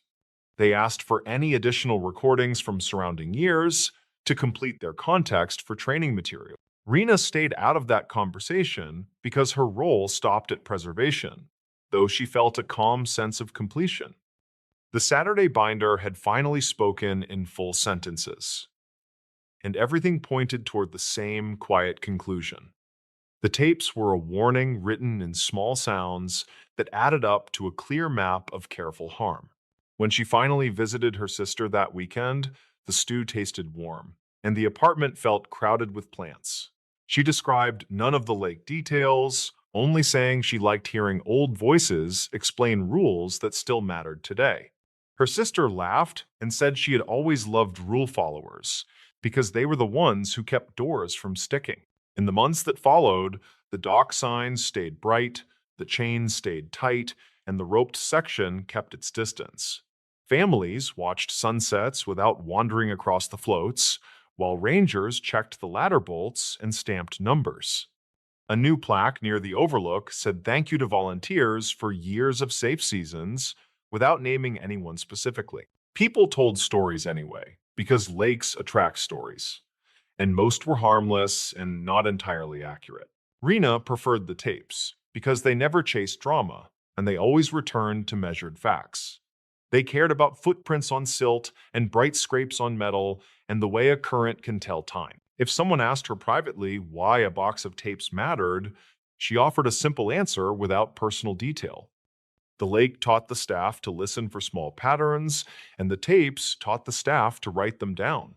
They asked for any additional recordings from surrounding years to complete their context for training material. Rena stayed out of that conversation because her role stopped at preservation, though she felt a calm sense of completion. The Saturday binder had finally spoken in full sentences, and everything pointed toward the same quiet conclusion. The tapes were a warning written in small sounds that added up to a clear map of careful harm. When she finally visited her sister that weekend, the stew tasted warm, and the apartment felt crowded with plants. She described none of the lake details, only saying she liked hearing old voices explain rules that still mattered today. Her sister laughed and said she had always loved rule followers because they were the ones who kept doors from sticking. In the months that followed, the dock signs stayed bright, the chains stayed tight, and the roped section kept its distance. Families watched sunsets without wandering across the floats, while rangers checked the ladder bolts and stamped numbers. A new plaque near the overlook said thank you to volunteers for years of safe seasons without naming anyone specifically. People told stories anyway, because lakes attract stories, and most were harmless and not entirely accurate. Rena preferred the tapes because they never chased drama, and they always returned to measured facts. They cared about footprints on silt and bright scrapes on metal and the way a current can tell time. If someone asked her privately why a box of tapes mattered, she offered a simple answer without personal detail. The lake taught the staff to listen for small patterns, and the tapes taught the staff to write them down.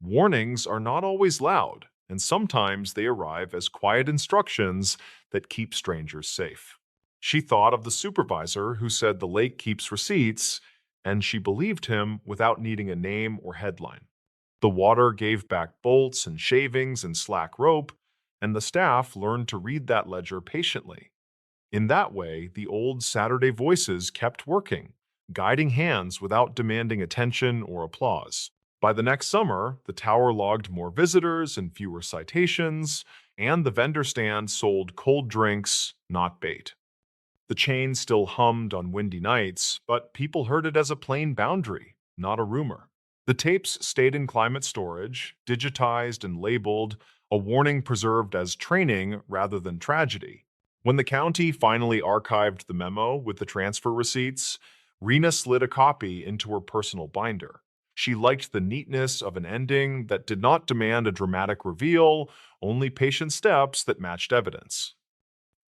Warnings are not always loud, and sometimes they arrive as quiet instructions that keep strangers safe. She thought of the supervisor who said the lake keeps receipts, and she believed him without needing a name or headline. The water gave back bolts and shavings and slack rope, and the staff learned to read that ledger patiently. In that way, the old Saturday voices kept working, guiding hands without demanding attention or applause. By the next summer, the tower logged more visitors and fewer citations, and the vendor stand sold cold drinks, not bait. The chain still hummed on windy nights, but people heard it as a plain boundary, not a rumor. The tapes stayed in climate storage, digitized and labeled, a warning preserved as training rather than tragedy. When the county finally archived the memo with the transfer receipts, Rena slid a copy into her personal binder. She liked the neatness of an ending that did not demand a dramatic reveal, only patient steps that matched evidence.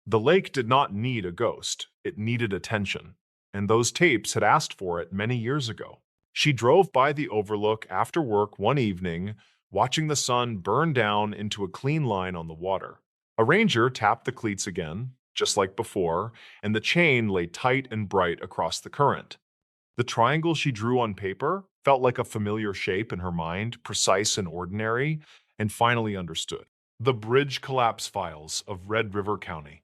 The lake did not need a ghost, it needed attention, and those tapes had asked for it many years ago. She drove by the overlook after work one evening, watching the sun burn down into a clean line on the water. A ranger tapped the cleats again, just like before, and the chain lay tight and bright across the current. The triangle she drew on paper felt like a familiar shape in her mind, precise and ordinary, and finally understood. The bridge collapse files of Red River County.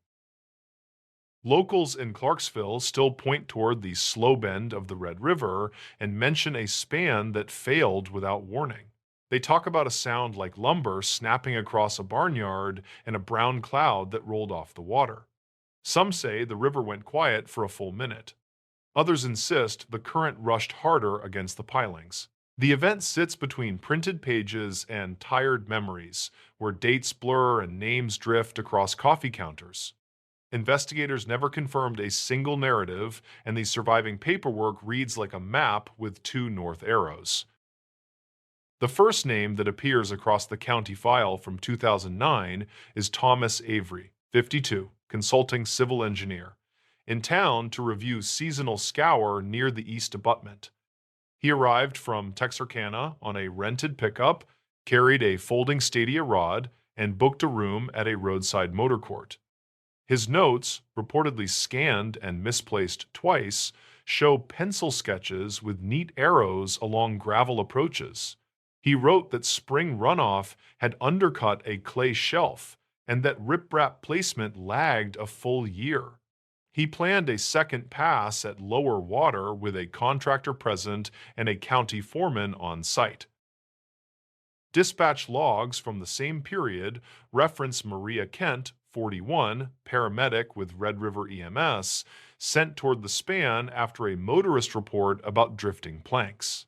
Locals in Clarksville still point toward the slow bend of the Red River and mention a span that failed without warning. They talk about a sound like lumber snapping across a barnyard and a brown cloud that rolled off the water. Some say the river went quiet for a full minute. Others insist the current rushed harder against the pilings. The event sits between printed pages and tired memories, where dates blur and names drift across coffee counters. Investigators never confirmed a single narrative, and the surviving paperwork reads like a map with two north arrows. The first name that appears across the county file from 2009 is Thomas Avery, 52, consulting civil engineer, in town to review seasonal scour near the east abutment. He arrived from Texarkana on a rented pickup, carried a folding stadia rod, and booked a room at a roadside motor court. His notes, reportedly scanned and misplaced twice, show pencil sketches with neat arrows along gravel approaches. He wrote that spring runoff had undercut a clay shelf and that riprap placement lagged a full year. He planned a second pass at lower water with a contractor present and a county foreman on site. Dispatch logs from the same period reference Maria Kent, 41, paramedic with Red River EMS, sent toward the span after a motorist report about drifting planks.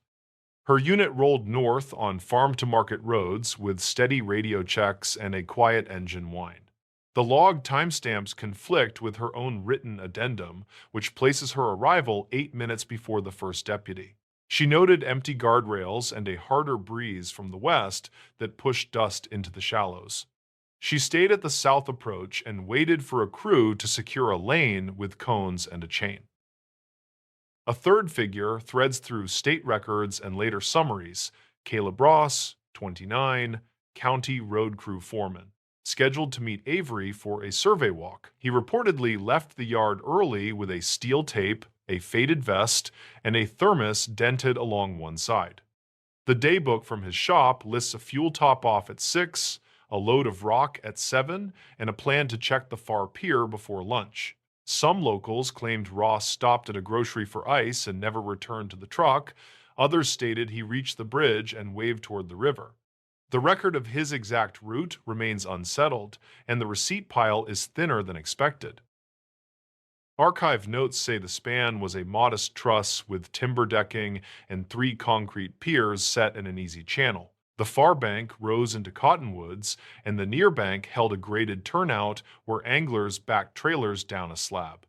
Her unit rolled north on farm-to-market roads with steady radio checks and a quiet engine whine. The log timestamps conflict with her own written addendum, which places her arrival 8 minutes before the first deputy. She noted empty guardrails and a harder breeze from the west that pushed dust into the shallows. She stayed at the south approach and waited for a crew to secure a lane with cones and a chain. A third figure threads through state records and later summaries: Caleb Ross, 29, county road crew foreman, scheduled to meet Avery for a survey walk. He reportedly left the yard early with a steel tape, a faded vest, and a thermos dented along one side. The daybook from his shop lists a fuel top off at 6, a load of rock at 7, and a plan to check the far pier before lunch. Some locals claimed Ross stopped at a grocery for ice and never returned to the truck. Others stated he reached the bridge and waved toward the river. The record of his exact route remains unsettled, and the receipt pile is thinner than expected. Archive notes say the span was a modest truss with timber decking and 3 concrete piers set in an easy channel. The far bank rose into cottonwoods, and the near bank held a graded turnout where anglers backed trailers down a slab.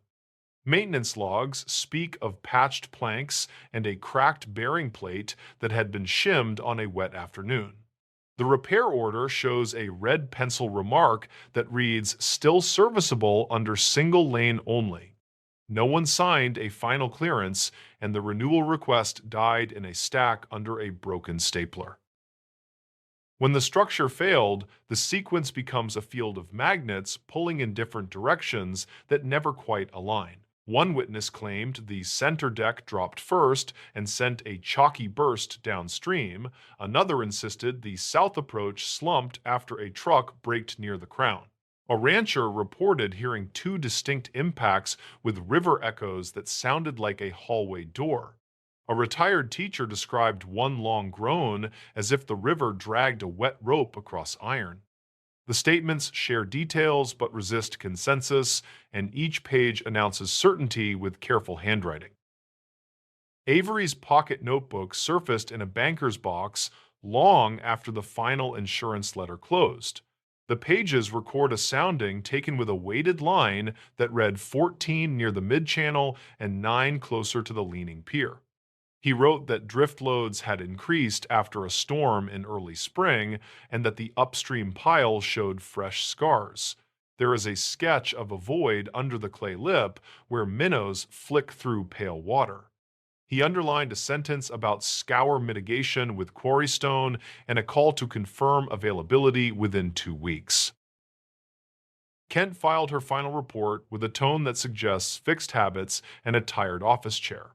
Maintenance logs speak of patched planks and a cracked bearing plate that had been shimmed on a wet afternoon. The repair order shows a red pencil remark that reads, "Still serviceable under single lane only." No one signed a final clearance, and the renewal request died in a stack under a broken stapler. When the structure failed, the sequence becomes a field of magnets pulling in different directions that never quite align. One witness claimed the center deck dropped first and sent a chalky burst downstream. Another insisted the south approach slumped after a truck braked near the crown. A rancher reported hearing two distinct impacts with river echoes that sounded like a hallway door. A retired teacher described one long groan as if the river dragged a wet rope across iron. The statements share details but resist consensus, and each page announces certainty with careful handwriting. Avery's pocket notebook surfaced in a banker's box long after the final insurance letter closed. The pages record a sounding taken with a weighted line that read 14 near the mid-channel and 9 closer to the leaning pier. He wrote that drift loads had increased after a storm in early spring and that the upstream pile showed fresh scars. There is a sketch of a void under the clay lip where minnows flick through pale water. He underlined a sentence about scour mitigation with quarry stone and a call to confirm availability within 2 weeks. Kent filed her final report with a tone that suggests fixed habits and a tired office chair.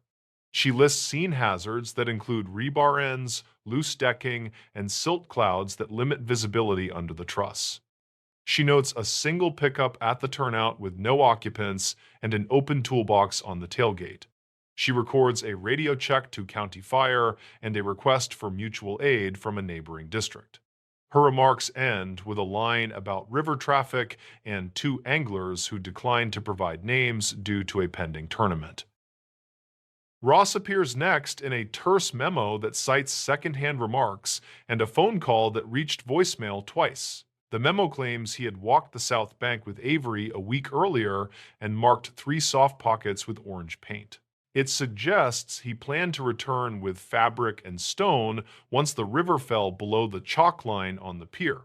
She lists scene hazards that include rebar ends, loose decking, and silt clouds that limit visibility under the truss. She notes a single pickup at the turnout with no occupants and an open toolbox on the tailgate. She records a radio check to County Fire and a request for mutual aid from a neighboring district. Her remarks end with a line about river traffic and 2 anglers who declined to provide names due to a pending tournament. Ross appears next in a terse memo that cites secondhand remarks and a phone call that reached voicemail twice. The memo claims he had walked the South Bank with Avery a week earlier and marked 3 soft pockets with orange paint. It suggests he planned to return with fabric and stone once the river fell below the chalk line on the pier.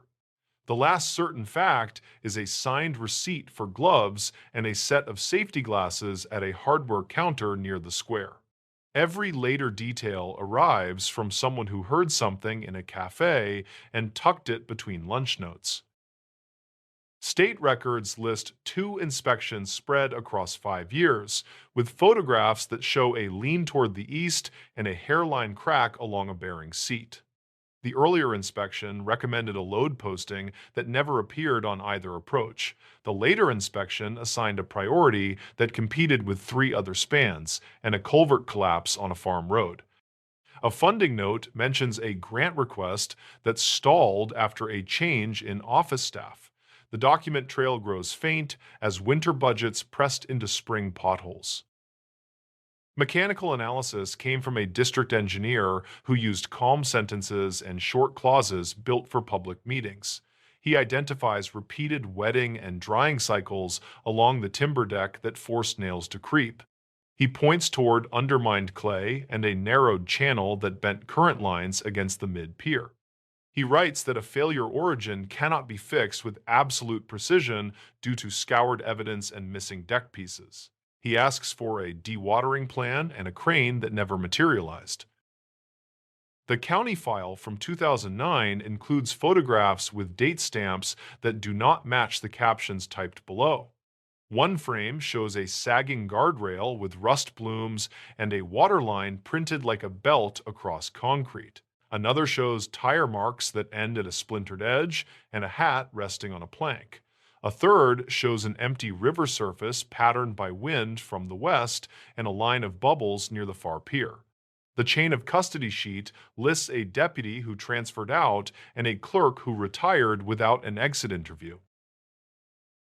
The last certain fact is a signed receipt for gloves and a set of safety glasses at a hardware counter near the square. Every later detail arrives from someone who heard something in a cafe and tucked it between lunch notes. State records list 2 inspections spread across 5 years, with photographs that show a lean toward the east and a hairline crack along a bearing seat. The earlier inspection recommended a load posting that never appeared on either approach. The later inspection assigned a priority that competed with 3 other spans and a culvert collapse on a farm road. A funding note mentions a grant request that stalled after a change in office staff. The document trail grows faint as winter budgets pressed into spring potholes. Mechanical analysis came from a district engineer who used calm sentences and short clauses built for public meetings. He identifies repeated wetting and drying cycles along the timber deck that forced nails to creep. He points toward undermined clay and a narrowed channel that bent current lines against the mid-pier. He writes that a failure origin cannot be fixed with absolute precision due to scoured evidence and missing deck pieces. He asks for a dewatering plan and a crane that never materialized. The county file from 2009 includes photographs with date stamps that do not match the captions typed below. One frame shows a sagging guardrail with rust blooms and a water line printed like a belt across concrete. Another shows tire marks that end at a splintered edge and a hat resting on a plank. A third shows an empty river surface patterned by wind from the west and a line of bubbles near the far pier. The chain of custody sheet lists a deputy who transferred out and a clerk who retired without an exit interview.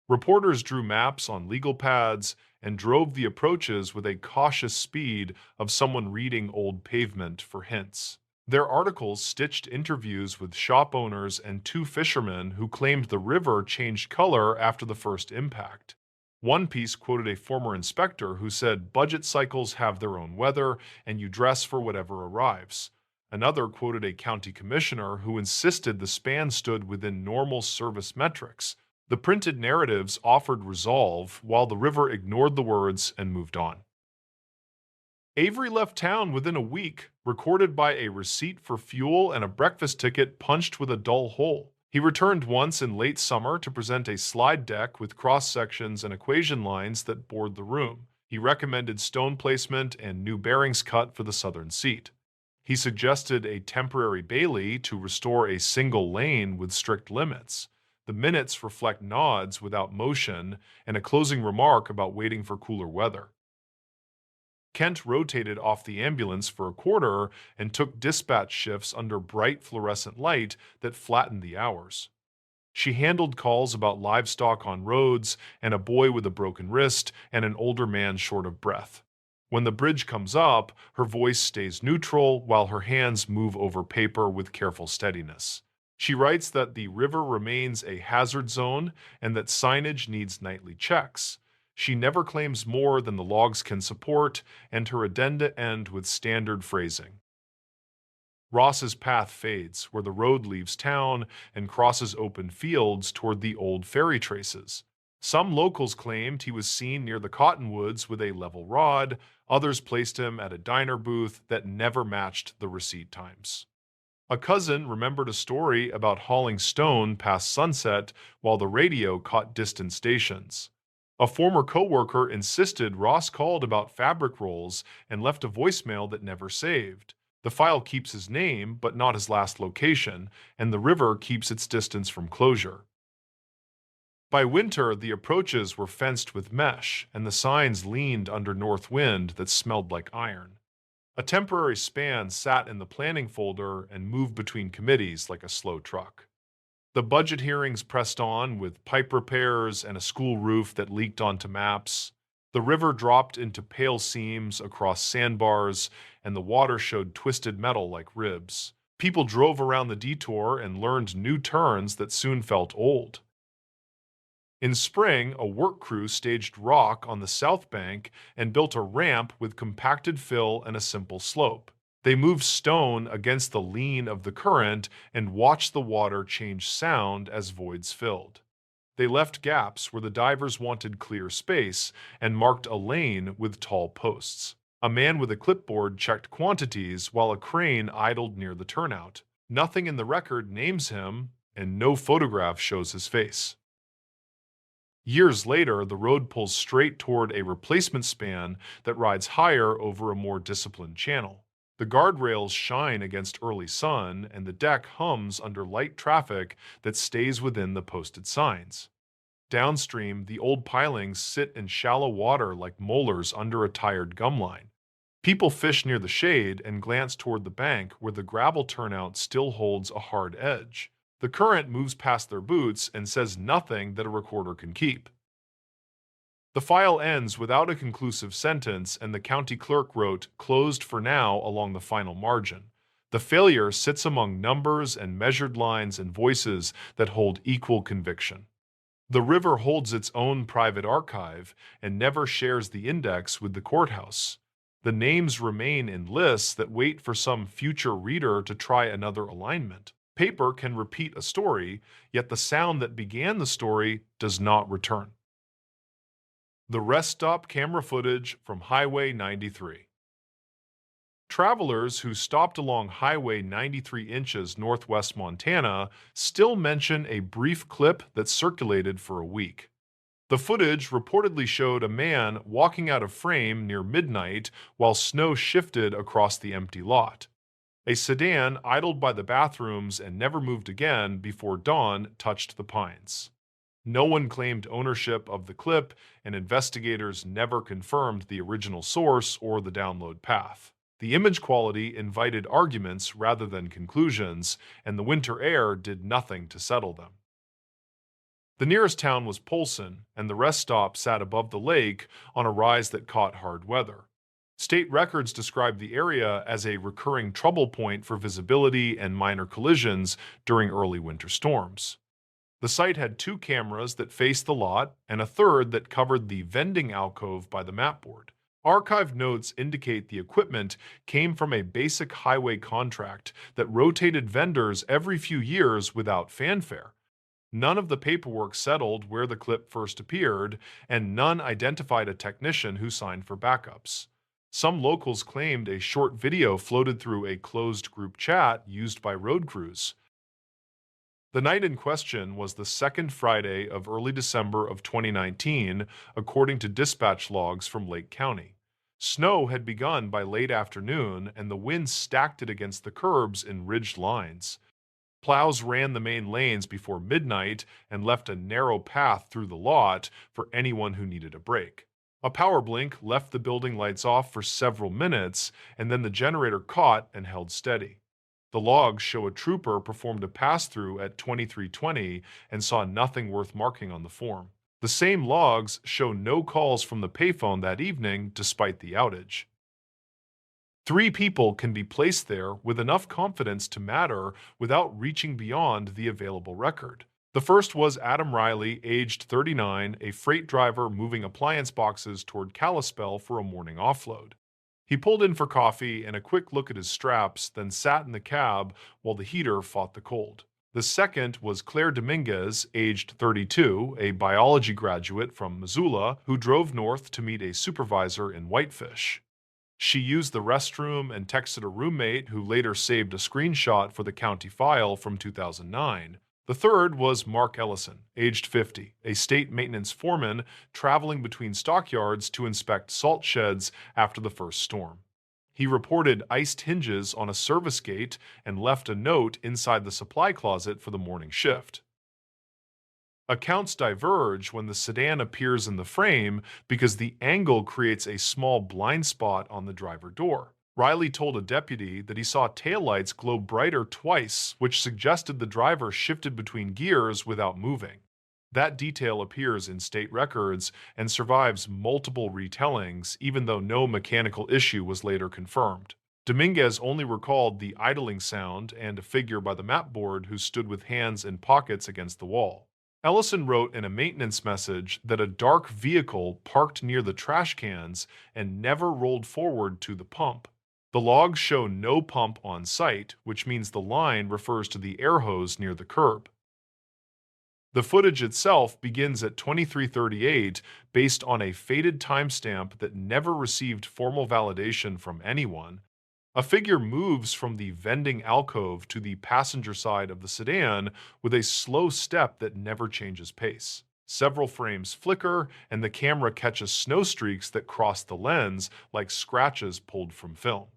Reporters drew maps on legal pads and drove the approaches with a cautious speed of someone reading old pavement for hints. Their articles stitched interviews with shop owners and 2 fishermen who claimed the river changed color after the first impact. One piece quoted a former inspector who said budget cycles have their own weather and you dress for whatever arrives. Another quoted a county commissioner who insisted the span stood within normal service metrics. The printed narratives offered resolve while the river ignored the words and moved on. Avery left town within a week, recorded by a receipt for fuel and a breakfast ticket punched with a dull hole. He returned once in late summer to present a slide deck with cross sections and equation lines that bored the room. He recommended stone placement and new bearings cut for the southern seat. He suggested a temporary Bailey to restore a single lane with strict limits. The minutes reflect nods without motion and a closing remark about waiting for cooler weather. Kent rotated off the ambulance for a quarter and took dispatch shifts under bright fluorescent light that flattened the hours. She handled calls about livestock on roads and a boy with a broken wrist and an older man short of breath. When the bridge comes up, her voice stays neutral while her hands move over paper with careful steadiness. She writes that the river remains a hazard zone and that signage needs nightly checks. She never claims more than the logs can support, and her addenda end with standard phrasing. Ross's path fades where the road leaves town and crosses open fields toward the old ferry traces. Some locals claimed he was seen near the cottonwoods with a level rod, others placed him at a diner booth that never matched the receipt times. A cousin remembered a story about hauling stone past sunset while the radio caught distant stations. A former coworker insisted Ross called about fabric rolls and left a voicemail that never saved. The file keeps his name, but not his last location, and the river keeps its distance from closure. By winter, the approaches were fenced with mesh, and the signs leaned under north wind that smelled like iron. A temporary span sat in the planning folder and moved between committees like a slow truck. The budget hearings pressed on with pipe repairs and a school roof that leaked onto maps. The river dropped into pale seams across sandbars, and the water showed twisted metal like ribs. People drove around the detour and learned new turns that soon felt old. In spring, a work crew staged rock on the south bank and built a ramp with compacted fill and a simple slope. They moved stone against the lean of the current and watched the water change sound as voids filled. They left gaps where the divers wanted clear space and marked a lane with tall posts. A man with a clipboard checked quantities while a crane idled near the turnout. Nothing in the record names him, and no photograph shows his face. Years later, the road pulls straight toward a replacement span that rides higher over a more disciplined channel. The guardrails shine against early sun, and the deck hums under light traffic that stays within the posted signs. Downstream, the old pilings sit in shallow water like molars under a tired gum line. People fish near the shade and glance toward the bank where the gravel turnout still holds a hard edge. The current moves past their boots and says nothing that a recorder can keep. The file ends without a conclusive sentence, and the county clerk wrote, "Closed for now," along the final margin. The failure sits among numbers and measured lines and voices that hold equal conviction. The river holds its own private archive and never shares the index with the courthouse. The names remain in lists that wait for some future reader to try another alignment. Paper can repeat a story, yet the sound that began the story does not return. The rest stop camera footage from Highway 93. Travelers who stopped along Highway 93 inches northwest Montana still mention a brief clip that circulated for a week. The footage reportedly showed a man walking out of frame near midnight while snow shifted across the empty lot. A sedan idled by the bathrooms and never moved again before dawn touched the pines. No one claimed ownership of the clip, and investigators never confirmed the original source or the download path. The image quality invited arguments rather than conclusions, and the winter air did nothing to settle them. The nearest town was Polson, and the rest stop sat above the lake on a rise that caught hard weather. State records describe the area as a recurring trouble point for visibility and minor collisions during early winter storms. The site had 2 cameras that faced the lot and a third that covered the vending alcove by the mapboard. Archived notes indicate the equipment came from a basic highway contract that rotated vendors every few years without fanfare. None of the paperwork settled where the clip first appeared, and none identified a technician who signed for backups. Some locals claimed a short video floated through a closed group chat used by road crews. The night in question was the second Friday of early December of 2019, according to dispatch logs from Lake County. Snow had begun by late afternoon, and the wind stacked it against the curbs in ridged lines. Plows ran the main lanes before midnight and left a narrow path through the lot for anyone who needed a break. A power blink left the building lights off for several minutes, and then the generator caught and held steady. The logs show a trooper performed a pass-through at 2320 and saw nothing worth marking on the form. The same logs show no calls from the payphone that evening despite the outage. 3 people can be placed there with enough confidence to matter without reaching beyond the available record. The first was Adam Riley, aged 39, a freight driver moving appliance boxes toward Kalispell for a morning offload. He pulled in for coffee and a quick look at his straps, then sat in the cab while the heater fought the cold. The second was Claire Dominguez, aged 32, a biology graduate from Missoula, who drove north to meet a supervisor in Whitefish. She used the restroom and texted a roommate who later saved a screenshot for the county file from 2009. The third was Mark Ellison, aged 50, a state maintenance foreman traveling between stockyards to inspect salt sheds after the first storm. He reported iced hinges on a service gate and left a note inside the supply closet for the morning shift. Accounts diverge when the sedan appears in the frame because the angle creates a small blind spot on the driver door. Riley told a deputy that he saw taillights glow brighter twice, which suggested the driver shifted between gears without moving. That detail appears in state records and survives multiple retellings, even though no mechanical issue was later confirmed. Dominguez only recalled the idling sound and a figure by the map board who stood with hands in pockets against the wall. Ellison wrote in a maintenance message that a dark vehicle parked near the trash cans and never rolled forward to the pump. The logs show no pump on site, which means the line refers to the air hose near the curb. The footage itself begins at 2338 based on a faded timestamp that never received formal validation from anyone. A figure moves from the vending alcove to the passenger side of the sedan with a slow step that never changes pace. Several frames flicker, and the camera catches snow streaks that cross the lens like scratches pulled from film.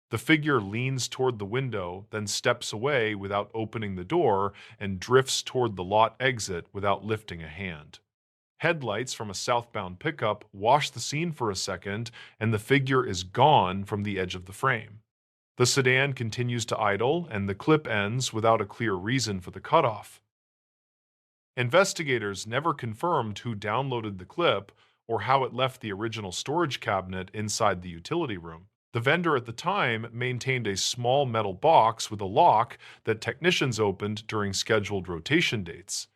The figure leans toward the window, then steps away without opening the door and drifts toward the lot exit without lifting a hand. Headlights from a southbound pickup wash the scene for a second, and the figure is gone from the edge of the frame. The sedan continues to idle, and the clip ends without a clear reason for the cutoff. Investigators never confirmed who downloaded the clip or how it left the original storage cabinet inside the utility room. The vendor at the time maintained a small metal box with a lock that technicians opened during scheduled rotation dates.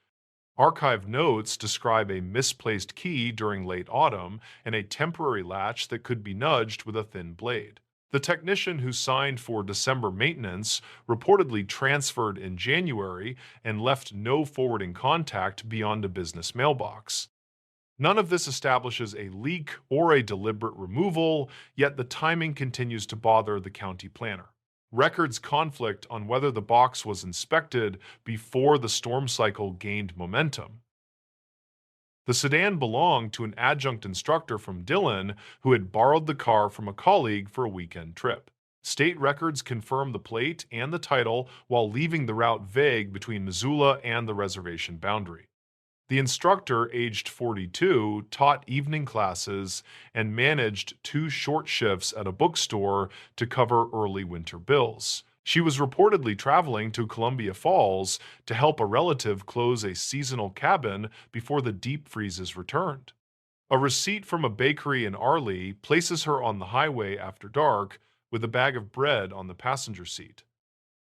Archive notes describe a misplaced key during late autumn and a temporary latch that could be nudged with a thin blade. The technician who signed for December maintenance reportedly transferred in January and left no forwarding contact beyond a business mailbox. None of this establishes a leak or a deliberate removal, yet the timing continues to bother the county planner. Records conflict on whether the box was inspected before the storm cycle gained momentum. The sedan belonged to an adjunct instructor from Dillon who had borrowed the car from a colleague for a weekend trip. State records confirm the plate and the title while leaving the route vague between Missoula and the reservation boundary. The instructor, aged 42, taught evening classes and managed 2 short shifts at a bookstore to cover early winter bills. She was reportedly traveling to Columbia Falls to help a relative close a seasonal cabin before the deep freezes returned. A receipt from a bakery in Arley places her on the highway after dark with a bag of bread on the passenger seat.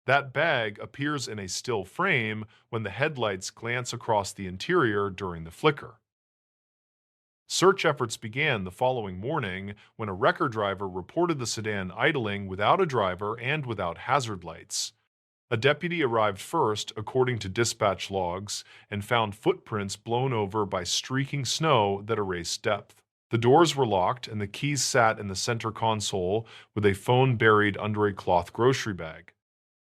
That bag appears in a still frame when the headlights glance across the interior during the flicker. Search efforts began the following morning when a wrecker driver reported the sedan idling without a driver and without hazard lights. A deputy arrived first, according to dispatch logs, and found footprints blown over by streaking snow that erased depth. The doors were locked and the keys sat in the center console with a phone buried under a cloth grocery bag.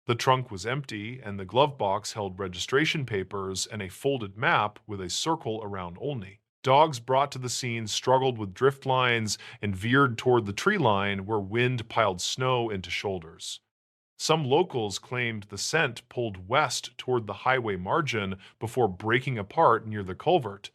The trunk was empty and the glove box held registration papers and a folded map with a circle around Olney. Dogs brought to the scene struggled with drift lines and veered toward the tree line where wind piled snow into shoulders. Some locals claimed the scent pulled west toward the highway margin before breaking apart near the culvert.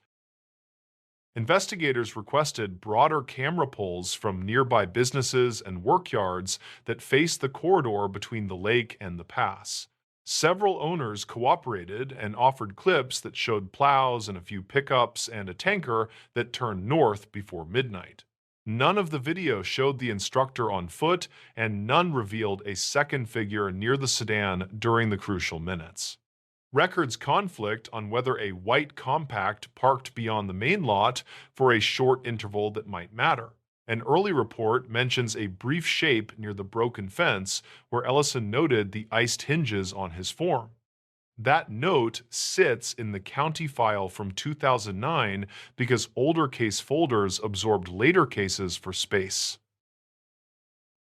Investigators requested broader camera pulls from nearby businesses and workyards that face the corridor between the lake and the pass. Several owners cooperated and offered clips that showed plows and a few pickups and a tanker that turned north before midnight. None of the video showed the instructor on foot, and none revealed a second figure near the sedan during the crucial minutes. Records conflict on whether a white compact parked beyond the main lot for a short interval that might matter. An early report mentions a brief shape near the broken fence where Ellison noted the iced hinges on his form. That note sits in the county file from 2009 because older case folders absorbed later cases for space.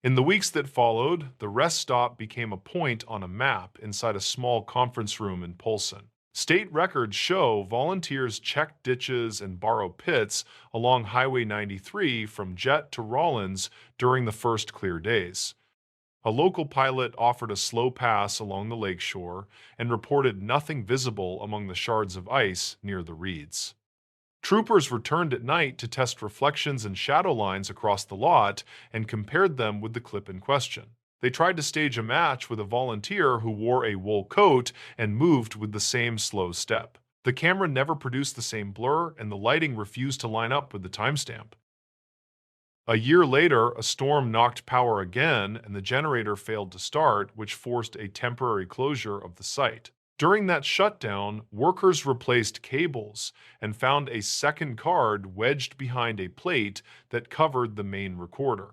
In the weeks that followed, the rest stop became a point on a map inside a small conference room in Polson. State records show volunteers checked ditches and borrow pits along Highway 93 from Jet to Rollins during the first clear days. A local pilot offered a slow pass along the lakeshore and reported nothing visible among the shards of ice near the reeds. Troopers returned at night to test reflections and shadow lines across the lot and compared them with the clip in question. They tried to stage a match with a volunteer who wore a wool coat and moved with the same slow step. The camera never produced the same blur, and the lighting refused to line up with the timestamp. A year later, a storm knocked power again, and the generator failed to start, which forced a temporary closure of the site. During that shutdown, workers replaced cables and found a second card wedged behind a plate that covered the main recorder.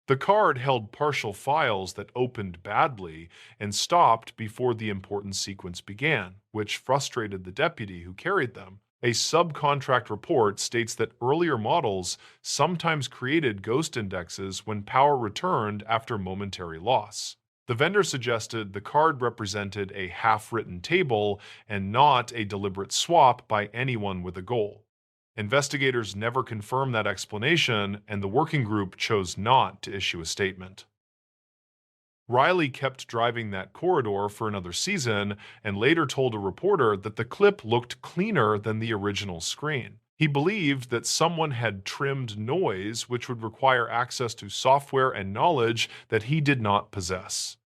The card held partial files that opened badly and stopped before the important sequence began, which frustrated the deputy who carried them. A subcontract report states that earlier models sometimes created ghost indexes when power returned after momentary loss. The vendor suggested the card represented a half-written table and not a deliberate swap by anyone with a goal. Investigators never confirmed that explanation, and the working group chose not to issue a statement. Riley kept driving that corridor for another season and later told a reporter that the clip looked cleaner than the original screen. He believed that someone had trimmed noise, which would require access to software and knowledge that he did not possess.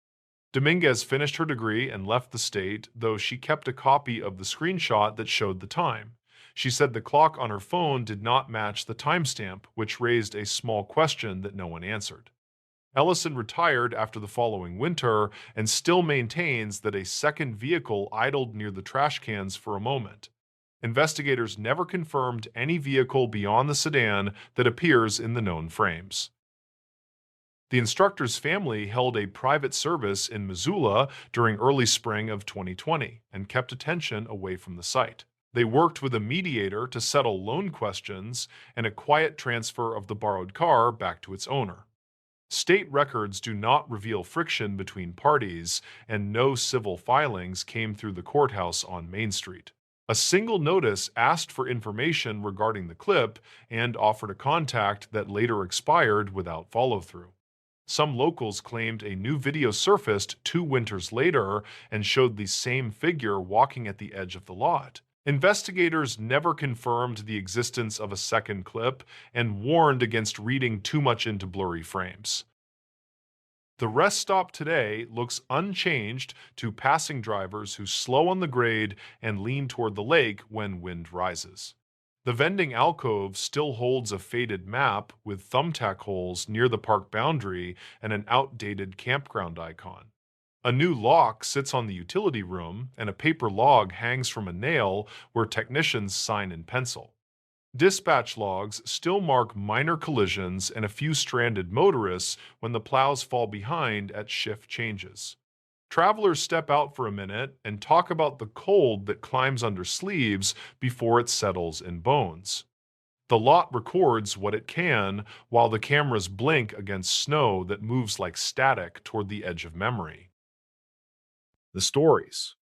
Dominguez finished her degree and left the state, though she kept a copy of the screenshot that showed the time. She said the clock on her phone did not match the timestamp, which raised a small question that no one answered. Ellison retired after the following winter and still maintains that a second vehicle idled near the trash cans for a moment. Investigators never confirmed any vehicle beyond the sedan that appears in the known frames. The instructor's family held a private service in Missoula during early spring of 2020 and kept attention away from the site. They worked with a mediator to settle loan questions and a quiet transfer of the borrowed car back to its owner. State records do not reveal friction between parties, and no civil filings came through the courthouse on Main Street. A single notice asked for information regarding the clip and offered a contact that later expired without follow-through. Some locals claimed a new video surfaced 2 winters later and showed the same figure walking at the edge of the lot. Investigators never confirmed the existence of a second clip and warned against reading too much into blurry frames. The rest stop today looks unchanged to passing drivers who slow on the grade and lean toward the lake when wind rises. The vending alcove still holds a faded map with thumbtack holes near the park boundary and an outdated campground icon. A new lock sits on the utility room, and a paper log hangs from a nail where technicians sign in pencil. Dispatch logs still mark minor collisions and a few stranded motorists when the plows fall behind at shift changes. Travelers step out for a minute and talk about the cold that climbs under sleeves before it settles in bones. The lot records what it can while the cameras blink against snow that moves like static toward the edge of memory. The stories.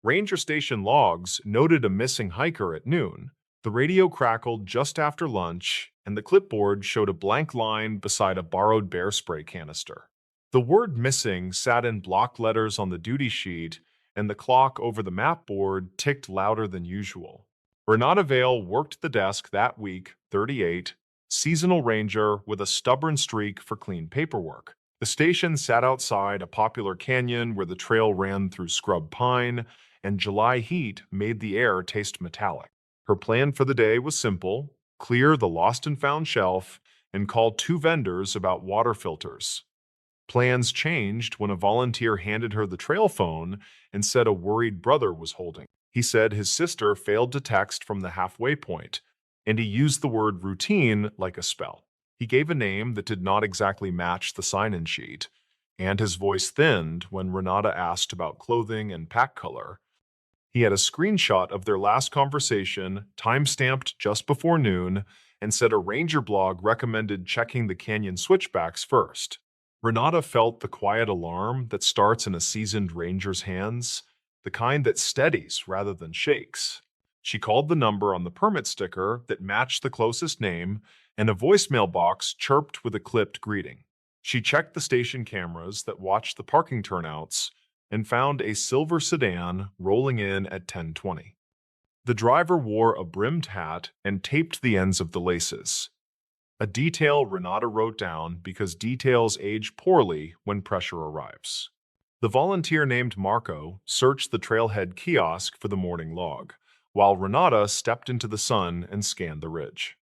Ranger station logs noted a missing hiker at noon. The radio crackled just after lunch, and the clipboard showed a blank line beside a borrowed bear spray canister. The word missing sat in block letters on the duty sheet, and the clock over the map board ticked louder than usual. Renata Vale worked the desk that week, 38, seasonal ranger with a stubborn streak for clean paperwork. The station sat outside a popular canyon where the trail ran through scrub pine, and July heat made the air taste metallic. Her plan for the day was simple: clear the lost and found shelf and call two vendors about water filters. Plans changed when a volunteer handed her the trail phone and said a worried brother was holding. He said his sister failed to text from the halfway point, and he used the word routine like a spell. He gave a name that did not exactly match the sign-in sheet, and his voice thinned when Renata asked about clothing and pack color. He had a screenshot of their last conversation, time-stamped just before noon, and said a ranger blog recommended checking the canyon switchbacks first. Renata felt the quiet alarm that starts in a seasoned ranger's hands, the kind that steadies rather than shakes. She called the number on the permit sticker that matched the closest name, and a voicemail box chirped with a clipped greeting. She checked the station cameras that watched the parking turnouts and found a silver sedan rolling in at 10:20. The driver wore a brimmed hat and taped the ends of the laces, a detail Renata wrote down because details age poorly when pressure arrives. The volunteer named Marco searched the trailhead kiosk for the morning log, while Renata stepped into the sun and scanned the ridge.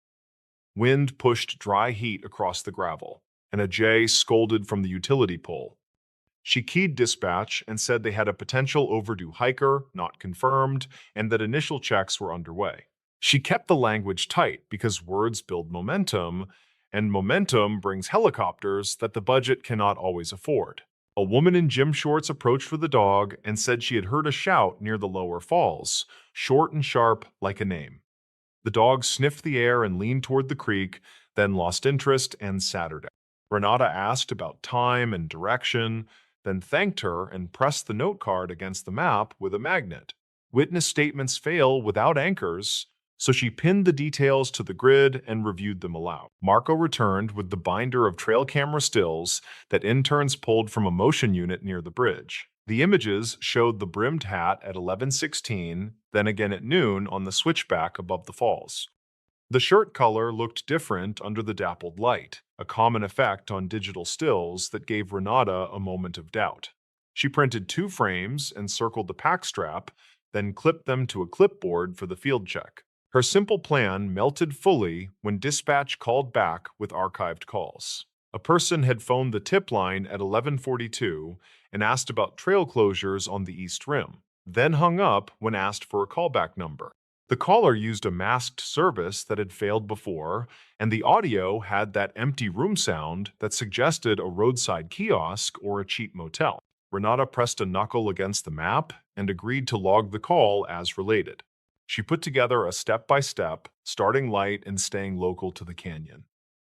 Wind pushed dry heat across the gravel, and a jay scolded from the utility pole. She keyed dispatch and said they had a potential overdue hiker, not confirmed, and that initial checks were underway. She kept the language tight because words build momentum, and momentum brings helicopters that the budget cannot always afford. A woman in gym shorts approached for the dog and said she had heard a shout near the lower falls, short and sharp like a name. The dog sniffed the air and leaned toward the creek, then lost interest and Saturday. Renata asked about time and direction, then thanked her and pressed the note card against the map with a magnet. Witness statements fail without anchors, so she pinned the details to the grid and reviewed them aloud. Marco returned with the binder of trail camera stills that interns pulled from a motion unit near the bridge. The images showed the brimmed hat at 11:16, then again at noon on the switchback above the falls. The shirt color looked different under the dappled light, a common effect on digital stills that gave Renata a moment of doubt. She printed two frames and circled the pack strap, then clipped them to a clipboard for the field check. Her simple plan melted fully when dispatch called back with archived calls. A person had phoned the tip line at 11:42 and asked about trail closures on the East Rim, then hung up when asked for a callback number. The caller used a masked service that had failed before, and the audio had that empty room sound that suggested a roadside kiosk or a cheap motel. Renata pressed a knuckle against the map and agreed to log the call as related. She put together a step-by-step, starting light and staying local to the canyon.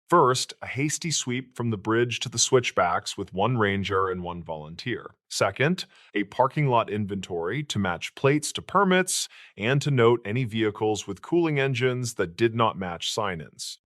First, a hasty sweep from the bridge to the switchbacks with one ranger and one volunteer. Second, a parking lot inventory to match plates to permits and to note any vehicles with cooling engines that did not match sign-ins.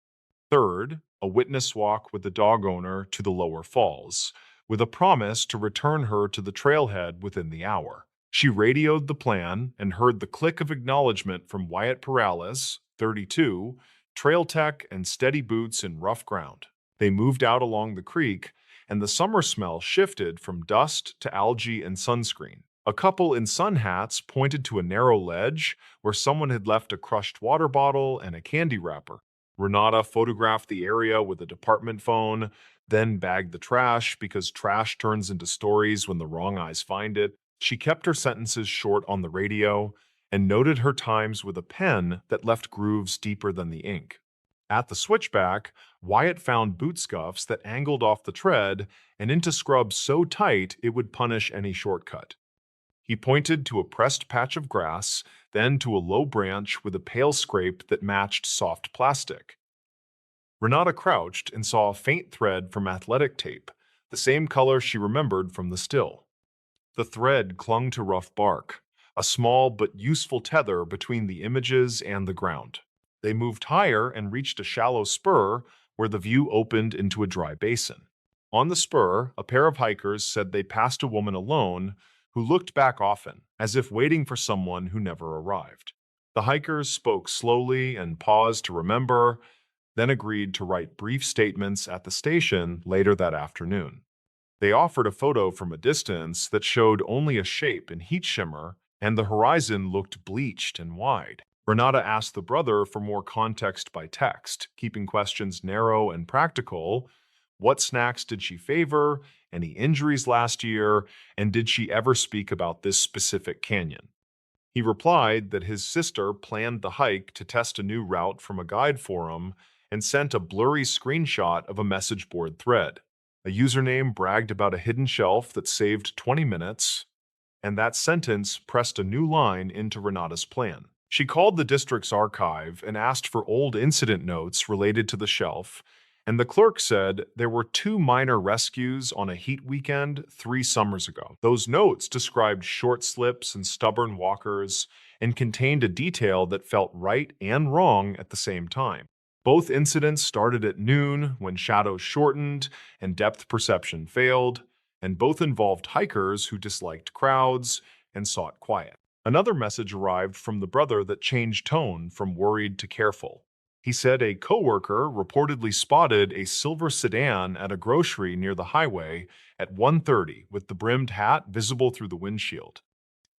Third, a witness walk with the dog owner to the lower falls, with a promise to return her to the trailhead within the hour. She radioed the plan and heard the click of acknowledgement from Wyatt Perales, 32, trail tech and steady boots in rough ground. They moved out along the creek, and the summer smell shifted from dust to algae and sunscreen. A couple in sun hats pointed to a narrow ledge where someone had left a crushed water bottle and a candy wrapper. Renata photographed the area with a department phone, then bagged the trash because trash turns into stories when the wrong eyes find it. She kept her sentences short on the radio and noted her times with a pen that left grooves deeper than the ink. At the switchback, Wyatt found boot scuffs that angled off the tread and into scrub so tight it would punish any shortcut. He pointed to a pressed patch of grass, then to a low branch with a pale scrape that matched soft plastic. Renata crouched and saw a faint thread from athletic tape, the same color she remembered from the still. The thread clung to rough bark, a small but useful tether between the images and the ground. They moved higher and reached a shallow spur where the view opened into a dry basin. On the spur, a pair of hikers said they passed a woman alone who looked back often, as if waiting for someone who never arrived. The hikers spoke slowly and paused to remember, then agreed to write brief statements at the station later that afternoon. They offered a photo from a distance that showed only a shape in heat shimmer, and the horizon looked bleached and wide. Renata asked the brother for more context by text, keeping questions narrow and practical. What snacks did she favor? Any injuries last year? And did she ever speak about this specific canyon? He replied that his sister planned the hike to test a new route from a guide forum and sent a blurry screenshot of a message board thread. A username bragged about a hidden shelf that saved 20 minutes, and that sentence pressed a new line into Renata's plan. She called the district's archive and asked for old incident notes related to the shelf, and the clerk said there were 2 minor rescues on a heat weekend 3 summers ago. Those notes described short slips and stubborn walkers and contained a detail that felt right and wrong at the same time. Both incidents started at noon when shadows shortened and depth perception failed, and both involved hikers who disliked crowds and sought quiet. Another message arrived from the brother that changed tone from worried to careful. He said a coworker reportedly spotted a silver sedan at a grocery near the highway at 1:30 with the brimmed hat visible through the windshield.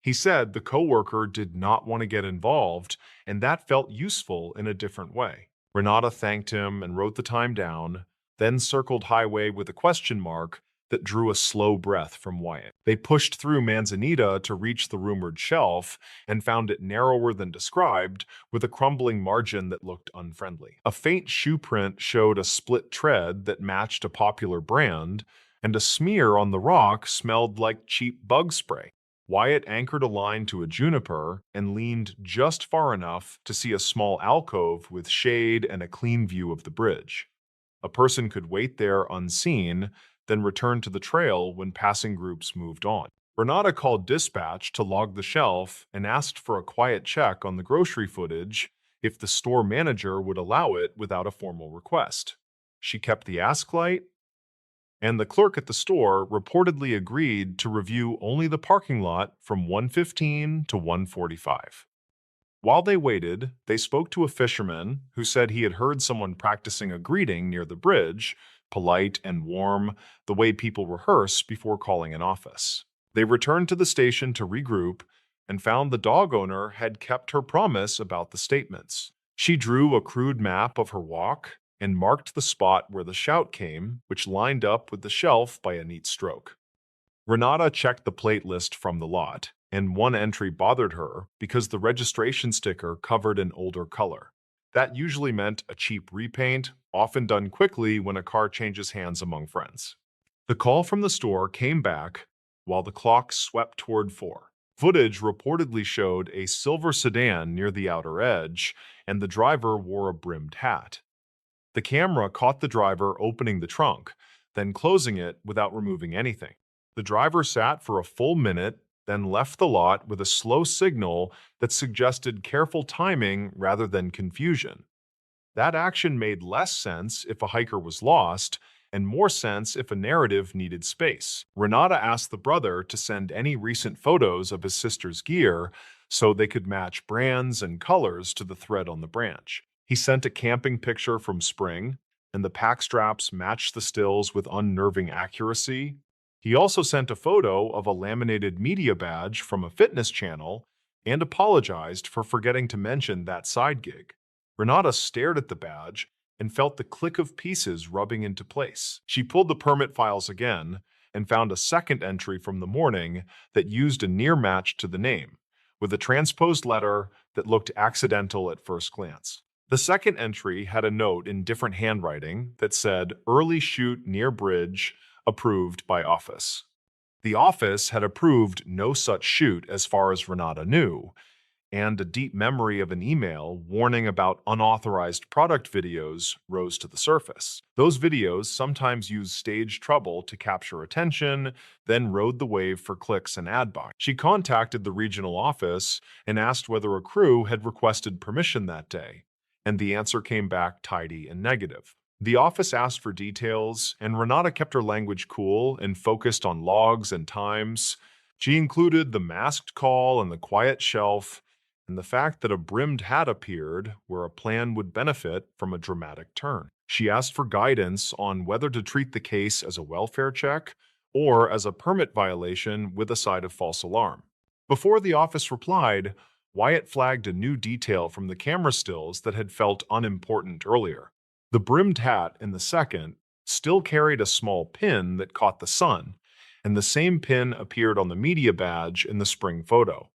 He said the coworker did not want to get involved, and that felt useful in a different way. Renata thanked him and wrote the time down, then circled highway with a question mark that drew a slow breath from Wyatt. They pushed through Manzanita to reach the rumored shelf and found it narrower than described, with a crumbling margin that looked unfriendly. A faint shoe print showed a split tread that matched a popular brand, and a smear on the rock smelled like cheap bug spray. Wyatt anchored a line to a juniper and leaned just far enough to see a small alcove with shade and a clean view of the bridge. A person could wait there unseen, then return to the trail when passing groups moved on. Renata called dispatch to log the shelf and asked for a quiet check on the grocery footage if the store manager would allow it without a formal request. She kept the ask light, and the clerk at the store reportedly agreed to review only the parking lot from 1:15 to 1:45. While they waited, they spoke to a fisherman who said he had heard someone practicing a greeting near the bridge, polite and warm, the way people rehearse before calling an office. They returned to the station to regroup and found the dog owner had kept her promise about the statements. She drew a crude map of her walk and marked the spot where the shout came, which lined up with the shelf by a neat stroke. Renata checked the plate list from the lot, and one entry bothered her because the registration sticker covered an older color. That usually meant a cheap repaint, often done quickly when a car changes hands among friends. The call from the store came back while the clock swept toward 4. Footage reportedly showed a silver sedan near the outer edge, and the driver wore a brimmed hat. The camera caught the driver opening the trunk, then closing it without removing anything. The driver sat for a full minute, then left the lot with a slow signal that suggested careful timing rather than confusion. That action made less sense if a hiker was lost, and more sense if a narrative needed space. Renata asked the brother to send any recent photos of his sister's gear so they could match brands and colors to the thread on the branch. He sent a camping picture from spring, and the pack straps matched the stills with unnerving accuracy. He also sent a photo of a laminated media badge from a fitness channel and apologized for forgetting to mention that side gig. Renata stared at the badge and felt the click of pieces rubbing into place. She pulled the permit files again and found a second entry from the morning that used a near match to the name, with a transposed letter that looked accidental at first glance. The second entry had a note in different handwriting that said, "Early shoot near bridge, approved by office." The office had approved no such shoot as far as Renata knew, and a deep memory of an email warning about unauthorized product videos rose to the surface. Those videos sometimes used stage trouble to capture attention, then rode the wave for clicks and ad buy. She contacted the regional office and asked whether a crew had requested permission that day, and the answer came back tidy and negative. The office asked for details, and Renata kept her language cool and focused on logs and times. She included the masked call and the quiet shelf, and the fact that a brimmed hat appeared where a plan would benefit from a dramatic turn. She asked for guidance on whether to treat the case as a welfare check or as a permit violation with a side of false alarm. Before the office replied, Wyatt flagged a new detail from the camera stills that had felt unimportant earlier. The brimmed hat in the second still carried a small pin that caught the sun, and the same pin appeared on the media badge in the spring photo.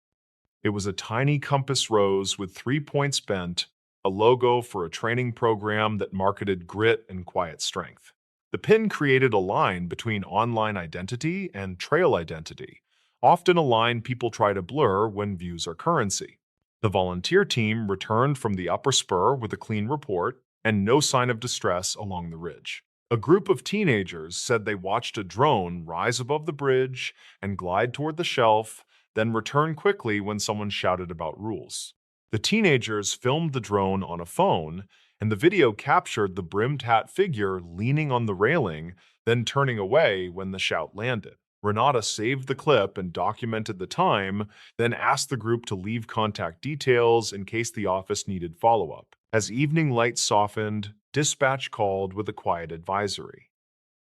It was a tiny compass rose with 3 points bent, a logo for a training program that marketed grit and quiet strength. The pin created a line between online identity and trail identity, often a line people try to blur when views are currency. The volunteer team returned from the upper spur with a clean report and no sign of distress along the ridge. A group of teenagers said they watched a drone rise above the bridge and glide toward the shelf, then return quickly when someone shouted about rules. The teenagers filmed the drone on a phone, and the video captured the brimmed hat figure leaning on the railing, then turning away when the shout landed. Renata saved the clip and documented the time, then asked the group to leave contact details in case the office needed follow-up. As evening lights softened, dispatch called with a quiet advisory.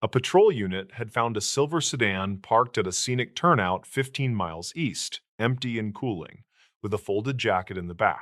A patrol unit had found a silver sedan parked at a scenic turnout 15 miles east, empty and cooling, with a folded jacket in the back.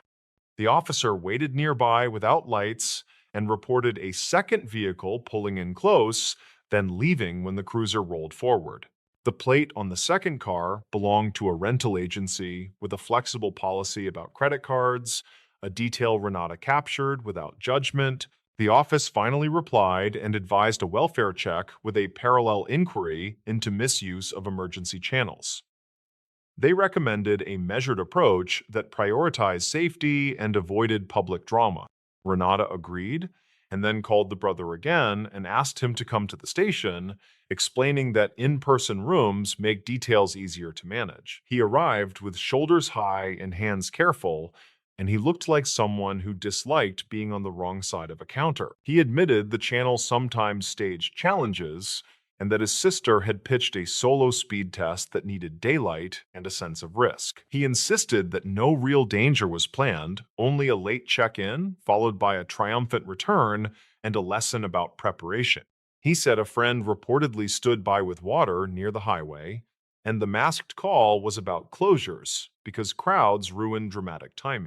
The officer waited nearby without lights and reported a second vehicle pulling in close, then leaving when the cruiser rolled forward. The plate on the second car belonged to a rental agency with a flexible policy about credit cards, a detail Renata captured without judgment. The office finally replied and advised a welfare check with a parallel inquiry into misuse of emergency channels. They recommended a measured approach that prioritized safety and avoided public drama. Renata agreed, and then called the brother again and asked him to come to the station, explaining that in-person rooms make details easier to manage. He arrived with shoulders high and hands careful, and he looked like someone who disliked being on the wrong side of a counter. He admitted the channel sometimes staged challenges, and that his sister had pitched a solo speed test that needed daylight and a sense of risk. He insisted that no real danger was planned, only a late check-in, followed by a triumphant return and a lesson about preparation. He said a friend reportedly stood by with water near the highway, and the masked call was about closures because crowds ruined dramatic timing.